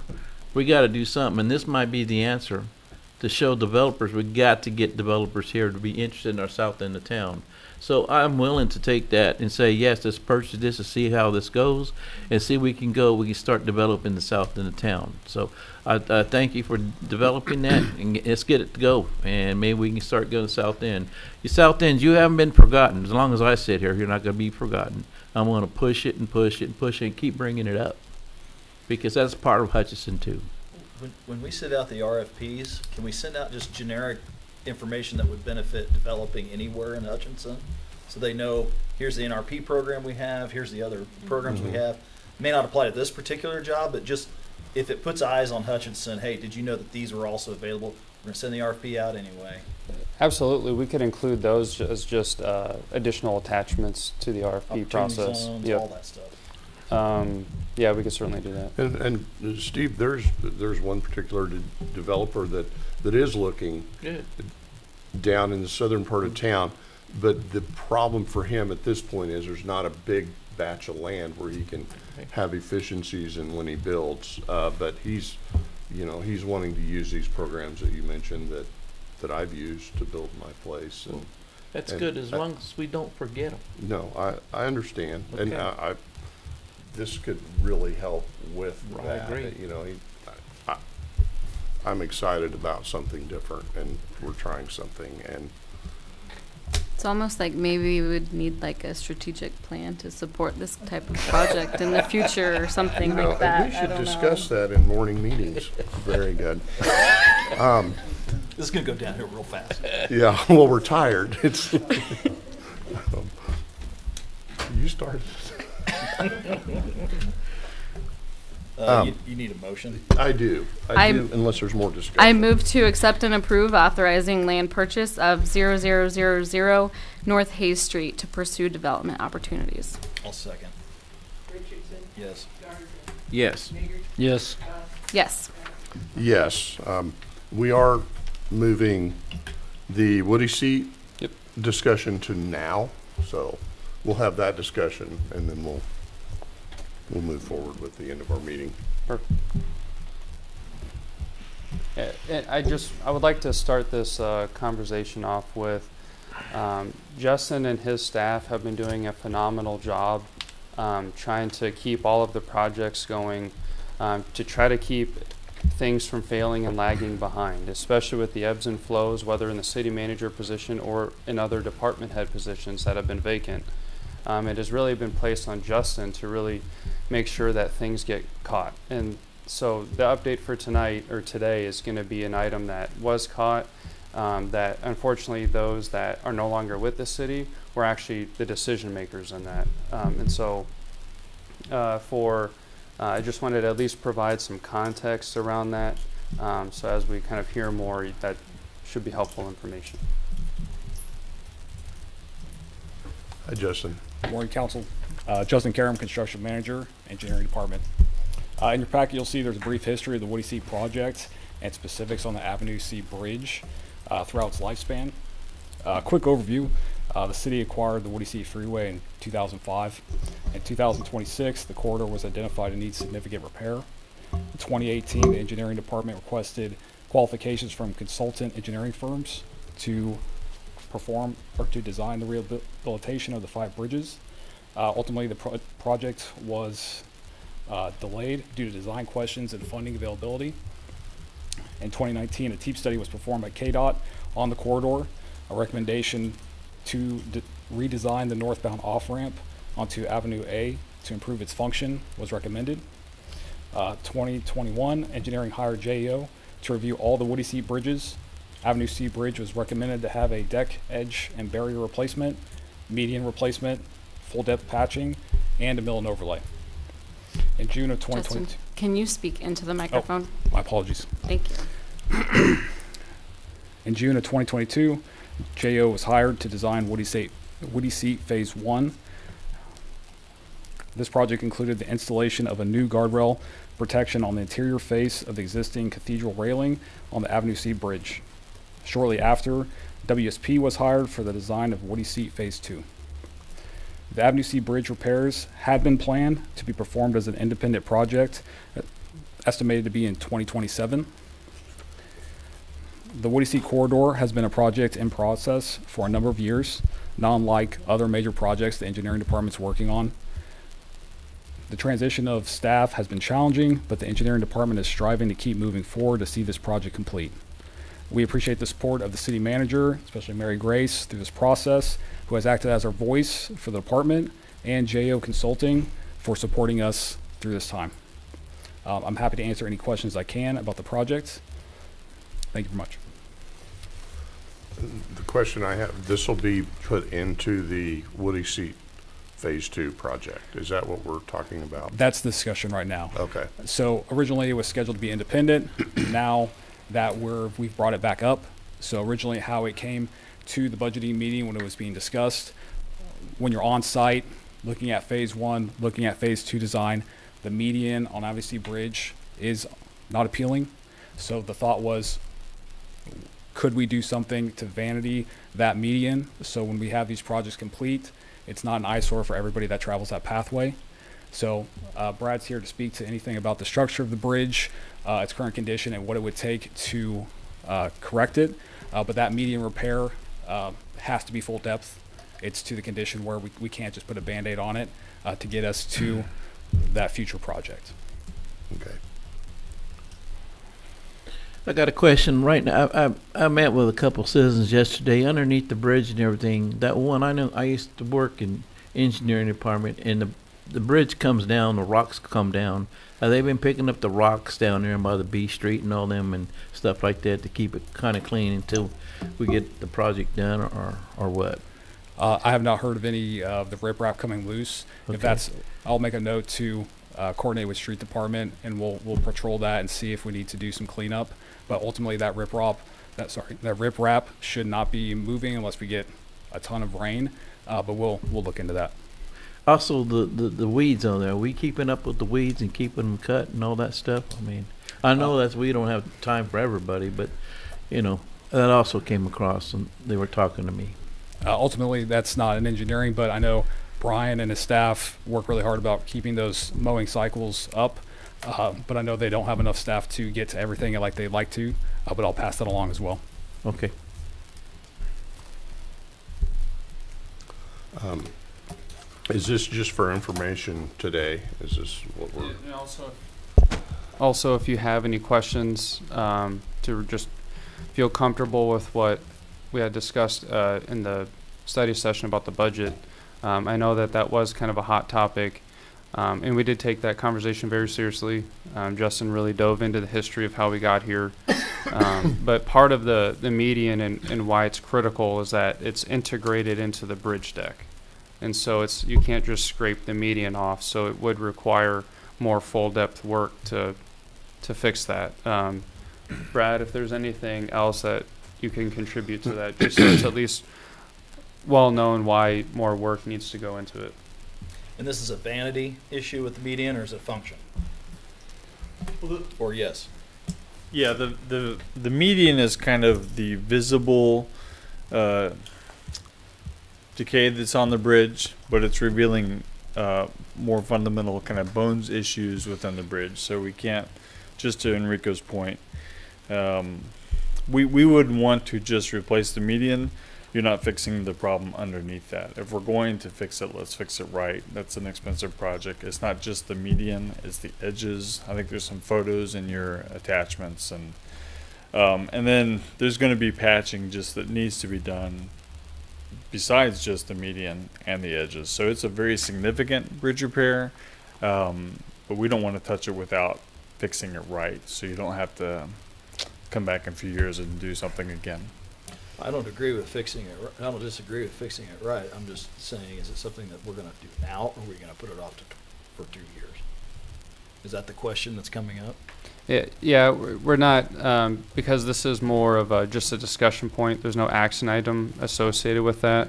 we got to do something. And this might be the answer to show developers we got to get developers here to be interested in our south end of town. So I'm willing to take that and say, yes, let's purchase this and see how this goes and see we can start developing the south end of town. So I thank you for developing that, and let's get it to go, and maybe we can start going to south end. Your south end, you haven't been forgotten. As long as I sit here, you're not going to be forgotten. I'm going to push it and push it and push it and keep bringing it up, because that's part of Hutchinson too. When we send out the RFPs, can we send out just generic information that would benefit developing anywhere in Hutchinson, so they know here's the NRP program we have, here's the other programs we have? May not apply to this particular job, but just if it puts eyes on Hutchinson, hey, did you know that these were also available? We're going to send the RFP out anyway. Absolutely. We could include those as just additional attachments to the RFP process. Zones, all that stuff. Yeah, we could certainly do that. And Steve, there's one particular developer that is looking down in the southern part of town, but the problem for him at this point is there's not a big batch of land where he can have efficiencies in when he builds. But he's wanting to use these programs that you mentioned that I've used to build my place. And that's good, as long as we don't forget them. No, I understand, Okay. and this could really help with I that. agree. I'm excited about something different, and we're trying something. And It's almost like maybe we would need like a strategic plan to support this type of project in the future or something like that. We should discuss that in morning meetings. Very good. This is going to go down here real fast. Yeah, well, we're tired. It's you started. You need a motion? I do, unless there's more discussion. I move to accept and approve authorizing land purchase of 0000 North Hayes Street to pursue development opportunities. I'll second. Richardson? Yes. Gardner? Yes. Mayor? Yes. Yes. Yes, we are moving the Woody seat discussion to now, so we'll have that discussion, and then we'll move forward with the end of our meeting. Perfect. And I would like to start this conversation off with Justin and his staff have been doing a phenomenal job trying to keep all of the projects going, to try to keep things from failing and lagging behind, especially with the ebbs and flows, whether in the city manager position or in other department head positions that have been vacant. It has really been placed on Justin to really make sure that things get caught. And so the update for tonight or today is going to be an item that was caught, that unfortunately those that are no longer with the city were actually the decision makers in that. And so for I just wanted to at least provide some context around that. So as we kind of hear more, that should be helpful information. Hi, Justin. Good morning, Council. Justin Karam, Construction Manager, Engineering Department. In your packet, you'll see there's a brief history of the Woody C project and specifics on the Avenue C Bridge throughout its lifespan. Quick overview, the city acquired the Woody C Freeway in 2005. In 2026, the corridor was identified to need significant repair. In 2018, the Engineering Department requested qualifications from consultant engineering firms to perform or to design the rehabilitation of the 5 bridges. Ultimately, the project was delayed due to design questions and funding availability. In 2019, a TEEP study was performed by KDOT on the corridor. A recommendation to redesign the northbound off-ramp onto Avenue A to improve its function was recommended. 2021, engineering hired JEO to review all the Woody C bridges. Avenue C Bridge was recommended to have a deck, edge, and barrier replacement, median replacement, full depth patching, and a mill and overlay. In June of 2022. Justin, can you speak into the microphone? Oh, my apologies. Thank you. In June of 2022, JO was hired to design Woody C Phase 1. This project included the installation of a new guardrail protection on the interior face of the existing cathedral railing on the Avenue C Bridge. Shortly after, WSP was hired for the design of Woody C Phase 2. The Avenue C Bridge repairs had been planned to be performed as an independent project, estimated to be in 2027. The Woody C corridor has been a project in process for a number of years, not unlike other major projects the engineering department's working on. The transition of staff has been challenging, but the engineering department is striving to keep moving forward to see this project complete. We appreciate the support of the city manager, especially Mary Grace, through this process, who has acted as our voice for the department, and JO Consulting for supporting us through this time. I'm happy to answer any questions I can about the project. Thank you very much. The question I have, this will be put into the Woody C Phase 2 project. Is that what we're talking about? That's the discussion right now. Okay. So originally it was scheduled to be independent. Now that we've brought it back up. So originally how it came to the budgeting meeting when it was being discussed, when you're on site, looking at Phase 1, looking at Phase 2 design, the median on Avenue C Bridge is not appealing. So the thought was, could we do something to vanity that median? So when we have these projects complete, it's not an eyesore for everybody that travels that pathway. So Brad's here to speak to anything about the structure of the bridge, its current condition, and what it would take to correct it. But that median repair has to be full depth. It's to the condition where we can't just put a Band-Aid on it to get us to that future project. Okay. I got a question right now. I met with a couple citizens yesterday underneath the bridge and everything. That one, I know I used to work in engineering department, and the bridge comes down, the rocks come down. They've been picking up the rocks down there by the B Street and all them and stuff like that to keep it kind of clean until we get the project done, or what? I have not heard of any of the riprap coming loose. Okay. If that's, I'll make a note to coordinate with street department, and we'll patrol that and see if we need to do some cleanup. But ultimately, that riprap should not be moving unless we get a ton of rain. But we'll look into that. Also, the weeds on there. Are we keeping up with the weeds and keeping them cut and all that stuff? I mean, I know we don't have time for everybody, but you know that also came across, and they were talking to me. Ultimately, that's not an engineering, but I know Brian and his staff work really hard about keeping those mowing cycles up. But I know they don't have enough staff to get to everything like they'd like to, but I'll pass that along as well. Okay. Is this just for information today? Is this what we're... And Also, if you have any questions, to just feel comfortable with what we had discussed in the study session about the budget. I know that was kind of a hot topic, and we did take that conversation very seriously. Justin really dove into the history of how we got here. But part of the median and why it's critical is that it's integrated into the bridge deck. And so you can't just scrape the median off, so it would require more full depth work to fix that. Brad, if there's anything else that you can contribute to that, just so it's at least well known why more work needs to go into it. And this is a vanity issue with the median, or is it a function? Or yes? Yeah, the median is kind of the visible decay that's on the bridge, but it's revealing more fundamental kind of bones issues within the bridge. So we can't, just to Enrico's point, we wouldn't want to just replace the median. You're not fixing the problem underneath that. If we're going to fix it, let's fix it right. That's an expensive project. It's not just the median, it's the edges. I think there's some photos in your attachments, and then there's going to be patching just that needs to be done besides just the median and the edges. So it's a very significant bridge repair, but we don't want to touch it without fixing it right, so you don't have to come back in a few years and do something again. I don't agree with fixing it. I don't disagree with fixing it right. I'm just saying, is it something that we're going to do now, or are we going to put it off for 2 years? Is that the question that's coming up? Yeah, we're not, because this is more of just a discussion point. There's no action item associated with that.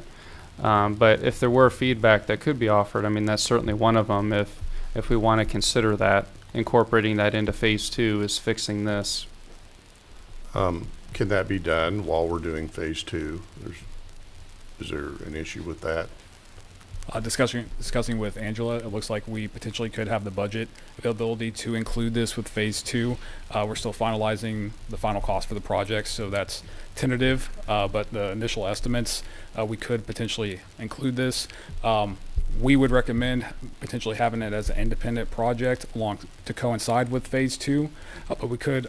But if there were feedback that could be offered, I mean, that's certainly one of them. If we want to consider that, incorporating that into phase 2 is fixing this. Can that be done while we're doing phase 2? Is there an issue with that? Discussing with Angela, it looks like we potentially could have the budget availability to include this with phase 2. We're still finalizing the final cost for the project, so that's tentative, but the initial estimates, we could potentially include this. We would recommend potentially having it as an independent project to coincide with phase 2, but we could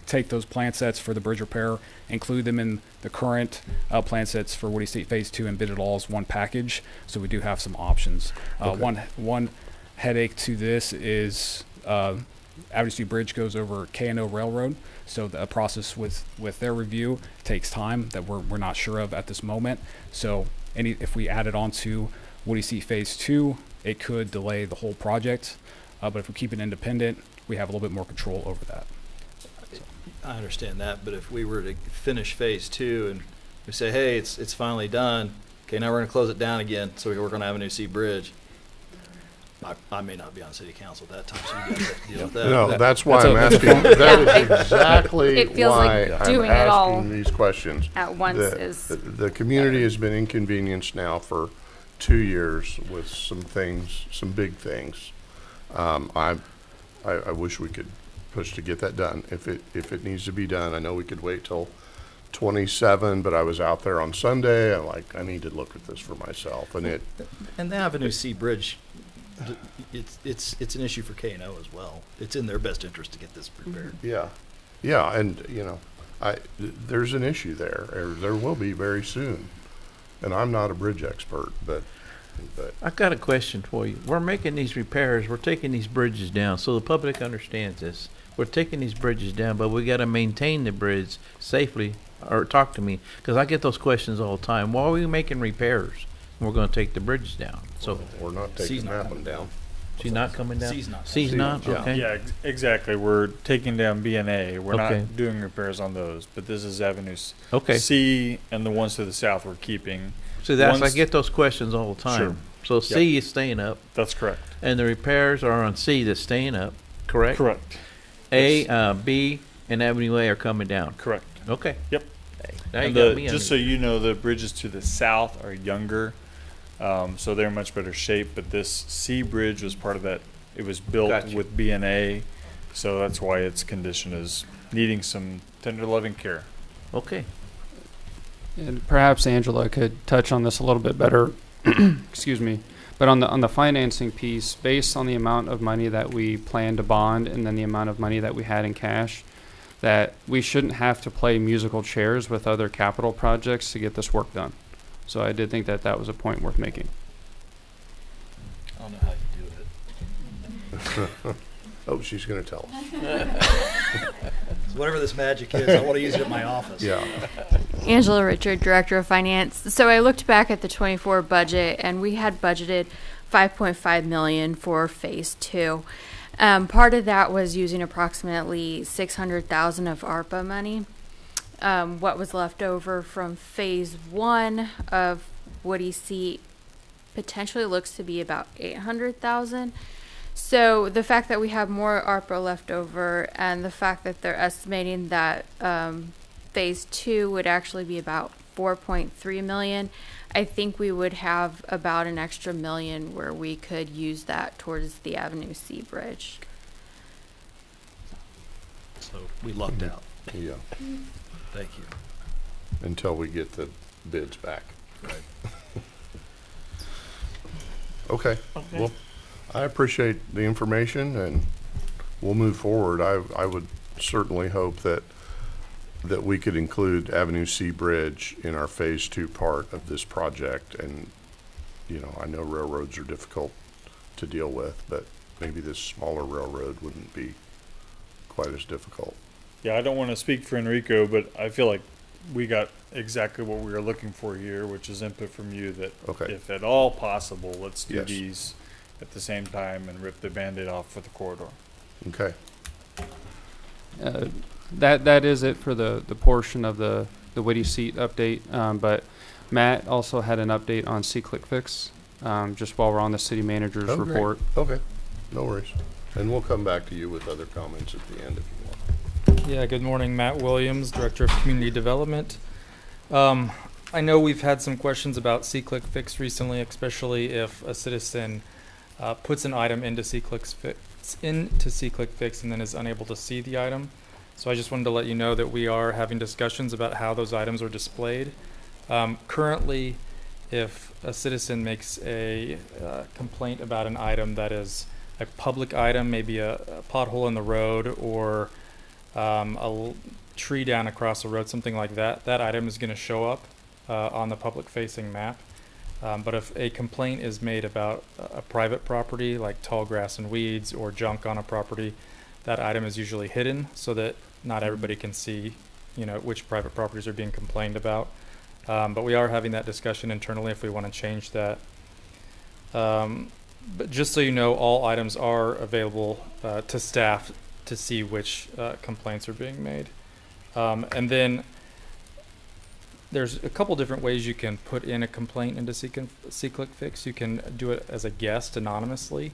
take those plan sets for the bridge repair, include them in the current plan sets for Woody State phase 2, and bid it all as one package. So we do have some options. Okay. One headache to this is Avenue C Bridge goes over K&O Railroad, so the process with their review takes time that we're not sure of at this moment. So if we add it onto Woody Seat phase 2, it could delay the whole project, but if we keep it independent, we have a little bit more control over that. I understand that, but if we were to finish phase 2 and we say, hey, it's finally done, okay, now we're going to close it down again so we can work on Avenue C Bridge. I may not be on city council at that time, so you guys have to deal with that. No, that's why I'm asking. That is exactly it feels why like I'm doing it all asking these questions. at once The community has been inconvenienced now for 2 years with some big things. I wish we could push to get that done. If it needs to be done, I know we could wait till 27, but I was out there on Sunday. I'm like, I need to look at this for myself. And the Avenue C Bridge, it's an issue for K&O as well. It's in their best interest to get this repaired. Yeah, and there's an issue there, or there will be very soon. And I'm not a bridge expert, but I got a question for you. We're making these repairs. We're taking these bridges down, so the public understands this. We're taking these bridges down, but we got to maintain the bridge safely. Or talk to me, because I get those questions all the time. Why are we making repairs? We're going to take the bridges down. So we're not taking that one down. She's not coming down. C's not. Okay. Yeah, exactly. We're taking down B&A. We're not doing repairs on those, but this is Avenue C, and the ones to the south we're keeping. So I get those questions all the time. Sure. So C is staying up. That's correct. And the repairs are on C that's staying up. Correct. Correct. A, B, and Avenue A are coming down. Correct. Okay. Yep. Now you got me just so you know, the bridges to the south are younger, so they're in much better shape. But this C bridge was part of that. It was built with B&A, so that's why its condition is needing some tender loving care. Okay. And perhaps Angela could touch on this a little bit better. Excuse me. But on the financing piece, based on the amount of money that we plan to bond and then the amount of money that we had in cash, that we shouldn't have to play musical chairs with other capital projects to get this work done. So I did think that was a point worth making. I don't know how you do it. Oh, she's going to tell us. So whatever this magic is, I want to use it at my office. Yeah. Angela Richard, Director of Finance. So I looked back at the 24 budget, and we had budgeted 5.5 million for phase 2. Part of that was using approximately 600,000 of ARPA money. What was left over from phase 1 of Woody Seat potentially looks to be about 800,000. So the fact that we have more ARPA left over, and the fact that they're estimating that phase 2 would actually be about 4.3 million, I think we would have about an extra million where we could use that towards the Avenue C bridge. So we lucked out. Yeah. Thank you. Until we get the bids back. Right. Okay. Well, I appreciate the information, and we'll move forward. I would certainly hope that we could include Avenue C Bridge in our phase 2 part of this project. And, you know, I know railroads are difficult to deal with, but maybe this smaller railroad wouldn't be quite as difficult. Yeah, I don't want to speak for Enrico, but I feel like we got exactly what we were looking for here, which is input from you that if at all possible, let's do these at the same time and rip the Band-Aid off for the corridor. Okay. That is it for the portion of the Woody Seat update. But Matt also had an update on C-Click Fix, just while we're on the city manager's report. Okay, no worries. And we'll come back to you with other comments at the end if you want. Yeah, good morning. Matt Williams, Director of Community Development. I know we've had some questions about C-Click Fix recently, especially if a citizen puts an item into C-Click Fix and then is unable to see the item. So I just wanted to let you know that we are having discussions about how those items are displayed. Currently, if a citizen makes a complaint about an item that is a public item, maybe a pothole in the road or a tree down across the road, something like that, that item is going to show up on the public-facing map. But if a complaint is made about a private property, like tall grass and weeds or junk on a property, that item is usually hidden so that not everybody can see, you know, which private properties are being complained about. But we are having that discussion internally if we want to change that. But just so you know, all items are available to staff to see which complaints are being made. And then there's a couple different ways you can put in a complaint into C-Click Fix. You can do it as a guest anonymously,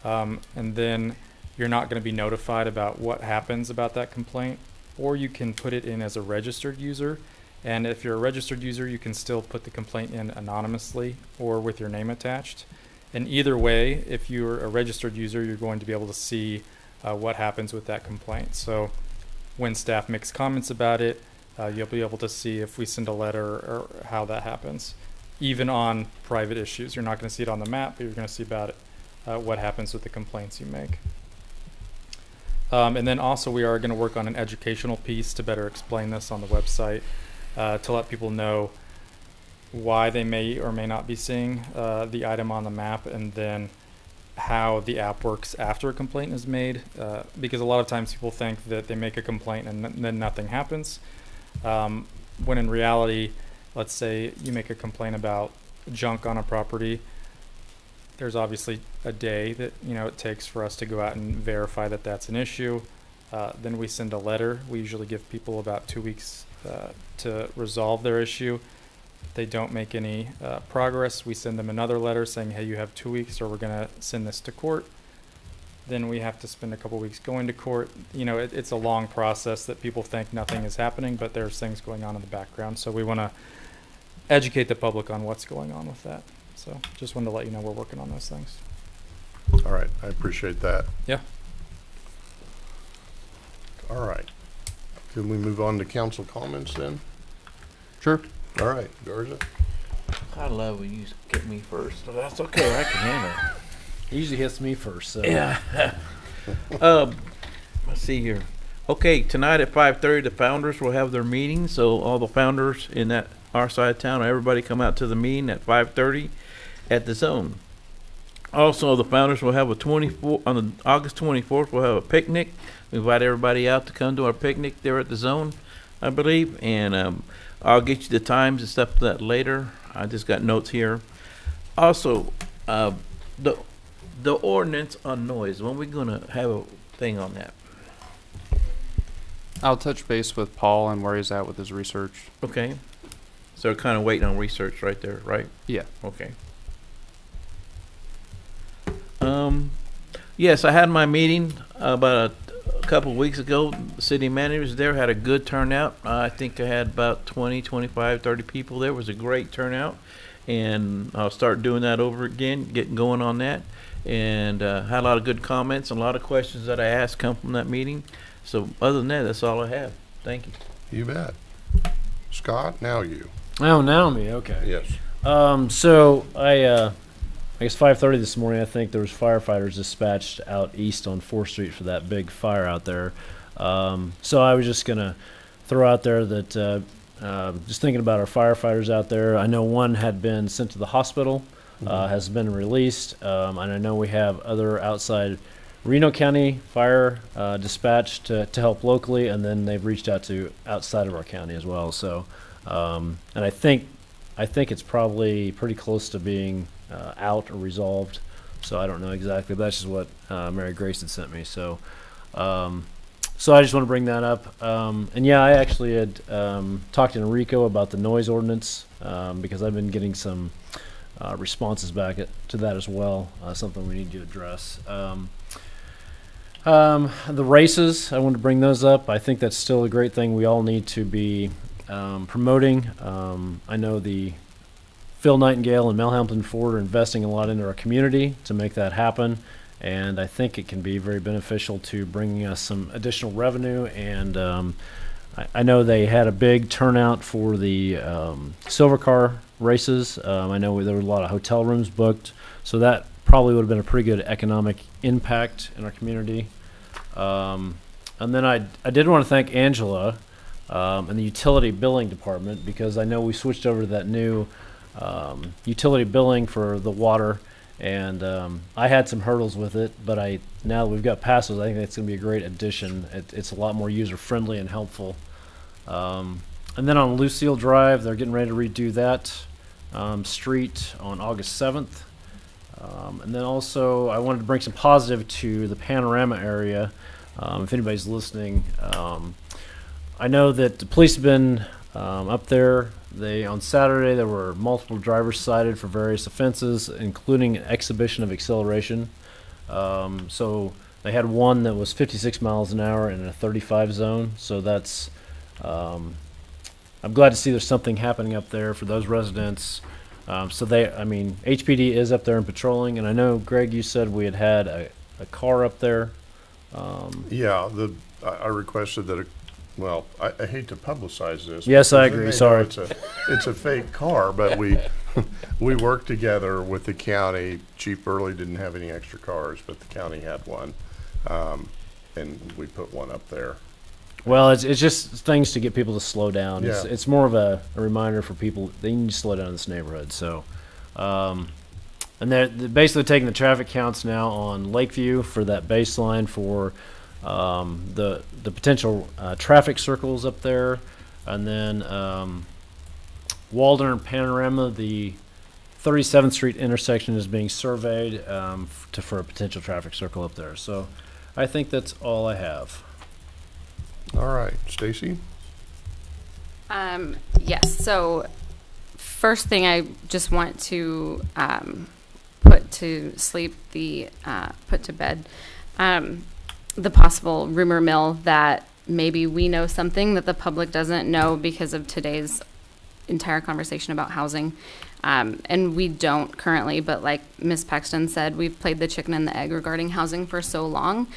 and then you're not going to be notified about what happens about that complaint. Or you can put it in as a registered user, and if you're a registered user, you can still put the complaint in anonymously or with your name attached. And either way, if you're a registered user, you're going to be able to see what happens with that complaint. So when staff makes comments about it, you'll be able to see if we send a letter or how that happens. Even on private issues, you're not going to see it on the map, but you're going to see about it, what happens with the complaints you make. And then also we are going to work on an educational piece to better explain this on the website, to let people know why they may or may not be seeing the item on the map, and then how the app works after a complaint is made, because a lot of times people think that they make a complaint and then nothing happens, when in reality, let's say you make a complaint about junk on a property, there's obviously a day that, you know, it takes for us to go out and verify that that's an issue. Then we send a letter. We usually give people about 2 weeks to resolve their issue. If they don't make any progress, we send them another letter saying, hey, you have 2 weeks or we're going to send this to court. Then we have to spend a couple weeks going to court. You know, it's a long process that people think nothing is happening, but there's things going on in the background. So we want to educate the public on what's going on with that. So just wanted to let you know we're working on those things. All right, I appreciate that. Yeah. All right. Can we move on to council comments then? Sure. All right, Garza. I love when you get me first, but that's okay. I can handle it. He usually hits me first. So. Yeah. Let's see here. Okay, tonight at 5:30, the founders will have their meeting. So all the founders in that our side of town, everybody come out to the meeting at 5:30 at the Zone. Also, the founders will have on August 24th. We'll have a picnic. We invite everybody out to come to our picnic there at the Zone, I believe, and I'll get you the times and stuff for that later. I just got notes here. Also, the ordinance on noise, when we gonna have a thing on that? I'll touch base with Paul and where he's at with his research. Okay. So kind of waiting on research right there, right? Yeah. Okay. Yes, I had my meeting about a couple of weeks ago. The city managers there had a good turnout. I think I had about 20, 25, 30 people there. It was a great turnout. And I'll start doing that over again, getting going on that. And had a lot of good comments and a lot of questions that I asked come from that meeting. So other than that, that's all I have. Thank you. You bet. Scott, now you. Oh, now me. Okay. Yes. So I guess 5:30 this morning, I think there was firefighters dispatched out east on 4th Street for that big fire out there. So I was just gonna throw out there that just thinking about our firefighters out there. I know one had been sent to the hospital, has been released, and I know we have other outside Reno County fire dispatched to help locally, and then they've reached out to outside of our county as well. So, and I think it's probably pretty close to being out or resolved. So I don't know exactly, but that's just what Mary Grace had sent me. So, so I just want to bring that up. And yeah, I actually had talked to Enrico about the noise ordinance because I've been getting some responses back to that as well. Something we need to address. The races, I want to bring those up. I think that's still a great thing we all need to be promoting. I know the Phil Nightingale and Mel Hampton Ford are investing a lot into our community to make that happen, and I think it can be very beneficial to bringing us some additional revenue. And I know they had a big turnout for the silver car races. I know there were a lot of hotel rooms booked, so that probably would have been a pretty good economic impact in our community. And then I did want to thank Angela and the utility billing department, because I know we switched over to that new utility billing for the water, and I had some hurdles with it, but now that we've got past those, I think that's going to be a great addition. It's a lot more user friendly and helpful. And then on Lucille Drive, they're getting ready to redo that street on August 7th. And then also I wanted to bring some positive to the Panorama area. If anybody's listening, I know that the police have been up there. On Saturday, there were multiple drivers cited for various offenses, including an exhibition of acceleration. So they had one that was 56 miles an hour in a 35 zone. So that's, I'm glad to see there's something happening up there for those residents. So HPD is up there and patrolling, and I know, Greg, you said we had a car up there. Yeah, I requested that. Well, I hate to publicize this. Yes, I agree. Sorry, it's a fake car, but we worked together with the county. Chief Burley didn't have any extra cars, but the county had one, and we put one up there. Well, it's just things to get people to slow down. Yeah. It's more of a reminder for people they need to slow down in this neighborhood. So, and they're basically taking the traffic counts now on Lakeview for that baseline for the potential traffic circles up there, and then Walden and Panorama, the 37th Street intersection is being surveyed for a potential traffic circle up there. So, I think that's all I have. All right, Stacy? Yes, so first thing I just want to put to bed the possible rumor mill that maybe we know something that the public doesn't know because of today's entire conversation about housing. And we don't currently, but like Ms. Paxton said, we've played the chicken and the egg regarding housing for so long.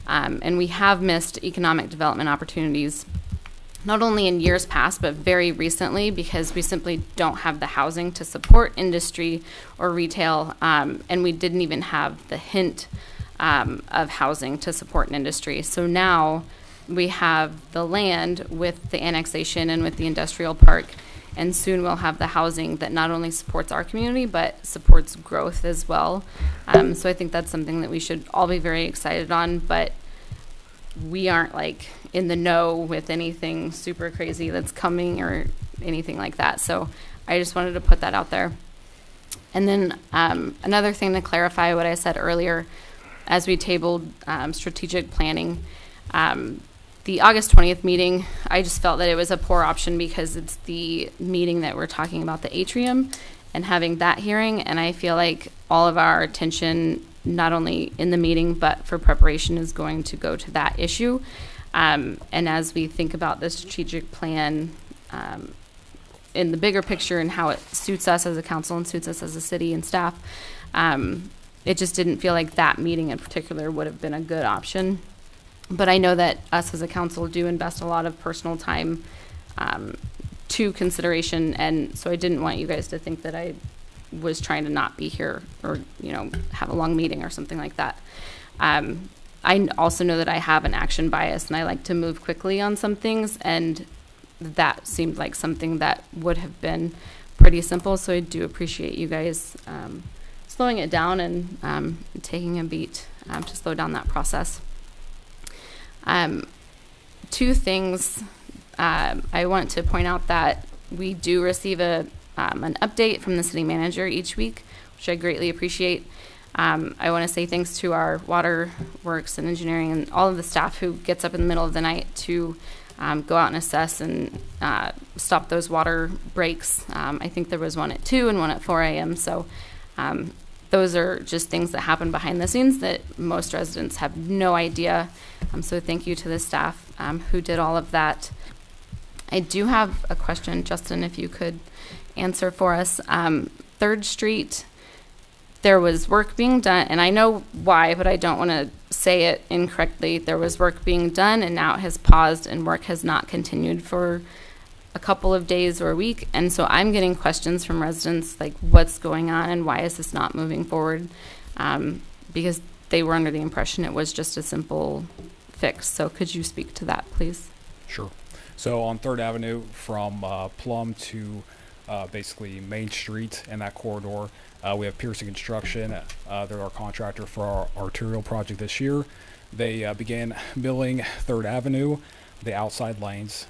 And we have missed economic development opportunities, not only in years past, but very recently, because we simply don't have the housing to support industry or retail. And we didn't even have the hint of housing to support an industry. So now we have the land with the annexation and with the industrial park, and soon we'll have the housing that not only supports our community, but supports growth as well. So I think that's something that we should all be very excited on, but we aren't like in the know with anything super crazy that's coming or anything like that. So I just wanted to put that out there. And then another thing to clarify what I said earlier, as we tabled strategic planning, the August 20th meeting, I just felt that it was a poor option because it's the meeting that we're talking about the atrium and having that hearing. And I feel like all of our attention, not only in the meeting, but for preparation, is going to go to that issue. And as we think about the strategic plan in the bigger picture and how it suits us as a council and suits us as a city and staff, it just didn't feel like that meeting in particular would have been a good option. But I know that us as a council do invest a lot of personal time to consideration, and so I didn't want you guys to think that I was trying to not be here or, you know, have a long meeting or something like that. I also know that I have an action bias and I like to move quickly on some things, and that seemed like something that would have been pretty simple. So I do appreciate you guys slowing it down and taking a beat to slow down that process. Two things. I want to point out that we do receive an update from the city manager each week, which I greatly appreciate. I want to say thanks to our water works and engineering and all of the staff who gets up in the middle of the night to go out and assess and stop those water breaks. I think there was one at 2 and one at 4 a.m. So those are just things that happen behind the scenes that most residents have no idea. So thank you to the staff who did all of that. I do have a question, Justin, if you could answer for us. 3rd Street, there was work being done, and I know why, but I don't want to say it incorrectly. There was work being done, and now it has paused, and work has not continued for a couple of days or a week. And so I'm getting questions from residents like, what's going on, and why is this not moving forward? Because they were under the impression it was just a simple fix. So could you speak to that, please? Sure. So on 3rd Avenue from Plum to basically Main Street and that corridor, we have Pearson Construction. They're our contractor for our arterial project this year. They began milling 3rd Avenue, the outside lanes.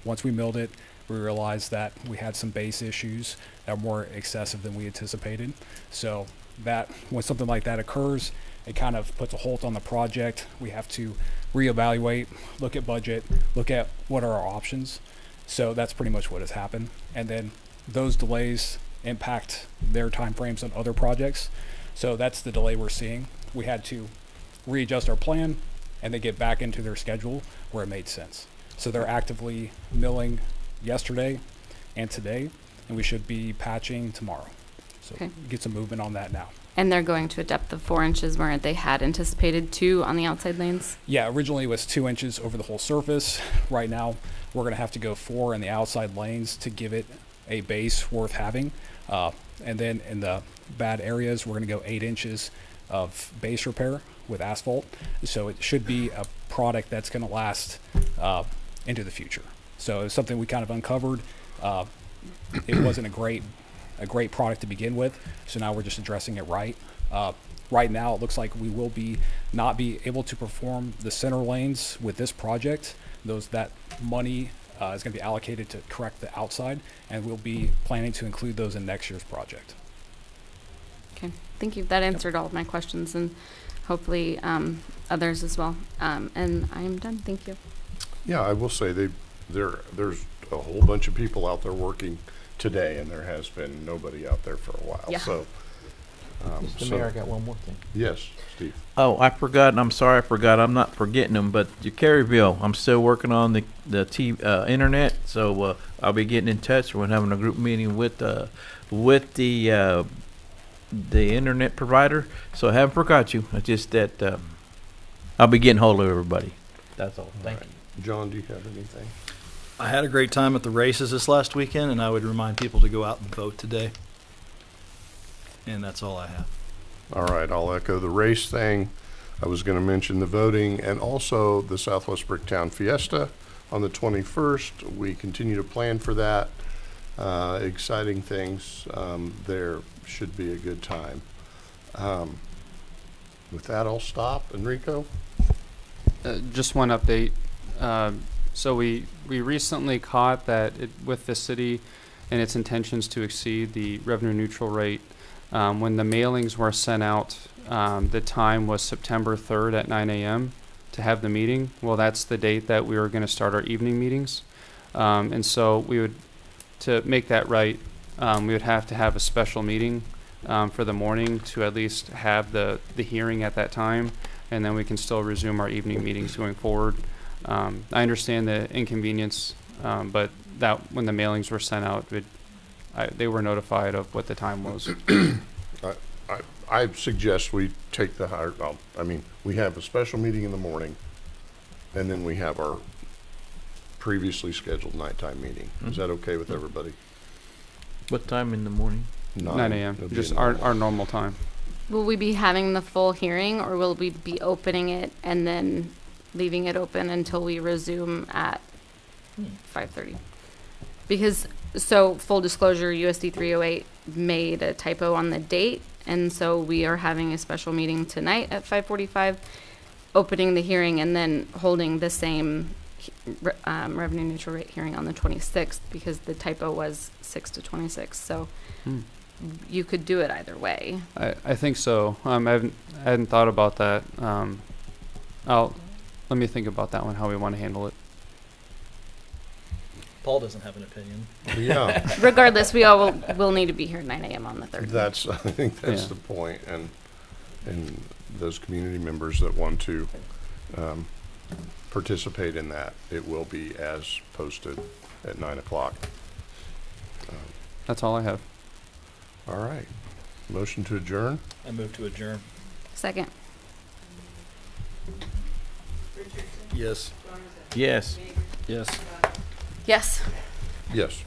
Once we milled it, we realized that we had some base issues that were more excessive than we anticipated. So that when something like that occurs, it kind of puts a halt on the project. We have to reevaluate, look at budget, look at what are our options. So that's pretty much what has happened. And then those delays impact their timeframes on other projects. So that's the delay we're seeing. We had to readjust our plan and then get back into their schedule where it made sense. So they're actively milling yesterday and today, and we should be patching tomorrow. So Okay. Get some movement on that now. And they're going to a depth of 4 inches where they had anticipated 2 on the outside lanes? Yeah, originally it was 2 inches over the whole surface. Right now, we're going to have to go 4 in the outside lanes to give it a base worth having. And then in the bad areas, we're going to go 8 inches of base repair with asphalt. So it should be a product that's going to last into the future. So it's something we kind of uncovered. It wasn't a great product to begin with. So now we're just addressing it right. Right now, it looks like we will not be able to perform the center lanes with this project. That money is going to be allocated to correct the outside, and we'll be planning to include those in next year's project. Okay, thank you. That answered all of my questions, and hopefully others as well. And I'm done. Thank you. Yeah, I will say there's a whole bunch of people out there working today, and there has been nobody out there for a while. Yeah. So, Mr. Mayor, I got one more thing. Yes, Steve. Oh, I forgot, and I'm sorry I forgot. I'm not forgetting them, but your carry bill, I'm still working on the internet, so I'll be getting in touch. We're having a group meeting with the internet provider, so I haven't forgot you. It's just that I'll be getting hold of everybody. That's all. Thank you. John, do you have anything? I had a great time at the races this last weekend, and I would remind people to go out and vote today. And that's all I have. All right, I'll echo the race thing. I was going to mention the voting and also the Southwest Bricktown Fiesta on the 21st. We continue to plan for that. Exciting things. There should be a good time. With that, I'll stop. Enrico? Just one update. So we recently caught that with the city and its intentions to exceed the revenue neutral rate, When the mailings were sent out, the time was September 3rd at 9 a.m. to have the meeting. Well, that's the date that we were going to start our evening meetings. And so we would, to make that right, we would have to have a special meeting for the morning to at least have the hearing at that time, and then we can still resume our evening meetings going forward. I understand the inconvenience, but that when the mailings were sent out, they were notified of what the time was. I suggest we take the higher, we have a special meeting in the morning, and then we have our previously scheduled nighttime meeting. Is that okay with everybody? What time in the morning? 9 a.m., just our normal time. Will we be having the full hearing, or will we be opening it and then leaving it open until we resume at 5:30? Because, so full disclosure, USD 308 made a typo on the date, and so we are having a special meeting tonight at 5:45, opening the hearing and then holding the same revenue neutral rate hearing on the 26th, because the typo was 6 to 26. So you could do it either way. I think so. I hadn't thought about that. Let me think about that one, how we want to handle it. Paul doesn't have an opinion. Yeah. Regardless, we all will need to be here at 9 a.m. on the 3rd. I think that's the point. And those community members that want to participate in that, it will be as posted at 9 o'clock. That's all I have. All right. Motion to adjourn? I move to adjourn. Second. Yes. Yes. Yes. Yes. Yes.